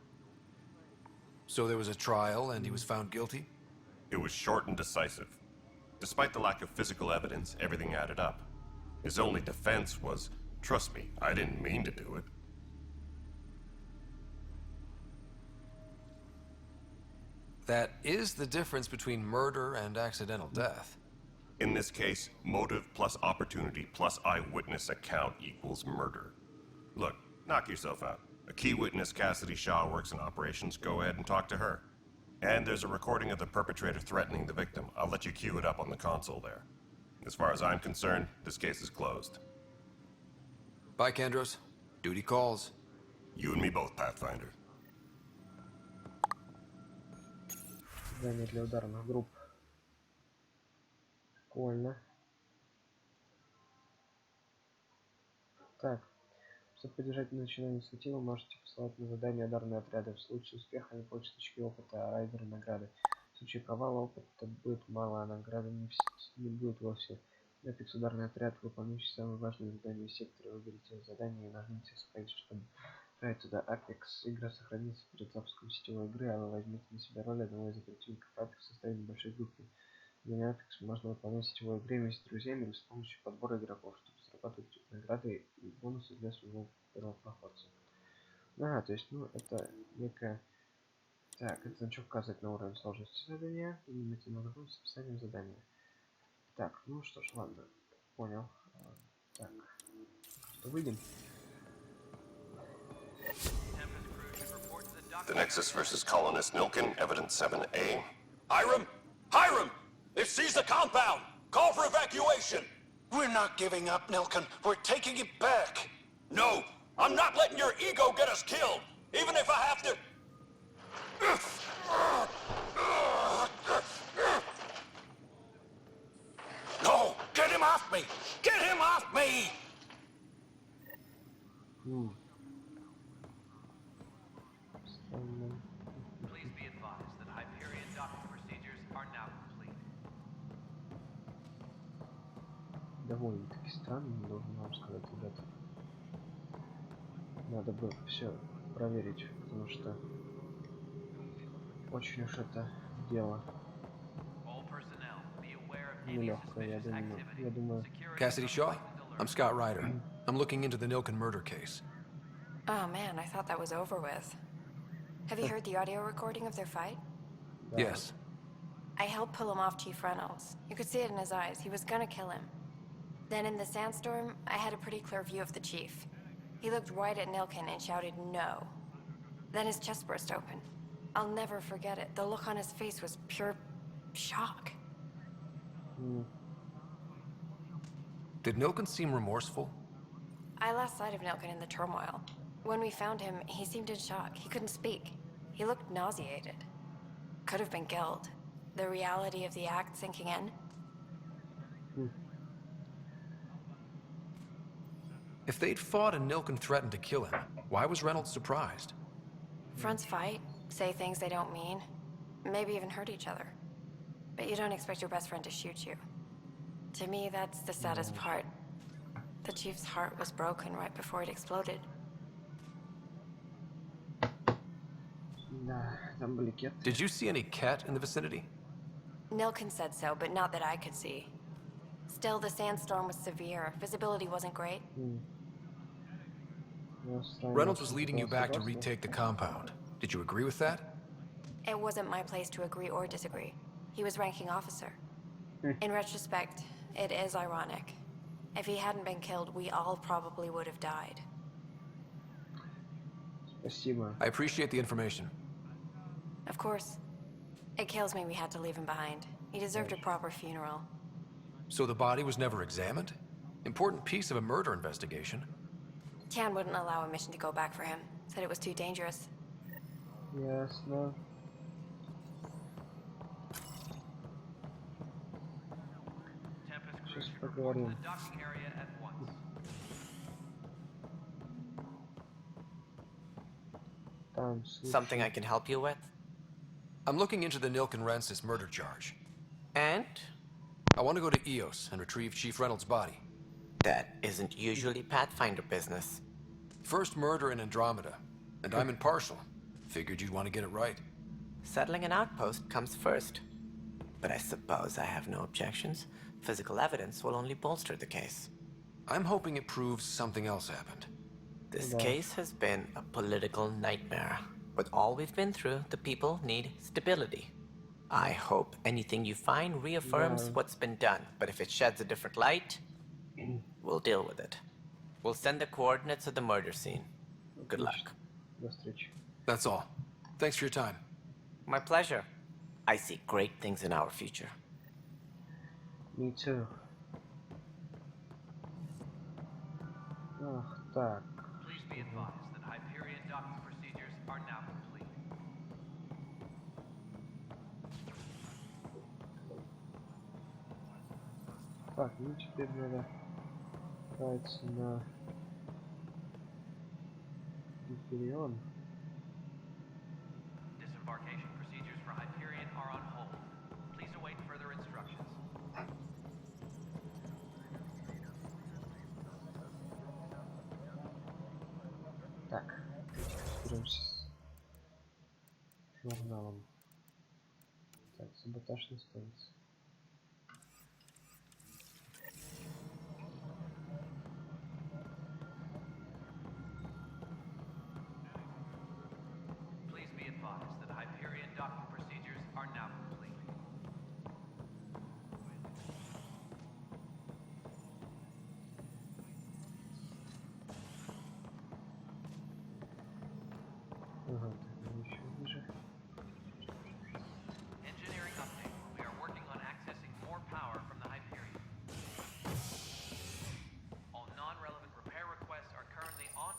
So there was a trial and he was found guilty? It was short and decisive. Despite the lack of physical evidence, everything added up. His only defense was, trust me, I didn't mean to do it. That is the difference between murder and accidental death. In this case, motive plus opportunity plus eyewitness account equals murder. Look, knock yourself out. A key witness, Cassidy Shaw, works in operations. Go ahead and talk to her. And there's a recording of the perpetrator threatening the victim. I'll let you cue it up on the console there. As far as I'm concerned, this case is closed. Bye, Kandros. Duty calls. You and me both, Pathfinder. Задание для ударных групп. Прикольно. Так. Чтобы поддержать начинание инициативы, можете посылать на задание ударные отряды. В случае успеха они получат очки опыта, а райдеры награды. В случае провала опыта будет мало, а награды не будет вовсе. Напикс ударный отряд, выполняющий самые важные задания в секторе. Выберите задание и нажмите «Спейс», чтобы отправить туда Apex. Игра сохранится перед запуском сетевой игры, а вы возьмете на себя роль одного из оперативников Apex в составе небольшой группы. Задание Apex можно выполнять в сетевой игре вместе с друзьями или с помощью подбора игроков, чтобы зарабатывать награды и бонусы для своего первопроходца. Ага, то есть, ну, это некая... Так, этот значок указывает на уровень сложности задания. Принимайте на другом с описанием задания. Так, ну что ж, ладно. Понял. Так. Что, выйдем? The Nexus versus Colonist Nilken, Evidence 7A. Hiram! Hiram! It seized the compound! Call for evacuation! We're not giving up, Nilken. We're taking it back. No! I'm not letting your ego get us killed! Even if I have to... No! Get him off me! Get him off me! Please be advised that Hyperion docking procedures are now complete. Довольно-таки странно, должен вам сказать, ребята. Надо бы все проверить, потому что очень уж это дело нелегкое, я думаю. Cassidy Shaw? I'm Scott Ryder. I'm looking into the Nilken murder case. Oh man, I thought that was over with. Have you heard the audio recording of their fight? Yes. I helped pull him off Chief Reynolds. You could see it in his eyes. He was gonna kill him. Then in the sandstorm, I had a pretty clear view of the chief. He looked right at Nilken and shouted no. Then his chest burst open. I'll never forget it. The look on his face was pure shock. Did Nilken seem remorseful? I lost sight of Nilken in the turmoil. When we found him, he seemed in shock. He couldn't speak. He looked nauseated. Could have been guilt. The reality of the act sinking in. If they'd fought and Nilken threatened to kill him, why was Reynolds surprised? Fronts fight, say things they don't mean, maybe even hurt each other. But you don't expect your best friend to shoot you. To me, that's the saddest part. The chief's heart was broken right before it exploded. Did you see any cat in the vicinity? Nilken said so, but not that I could see. Still, the sandstorm was severe. Visibility wasn't great. Reynolds was leading you back to retake the compound. Did you agree with that? It wasn't my place to agree or disagree. He was ranking officer. In retrospect, it is ironic. If he hadn't been killed, we all probably would have died. Спасибо. I appreciate the information. Of course. It kills me we had to leave him behind. He deserved a proper funeral. So the body was never examined? Important piece of a murder investigation. Tian wouldn't allow a mission to go back for him. Said it was too dangerous. Ясно. Сейчас поговорим. Там, Something I can help you with? I'm looking into the Nilken Rensis murder charge. And? I want to go to EOS and retrieve Chief Reynolds' body. That isn't usually Pathfinder business. First murder in Andromeda, and I'm impartial. Figured you'd want to get it right. Settling an outpost comes first. But I suppose I have no objections. Physical evidence will only bolster the case. I'm hoping it proves something else happened. This case has been a political nightmare. With all we've been through, the people need stability. I hope anything you find reaffirms what's been done, but if it sheds a different light, we'll deal with it. We'll send the coordinates of the murder scene. Good luck. That's all. Thanks for your time. My pleasure. I see great things in our future. Me too. Ах, так. Please be advised that Hyperion docking procedures are now complete. Так, ну теперь надо отправиться на Hyperion. Disembarkation procedures for Hyperion are on hold. Please await further instructions. Так, разберемся с журналом. Так, саботаж на станции. Please be advised that Hyperion docking procedures are now complete. Ага, так, еще ниже. Engineering update. We are working on accessing more power from the Hyperion. All non-relevant repair requests are currently on.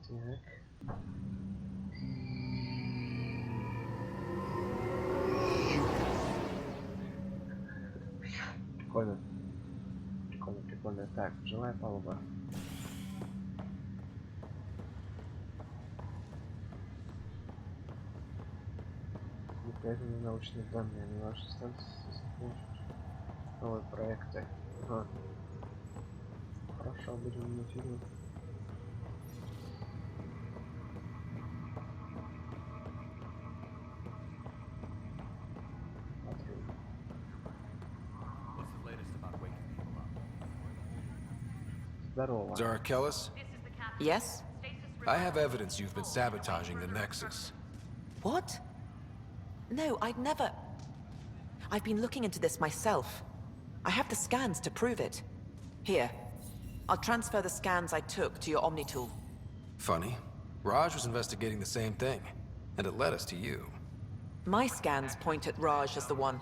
Так. Прикольно. Прикольно, прикольно. Так, жилая палуба. Непрятные научные данные на вашей станции новые проекты. Ага. Хорошо, будем иметь в виду. Здорово. Zara Kellis? Yes? I have evidence you've been sabotaging the Nexus. What? No, I'd never... I've been looking into this myself. I have the scans to prove it. Here. I'll transfer the scans I took to your Omni tool. Funny. Raj was investigating the same thing, and it led us to you. My scans point at Raj as the one.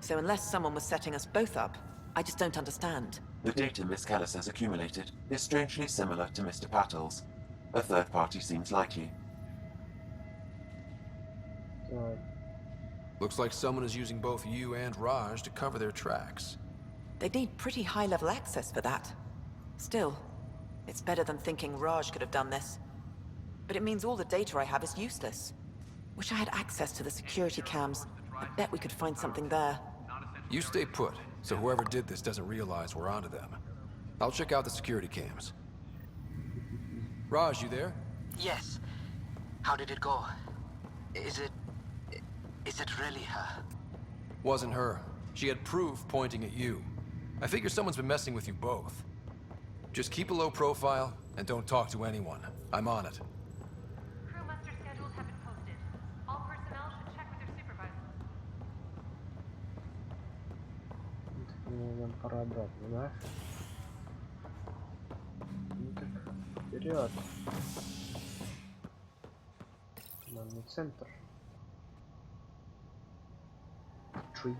So unless someone was setting us both up, I just don't understand. The data Miss Kellis has accumulated is strangely similar to Mr. Patel's. A third party seems likely. Looks like someone is using both you and Raj to cover their tracks. They'd need pretty high-level access for that. Still, it's better than thinking Raj could have done this. But it means all the data I have is useless. Wish I had access to the security cams. I bet we could find something there. You stay put, so whoever did this doesn't realize we're onto them. I'll check out the security cams. Raj, you there? Yes. How did it go? Is it really her? Wasn't her. She had proof pointing at you. I figure someone's been messing with you both. Just keep a low profile and don't talk to anyone. I'm on it. Crew muster schedules have been posted. All personnel should check with their supervisors. нам пора обратно, да? Ну так, вперед. Командный центр. 3,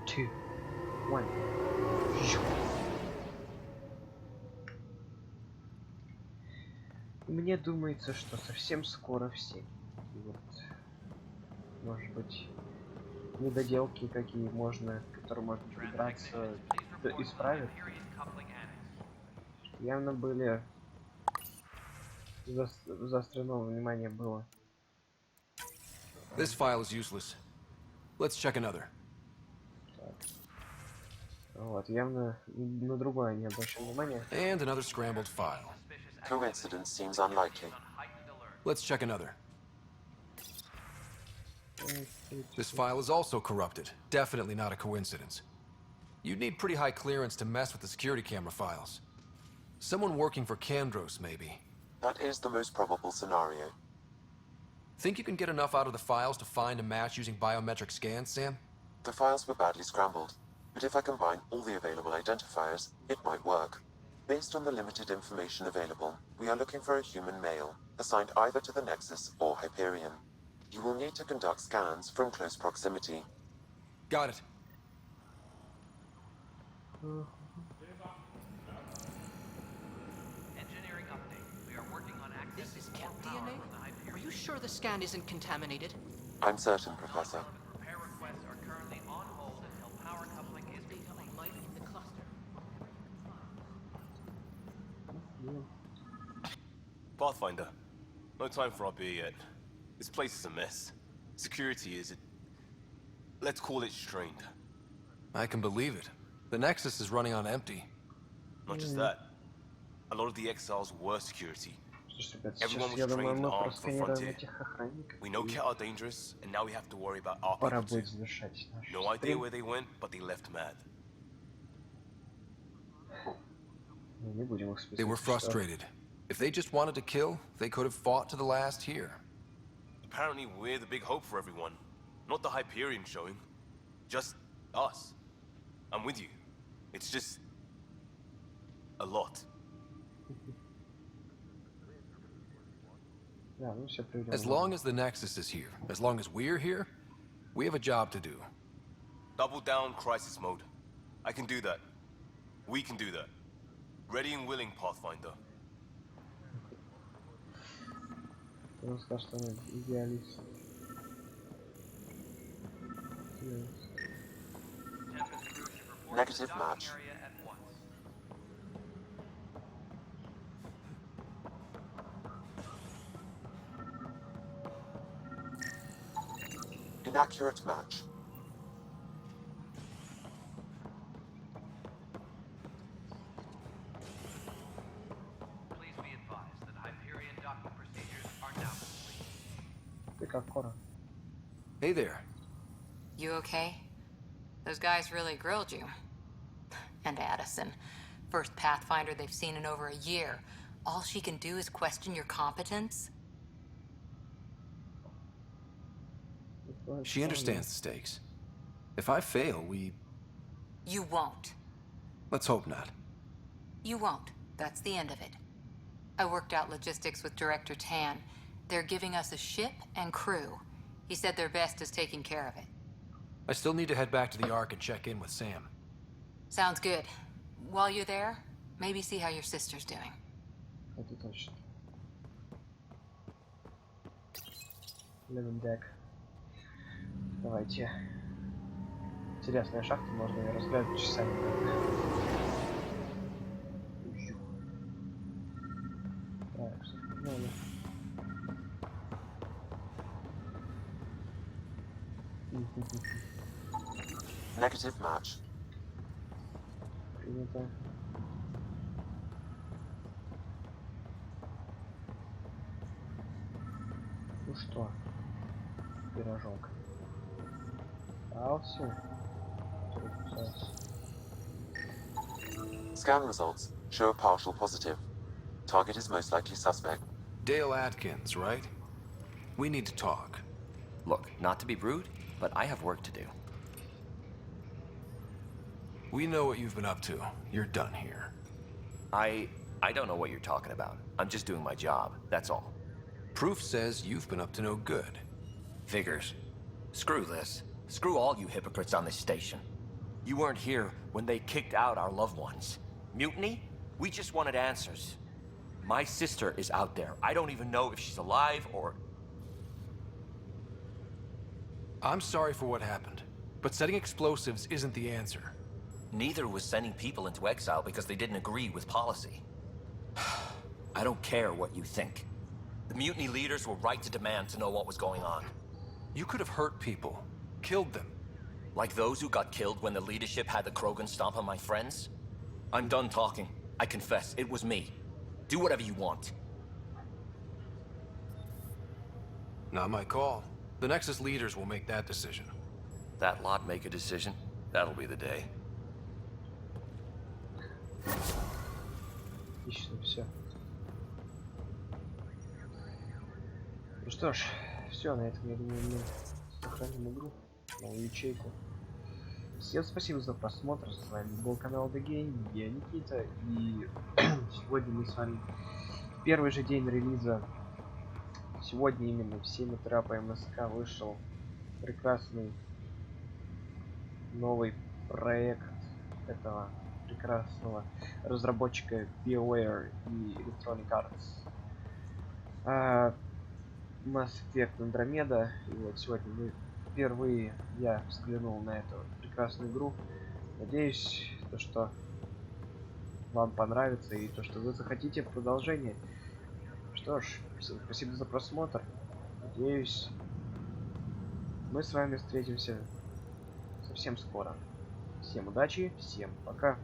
2, 1. Мне думается, что совсем скоро все вот, может быть, недоделки, какие можно, которые можно прибраться, исправить. Явно были заострено внимание было. This file is useless. Let's check another. Так. Вот, явно на другое не обращаю внимания. And another scrambled file. Coincidence seems unlikely. Let's check another. This file is also corrupted. Definitely not a coincidence. You'd need pretty high clearance to mess with the security camera files. Someone working for Kandros, maybe. That is the most probable scenario. Think you can get enough out of the files to find a match using biometric scans, Sam? The files were badly scrambled, but if I combine all the available identifiers, it might work. Based on the limited information available, we are looking for a human male, assigned either to the Nexus or Hyperion. You will need to conduct scans from close proximity. Got it. Engineering update. We are working on access. This is cat DNA? Are you sure the scan isn't contaminated? I'm certain, Professor. Repair requests are currently on hold until power coupling is complete. Light in the cluster. Pathfinder, no time for our beer yet. This place is a mess. Security is, let's call it strained. I can believe it. The Nexus is running on empty. Not just that. A lot of the exiles were security. Everyone was trained and armed for Frontier. We know Cat are dangerous, and now we have to worry about our people too. No idea where they went, but they left mad. They were frustrated. If they just wanted to kill, they could have fought to the last here. Apparently we're the big hope for everyone. Not the Hyperion showing. Just us. I'm with you. It's just... a lot. As long as the Nexus is here, as long as we're here, we have a job to do. Double down crisis mode. I can do that. We can do that. Ready and willing, Pathfinder. Он сказал, что он идеалист. Negative match. Inaccurate match. Please be advised that Hyperion docking procedures are now complete. Hey there. You okay? Those guys really grilled you. And Addison. First Pathfinder they've seen in over a year. All she can do is question your competence? She understands the stakes. If I fail, we... You won't. Let's hope not. You won't. That's the end of it. I worked out logistics with Director Tan. They're giving us a ship and crew. He said their best is taking care of it. I still need to head back to the Ark and check in with Sam. Sounds good. While you're there, maybe see how your sister's doing. Это точно. Living deck. Давайте. Интересная шахта, можно ее разглядывать часами. Так, что погнали. Negative match. Принято. Ну что? Пирожок. А все. Scan results show a partial positive. Target is most likely suspect. Dale Atkins, right? We need to talk. Look, not to be rude, but I have work to do. We know what you've been up to. You're done here. I don't know what you're talking about. I'm just doing my job, that's all. Proof says you've been up to no good. Figures. Screw this. Screw all you hypocrites on this station. You weren't here when they kicked out our loved ones. Mutiny? We just wanted answers. My sister is out there. I don't even know if she's alive or... I'm sorry for what happened, but setting explosives isn't the answer. Neither was sending people into exile because they didn't agree with policy. I don't care what you think. The mutiny leaders were right to demand to know what was going on. You could have hurt people, killed them. Like those who got killed when the leadership had the Krogan stomp on my friends? I'm done talking. I confess, it was me. Do whatever you want. Not my call. The Nexus leaders will make that decision. That lot make a decision? That'll be the day. Отлично, все. Ну что ж, все, на этом, я думаю, мы сохраним игру, новую ячейку. Всем спасибо за просмотр, с вами был канал DGAME, я Никита, и сегодня мы с вами в первый же день релиза, сегодня именно в 7 утра по МСК вышел прекрасный новый проект этого прекрасного разработчика Первые и Electronic Arts. Mass Effect Andromeda. И вот сегодня мы впервые я взглянул на эту прекрасную игру. Надеюсь, то, что вам понравится и то, что вы захотите продолжение. Что ж, всем спасибо за просмотр. Надеюсь, мы с вами встретимся совсем скоро. Всем удачи, всем пока.